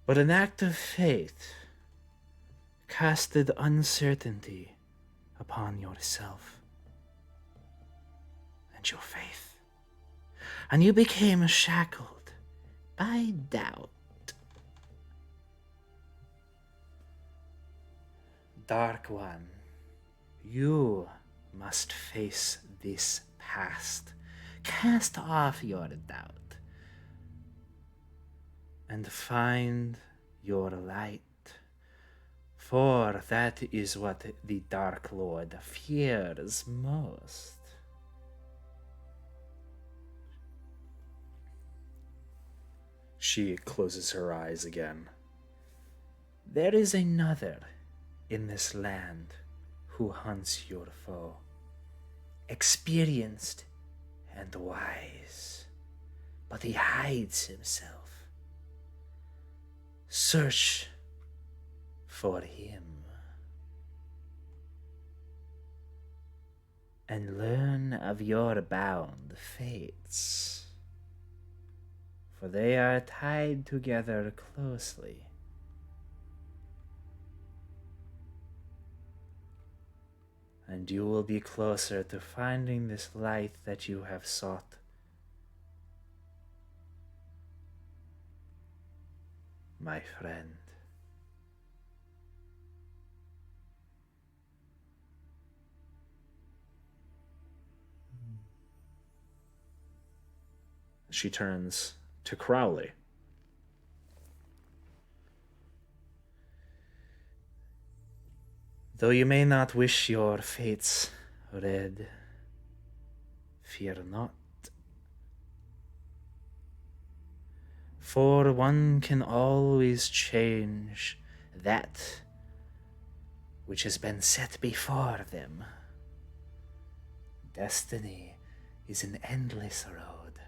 But an act of faith casted uncertainty upon yourself and your faith, and you became shackled by doubt. Dark One, you must face this past. Cast off your doubt and find your light, for that is what the Dark Lord fears most. She closes her eyes again. There is another in this land who hunts your foe, experienced and wise, but he hides himself. Search for him and learn of your bound fates, for they are tied together closely. And you will be closer to finding this light that you have sought. My friend. She turns to Crowley. Though you may not wish your fates red, fear not. For one can always change that which has been set before them. Destiny is an endless road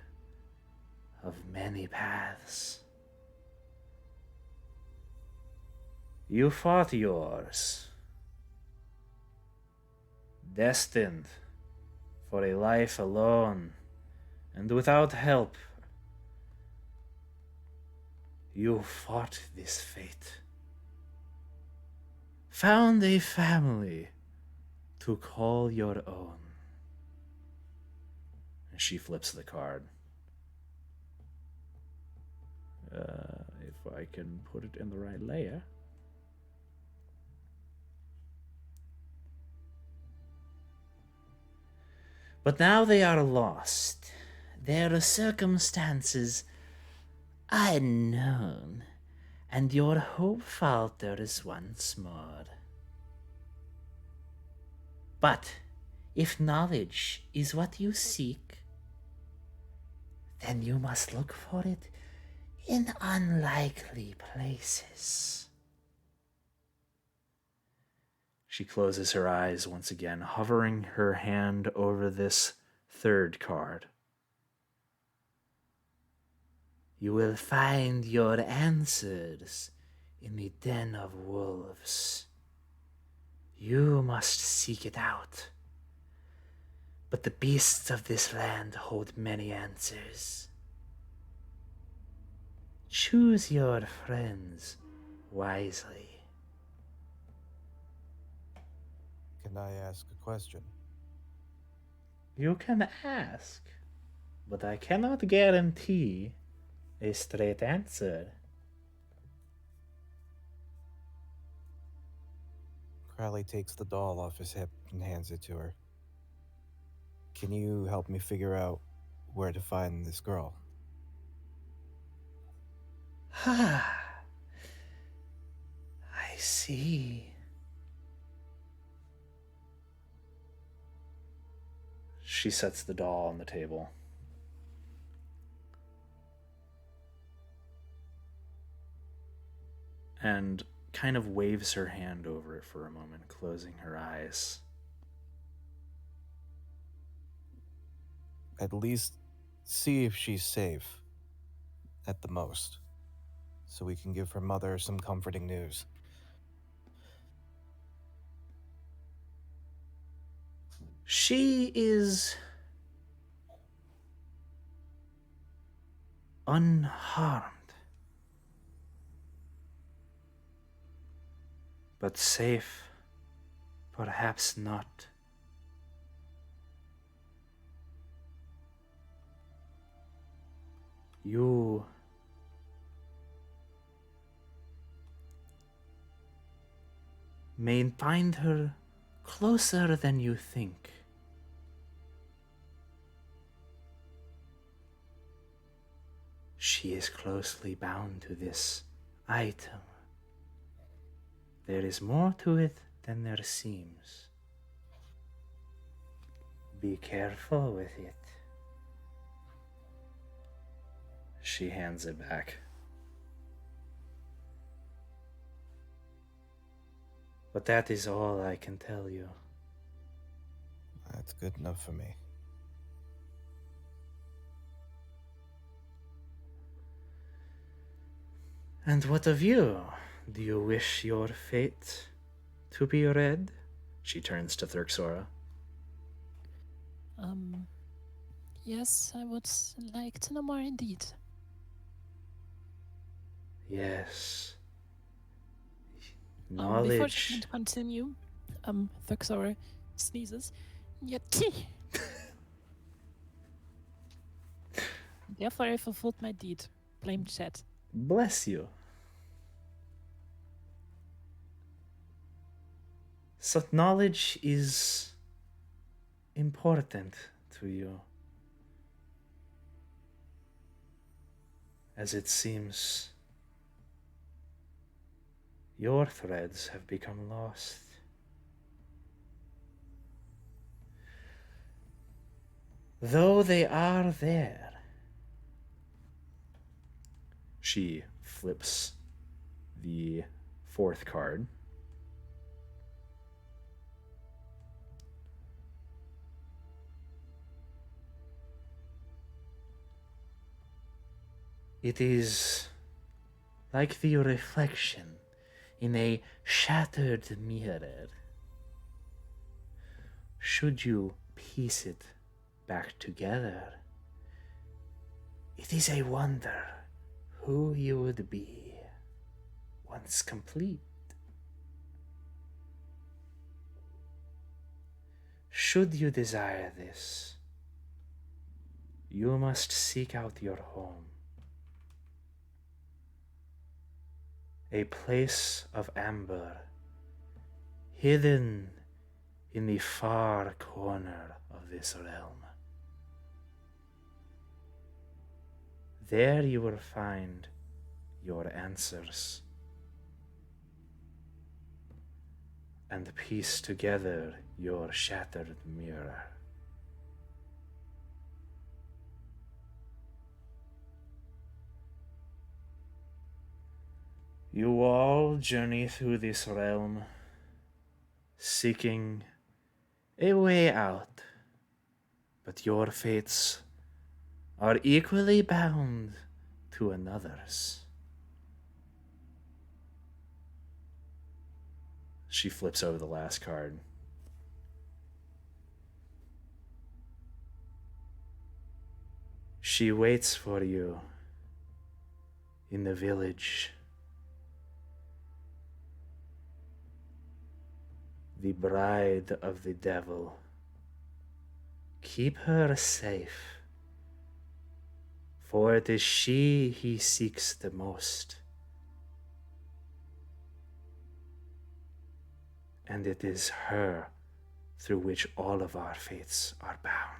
of many paths. You fought yours, destined for a life alone and without help. You fought this fate, found a family to call your own. And she flips the card. If I can put it in the right layer. But now they are lost, their circumstances unknown, and your hope falters once more. But if knowledge is what you seek, then you must look for it in unlikely places. She closes her eyes once again, hovering her hand over this third card. You will find your answers in the den of wolves. You must seek it out. But the beasts of this land hold many answers. Choose your friends wisely. Can I ask a question? You can ask, but I cannot guarantee a straight answer. Crowley takes the doll off his hip and hands it to her. Can you help me figure out where to find this girl? Ah, I see. She sets the doll on the table. And kind of waves her hand over it for a moment, closing her eyes. At least see if she's safe, at the most, so we can give her mother some comforting news. She is unharmed, but safe, perhaps not. You may find her closer than you think. She is closely bound to this item. There is more to it than there seems. Be careful with it. She hands it back. But that is all I can tell you. That's good enough for me. And what of you? Do you wish your fate to be read? She turns to Thurxora. Yes, I would like to know more indeed. Yes. Before she Knowledge. can continue, Thuxora sneezes. Yeti! Therefore, I fulfilled my deed. Blame chat. Bless you. So knowledge is important to you. As it seems, your threads have become lost. Though they are there, She flips the fourth card. It is like the reflection in a shattered mirror. Should you piece it back together, it is a wonder who you would be once complete. Should you desire this, you must seek out your home. A place of amber, hidden in the far corner of this realm. There you will find your answers and piece together your shattered mirror. You all journey through this realm, seeking a way out, but your fates are equally bound to another's. She flips over the last card. She waits for you in the village. The bride of the devil. Keep her safe, for it is she he seeks the most. And it is her through which all of our fates are bound.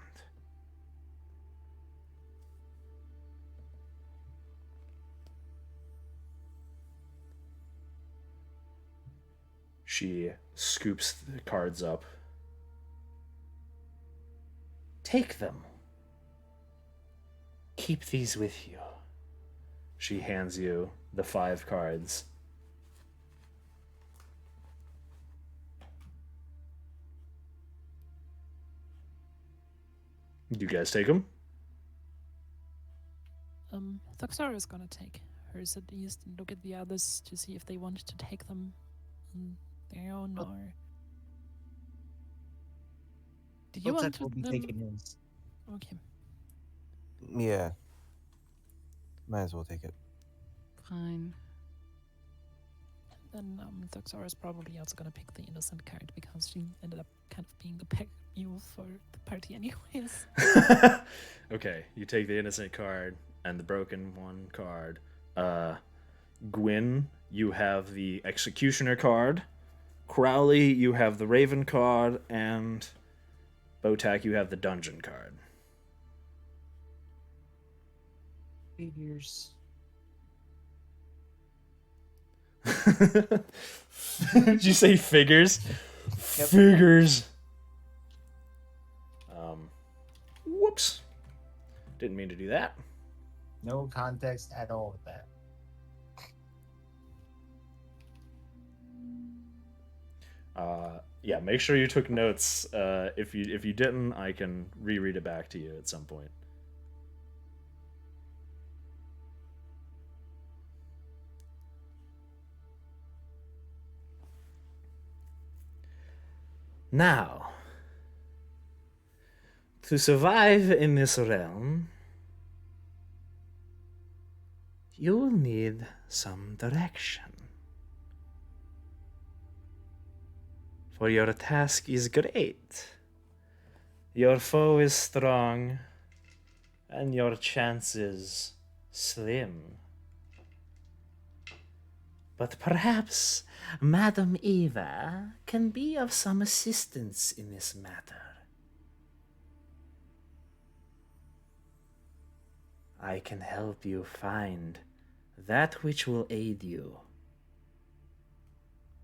She scoops the cards up. Take them. Keep these with you. She hands you the 5 cards. Do you guys take them? Thuxara is gonna take hers at least and look at the others to see if they want to take them on their own or. Do you want Kotek to will be them? taking his. Okay. Yeah. Might as well take it. Fine. Then Thuxara is probably also gonna pick the innocent card because she ended up kind of being the peg mule for the party anyways. Okay, you take the innocent card and the broken one card. Gwyn, you have the executioner card. Crowley, you have the raven card, and Botak, you have the dungeon card. Figures. Did you say figures? Yep. Figures. Whoops. Didn't mean to do that. No context at all with that. Yeah, make sure you took notes. If you didn't, I can reread it back to you at some point. Now, to survive in this realm, you will need some direction. For your task is great. Your foe is strong, and your chances slim. But perhaps Madam Eva can be of some assistance in this matter. I can help you find that which will aid you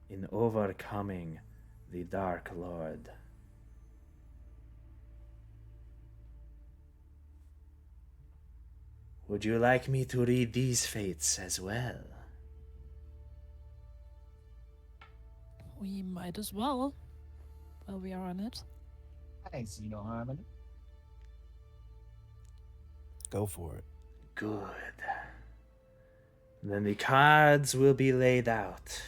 in overcoming the Dark Lord. Would you like me to read these fates as well? We might as well, while we are on it. I see no harm in it. Go for it. Good. Then the cards will be laid out.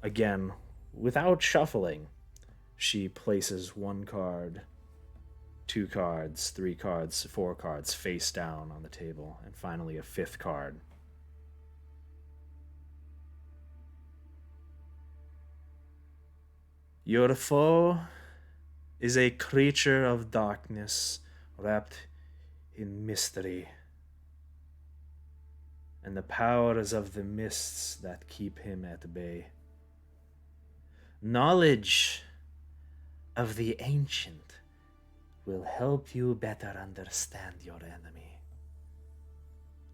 Again, without shuffling, she places 1 card, 2 cards, 3 cards, 4 cards face down on the table, and finally a 5th card. Your foe is a creature of darkness wrapped in mystery, and the powers of the mists that keep him at bay. Knowledge of the ancient will help you better understand your enemy.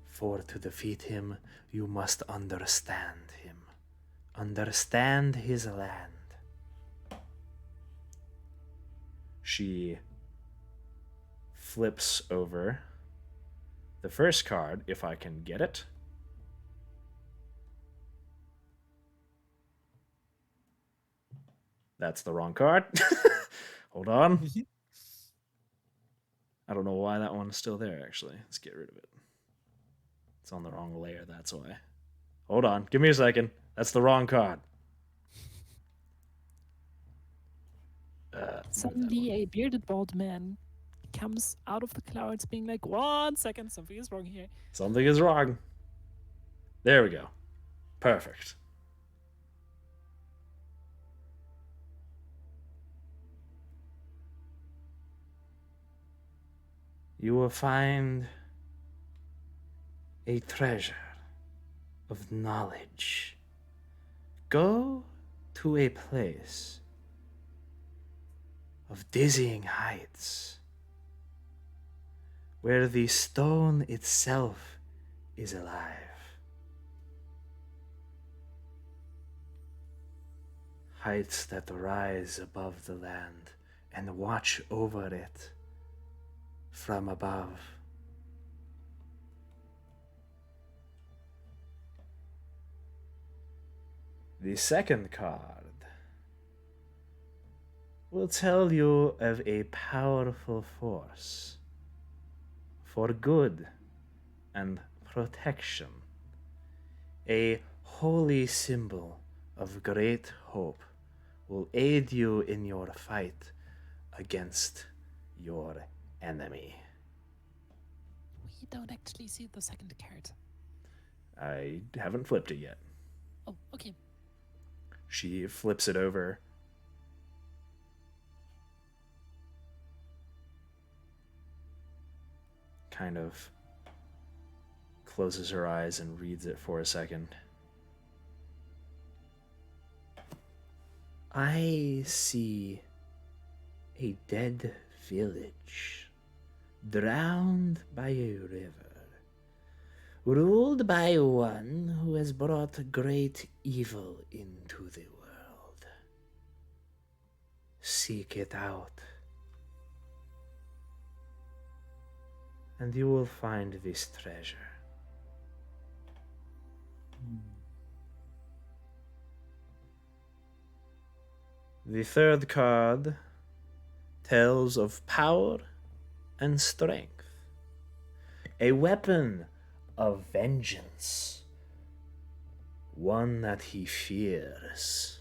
For to defeat him, you must understand him. Understand his land. She flips over the first card, if I can get it. That's the wrong card. Hold on. I don't know why that one's still there, actually. Let's get rid of it. It's on the wrong layer, that's why. Hold on. Give me a second. That's the wrong card. Suddenly, a bearded bald man comes out of the clouds, being like, 1 second, something is wrong here. Something is wrong. There we go. Perfect. You will find a treasure of knowledge. Go to a place of dizzying heights where the stone itself is alive. Heights that rise above the land and watch over it from above. The second card will tell you of a powerful force for good and protection, a holy symbol of great hope will aid you in your fight against your enemy. We don't actually see the second card. I haven't flipped it yet. Oh, okay. She flips it over. Kind of closes her eyes and reads it for a second. I see a dead village drowned by a river, ruled by one who has brought great evil into the world. Seek it out, and you will find this treasure. The third card tells of power and strength, a weapon of vengeance, one that he fears,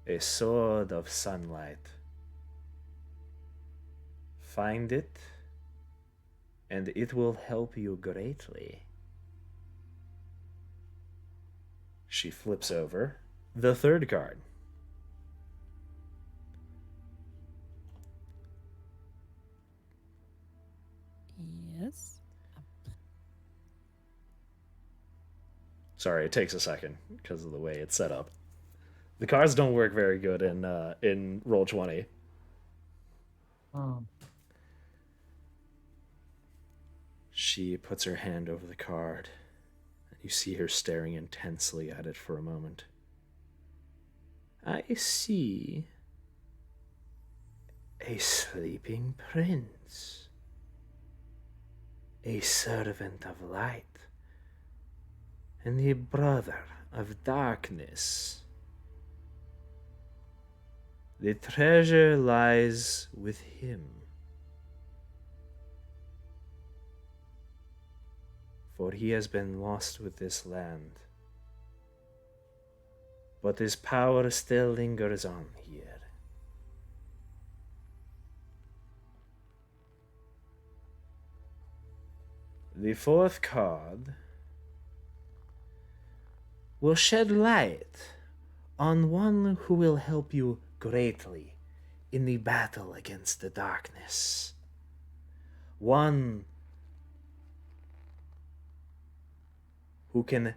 a sword of sunlight. Find it, and it will help you greatly. She flips over the third card. Yes. Sorry, it takes a second because of the way it's set up. The cards don't work very good in Roll20. Hmm. She puts her hand over the card, and you see her staring intensely at it for a moment. I see a sleeping prince. a servant of light, and a brother of darkness. The treasure lies with him, for he has been lost with this land. But his power still lingers on here. The fourth card will shed light on one who will help you greatly in the battle against the darkness. One who can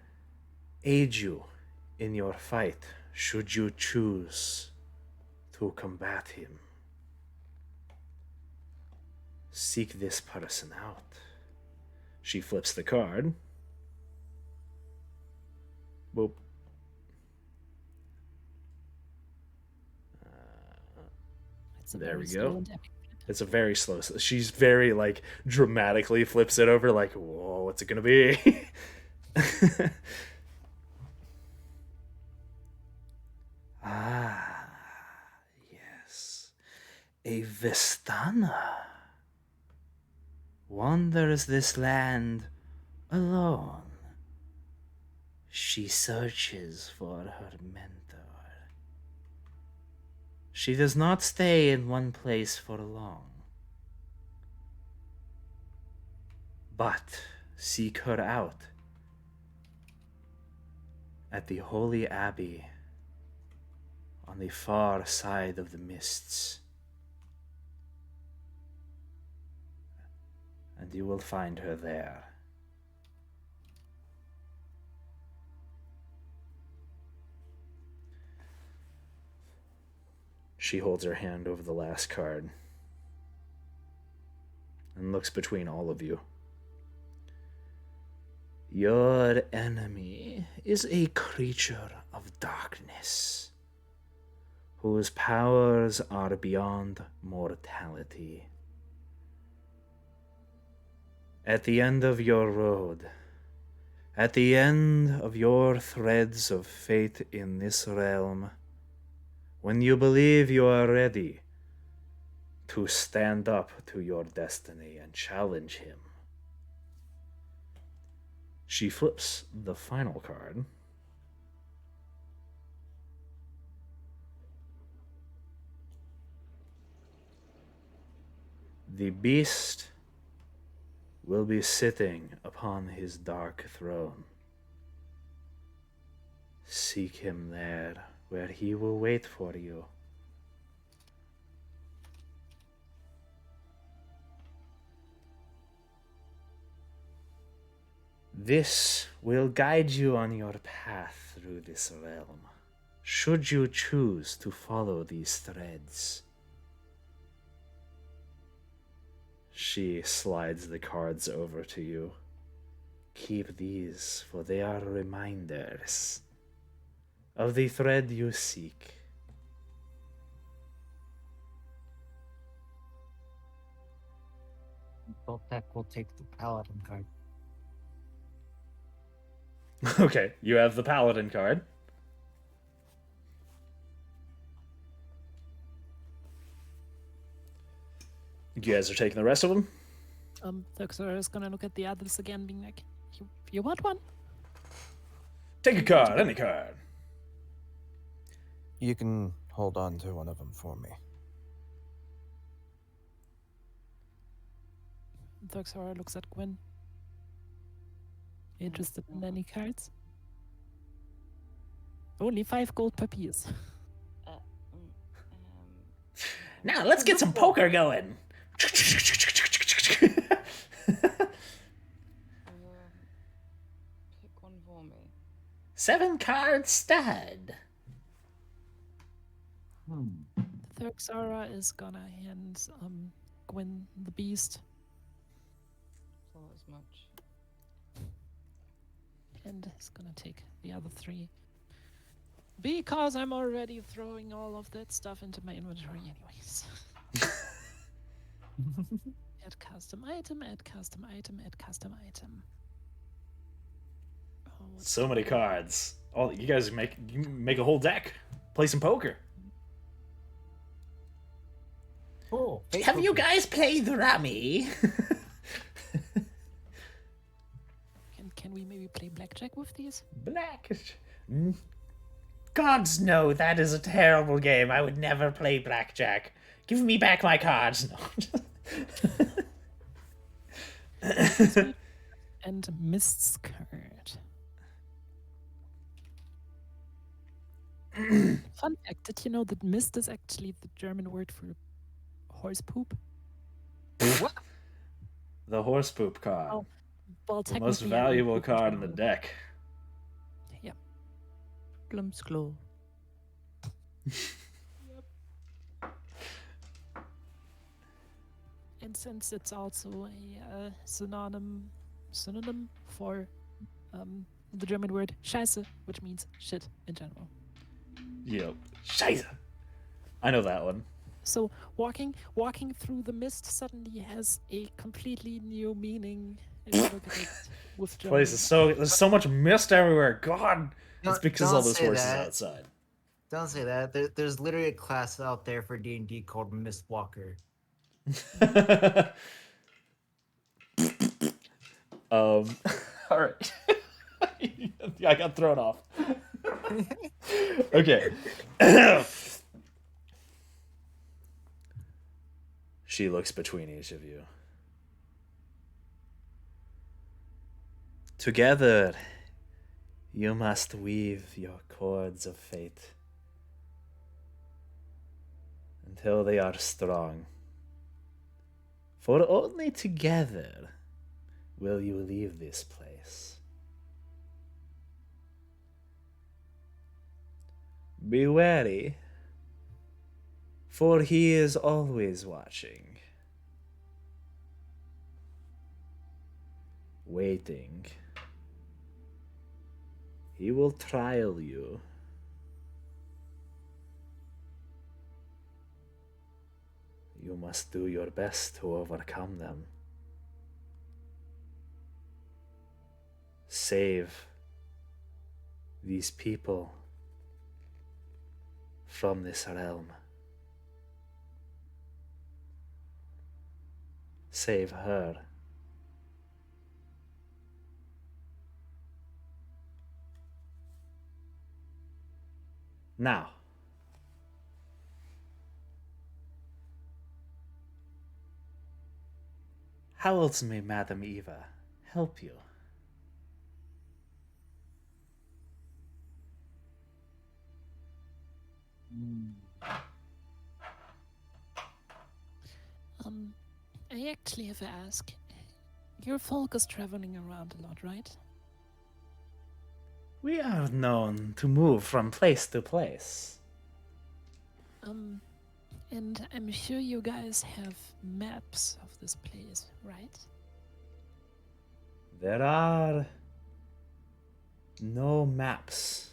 aid you in your fight should you choose to combat him. Seek this person out. She flips the card. Boop. It's a There very we slow go. and epic flip. It's a very slow. She's very like dramatically flips it over, like, whoa, what's it gonna be? Ah, yes, a Vistana wanders this land alone. She searches for her mentor. She does not stay in one place for long. But seek her out at the Holy Abbey on the far side of the mists. And you will find her there. She holds her hand over the last card and looks between all of you. Your enemy is a creature of darkness, whose powers are beyond mortality. At the end of your road, at the end of your threads of fate in this realm, when you believe you are ready to stand up to your destiny and challenge him, she flips the final card. The beast will be sitting upon his dark throne. Seek him there, where he will wait for you. This will guide you on your path through this realm, should you choose to follow these threads. She slides the cards over to you. Keep these, for they are reminders of the thread you seek. Boltek will take the paladin card. Okay, you have the paladin card. You guys are taking the rest of them? Thuxor is gonna look at the others again, being like, you want one? Take a card, any card. You can hold on to one of them for me. Thuxor looks at Gwyn. Interested in any cards? Only 5 gold per piece. Now let's get some poker going. Pick one for me. 7-card stud. Thuxora is gonna hand Gwyn the beast, Thought as much. and he's gonna take the other 3. Because I'm already throwing all of that stuff into my inventory anyways. Add custom item, add custom item, add custom item. Oh, what's So the many one? cards. Oh, you guys make a whole deck. Play some poker. Cool. Fate Have you poker. guys played Rummy? Can we maybe play blackjack with these? Black. Gods no, that is a terrible game. I would never play blackjack. Give me back my cards. No. And Mist's card. Fun fact, did you know that mist is actually the German word for horse poop? The horse poop card. Oh, well, the most technically, I don't valuable poop card in the general. deck. Yeah. Glumsklo. And since it's also a synonym for the German word Scheiße, which means shit in general. Yep. Scheiße. I know that one. So walking through the mist suddenly has a completely new meaning if you look at it with German. Place is there's so much mist everywhere. God, it's because all Don't those say horses that. outside. Don't say that. There's literally a class out there for D&D called Mistwalker. All right. I got thrown off. Okay. She looks between each of you. Together, you must weave your cords of fate until they are strong. For only together will you leave this place. Be wary, for he is always watching, waiting. He will trial you. You must do your best to overcome them. Save these people from this realm. Save her. Now, how else may Madame Eva help you? I actually have to ask. Your folk is traveling around a lot, right? We are known to move from place to place. And I'm sure you guys have maps of this place, right? There are no maps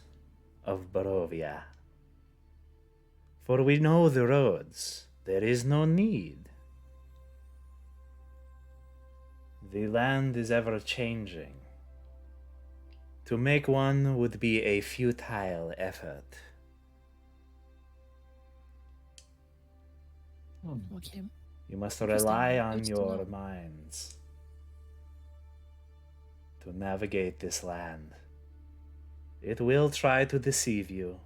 of Barovia. For we know the roads. There is no need. The land is ever changing. To make one would be a futile effort. Okay. You must Interesting. rely on Good to your know. minds to navigate this land. It will try to deceive you.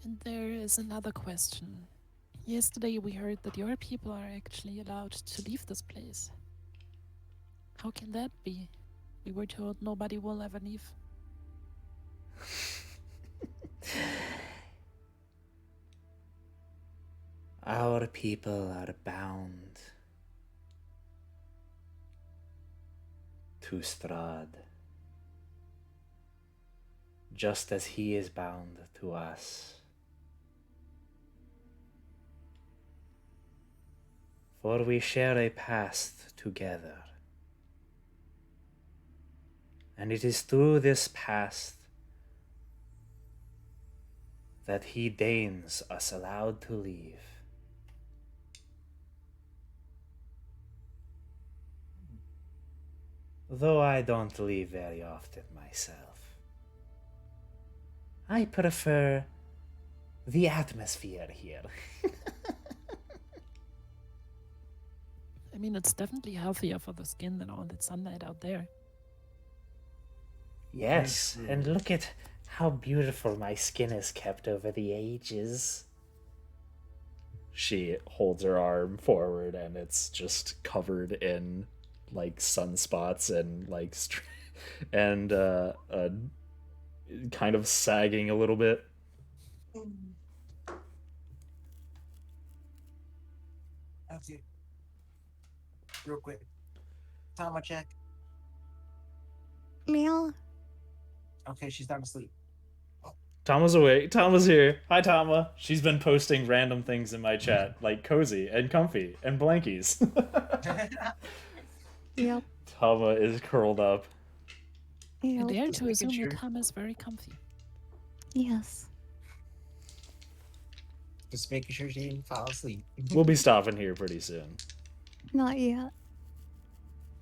And there is another question. Yesterday we heard that your people are actually allowed to leave this place. How can that be? We were told nobody will ever leave. Our people are bound to Strahd, just as he is bound to us. For we share a past together. And it is through this past that he deigns us allowed to leave. Though I don't leave very often myself. I prefer the atmosphere here. I mean, it's definitely healthier for the skin than all that sunlight out there. Yes, and look at how beautiful my skin is kept over the ages. She holds her arm forward and it's just covered in like sunspots and like and kind of sagging a little bit. That's it. Real quick. Tama check. Meow. Okay, she's not asleep. Tama's awake. Tama's here. Hi, Tama. She's been posting random things in my chat, like cozy and comfy and blankies. Yep. Tama is curled up. I Yep. dare Just to making assume your sure. Tama is very comfy. Yes. Just making sure she didn't fall asleep. We'll be stopping here pretty soon. Not yet.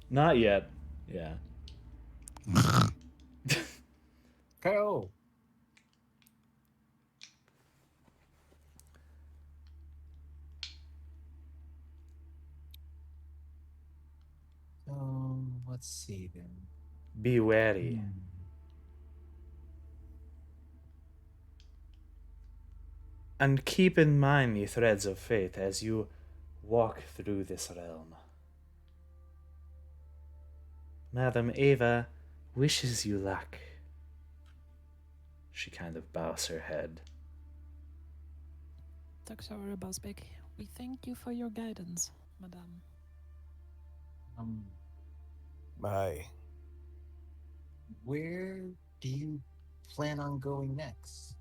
Not yet. Yeah. Go. Let's see then. Be wary. And keep in mind the threads of fate as you walk through this realm. Madam Ava wishes you luck. She kind of bows her head. Dr. Basbeck, we thank you for your guidance, madame. Bye. Where do you plan on going next?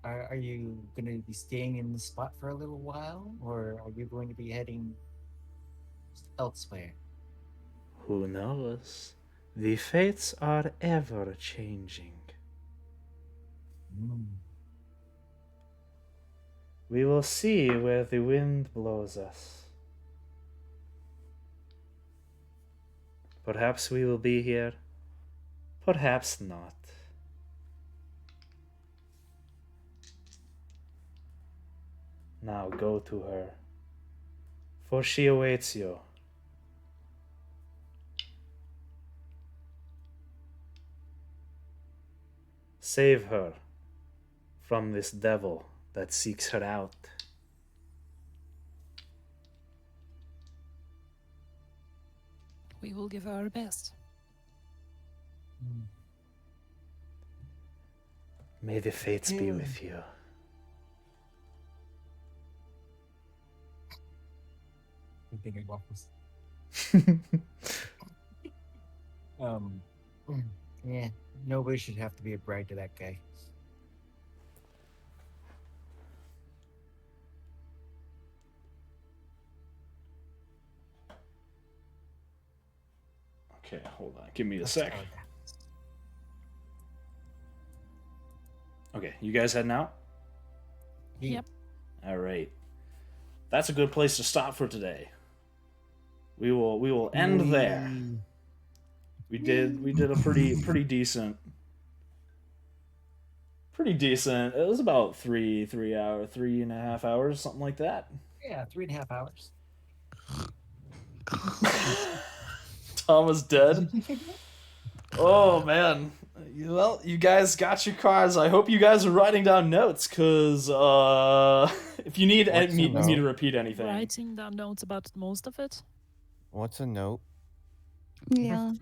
Are you going to be staying in the spot for a little while, or are you going to be heading elsewhere? Who knows? The fates are ever changing. We will see where the wind blows us. Perhaps we will be here, perhaps not. Now go to her, for she awaits you. Save her from this devil that seeks her out. We will give our best. May the fates be with you. I'm thinking waffles. Yeah, nobody should have to be a bride to that guy. Okay, hold on. Give me a That's sec. how it happens. Okay, you guys heading out? Yep. All right. That's a good place to stop for today. We will end there. We did a pretty decent. Pretty decent. It was about 3.5 hours, something like that. Yeah, 3.5 hours. Tom was dead. Oh man. Well, you guys got your cars. I hope you guys are writing down notes, cause if you need What's a me note? to repeat anything, Writing down notes about most of it. What's a note? Yeah.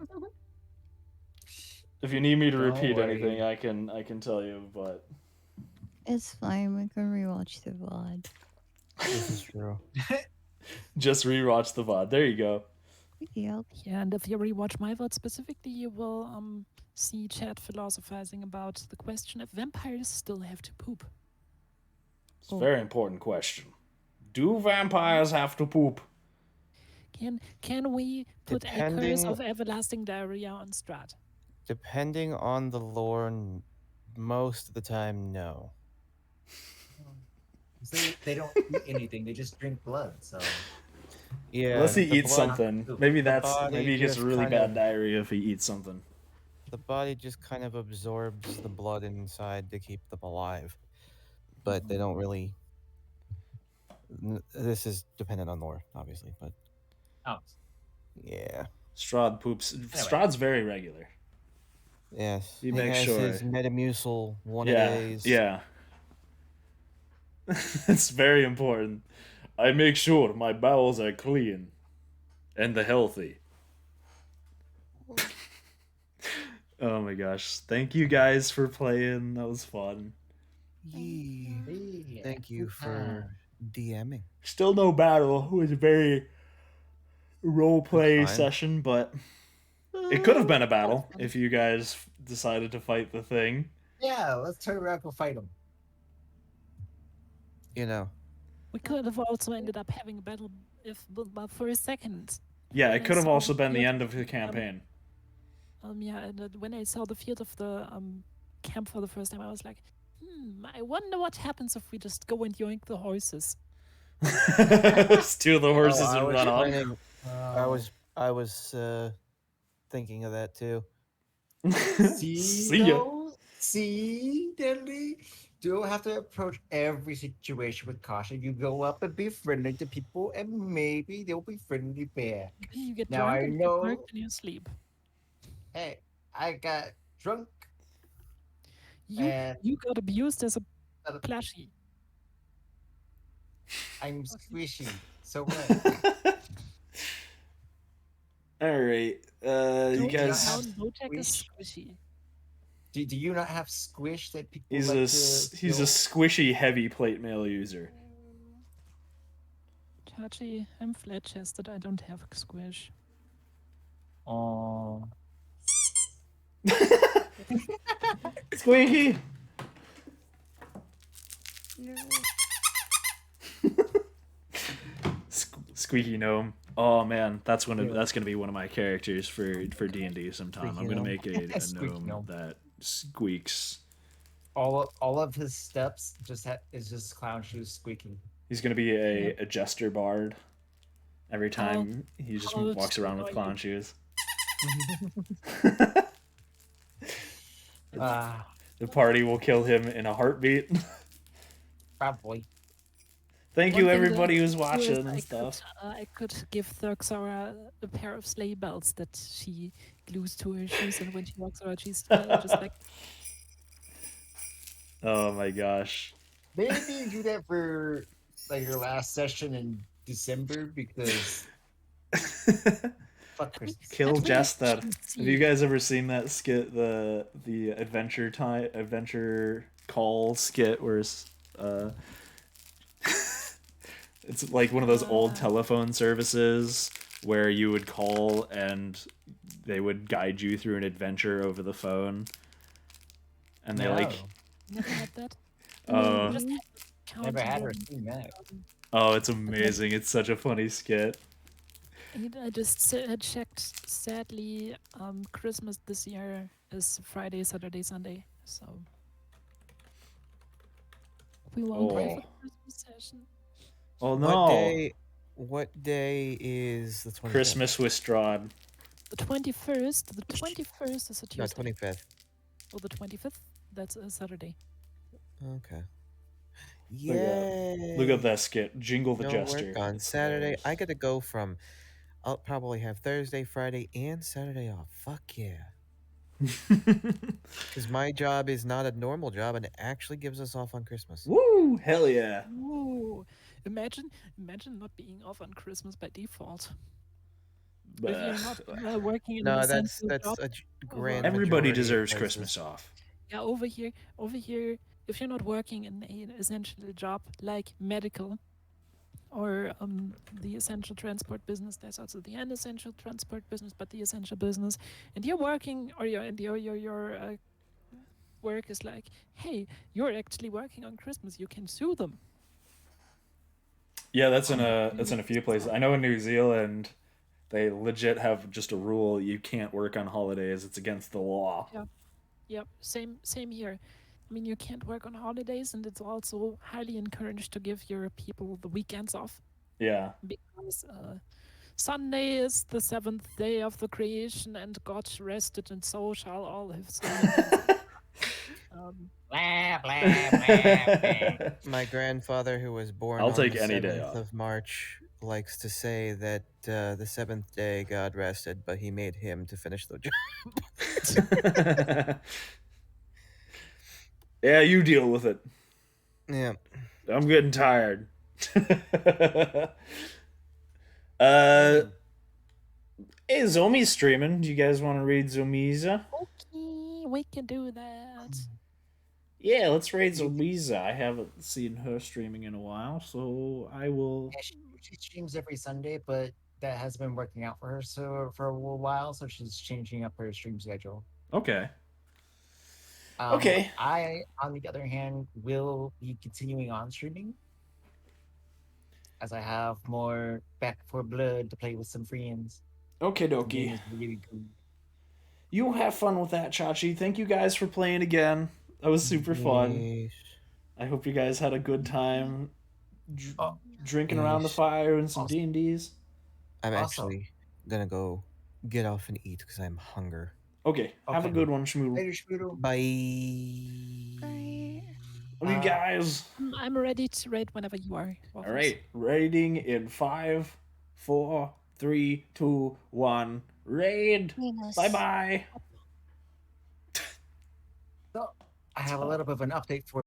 if you need me to Don't repeat worry. anything, I can tell you. But It's fine. We can rewatch the VOD. This is true. just rewatch the VOD. There you go. Yep. Yeah, and if you rewatch my VOD specifically, you will see Chad philosophizing about the question if vampires still have to poop. It's a very important question. Do vampires have to poop? Can we put a curse Depending- of everlasting diarrhea on Strahd? Depending on the lore, most of the time, no. They don't eat anything; they just drink blood. So Yeah, Unless he the eats blood, something. Soup. Maybe the maybe body he gets just really kind bad of diarrhea if he eats something. the body just kind of absorbs the blood inside to keep them alive, but they don't really. This is dependent on lore, obviously, but oh, yeah, Strahd poops. anyway, Strahd's very regular. yes, He he makes has sure. his Metamucil one a Yeah, days. yeah. It's very important. I make sure my bowels are clean and the healthy. Oh my gosh. Thank you guys for playing. That was fun. Yee. yeah, Thank you good for time. DMing. Still no battle. It was a very role play That's fine. session, but it could have been a battle if you guys decided to fight the thing. Yeah, let's turn around and go fight them. You know, We could have also ended up having a battle if, but for a second. Yeah, when it I could have saw also been the field end of the the, campaign. yeah, and when I saw the field of the camp for the first time, I was like, I wonder what happens if we just go and yoink the horses. Steal the horses I and was run off. planning. I was thinking of that too. See, See ya. though? See, Deadly? Do have to approach every situation with caution. You go up and be friendly to people, and maybe they'll be friendly back. Then you get Now drunk I and get know. murked in your sleep. Hey, I got drunk You and you got abused as a uh, plushie. I'm squishy. So what? All right. You Don't guys. have down Bojack is squish? squishy. Do you not have squish that people He's like a to he's a kill? squishy heavy plate mail user. Chachi, I'm flat chested. I don't have a squish. Oh. Squeaky. Squeaky gnome. Oh man, that's gonna be one of my characters for D&D sometime. Squeaky I'm gonna gnome. make a Squeaky gnome gnome. that squeaks. All of his steps is just clown shoes squeaking. He's gonna be a jester bard. Every time he just how walks around with are clown you? shoes. Ah, The party will kill him in a heartbeat. probably. Thank One you, thing that everybody I who's could do is watching and stuff. I could give Thurxora a pair of sleigh bells that she glues to her shoes, and when she walks around, she's just like, Oh my gosh. Maybe do that for like your last session in December because fuck Christmas. Kill That way Jester. she can Have you see. guys ever seen that skit, the adventure call skit where it's like one of those old telephone services where you would call and they would guide you through an adventure over the phone. And they No, Never had that. oh, Just never had her counting seen that. oh, it's amazing. It's such a funny skit. And I just checked. Sadly, Christmas this year is Friday, Saturday, Sunday. So we won't pray for Oh. the Christmas session. Oh no. What day is the 25th? Christmas with Strahd. The 21st. The 21st is a No, Tuesday. 25th. Or the 25th. That's a Saturday. Okay. Look up- Yay! Look up that skit. Jingle the No Jester. work on It's Saturday. hilarious. I gotta go from. I'll probably have Thursday, Friday, and Saturday off. Fuck yeah! Because my job is not a normal job, and it actually gives us off on Christmas. Woo! Hell yeah. Ooh. Imagine not being off on Christmas by default. If But you're not working in No, an that's essential job. grand. everybody majority of deserves places. Christmas off. Yeah, over here, if you're not working in an essential job like medical or the essential transport business, there's also the unessential transport business, but the essential business, and you're working, or your work is like, hey, you're actually working on Christmas, you can sue them. Yeah, that's in a few places. I know in New Zealand, they legit have just a rule: you can't work on holidays. It's against the law. Yep, same here. I mean, you can't work on holidays, and it's also highly encouraged to give your people the weekends off Yeah. because Sunday is the seventh day of the creation, and God rested, and so shall all his dominions. Blah, blah, blah, blah. My grandfather, who was born I'll on take the any day 7th off. of March, likes to say that the seventh day God rested, but he made him to finish the job. Yeah, you deal with it. Yeah. I'm getting tired. Hey, Zomi's streaming. Do you guys want to read Zomiza? Okay, we can do that. Yeah, let's raid Zomiza. I haven't seen her streaming in a while, so I will. Yeah, she streams every Sunday, but that has been working out for her so for a little while, so she's changing up her stream schedule. Okay. Okay. I, on the other hand, will be continuing on streaming as I have more Back for Blood to play with some friends. Okay, The game dokie. is really good. You have fun with that, Chachi. Thank you guys for playing again. That was super fun. Yes. I hope you guys had a good time drinking Yes. around the fire and some Awesome. D&Ds. I'm Awesome. actually gonna go get off and eat because I'm hungry. Okay, have a Okay. good one, Shmoodle. Later, Shmoodle. Bye. Bye. Love you guys. I'm ready to raid whenever you are. Waffles. All right, raiding in 5, 4, 3, 2, 1. Raid. Venus. Bye-bye. So, I have a little bit of an update for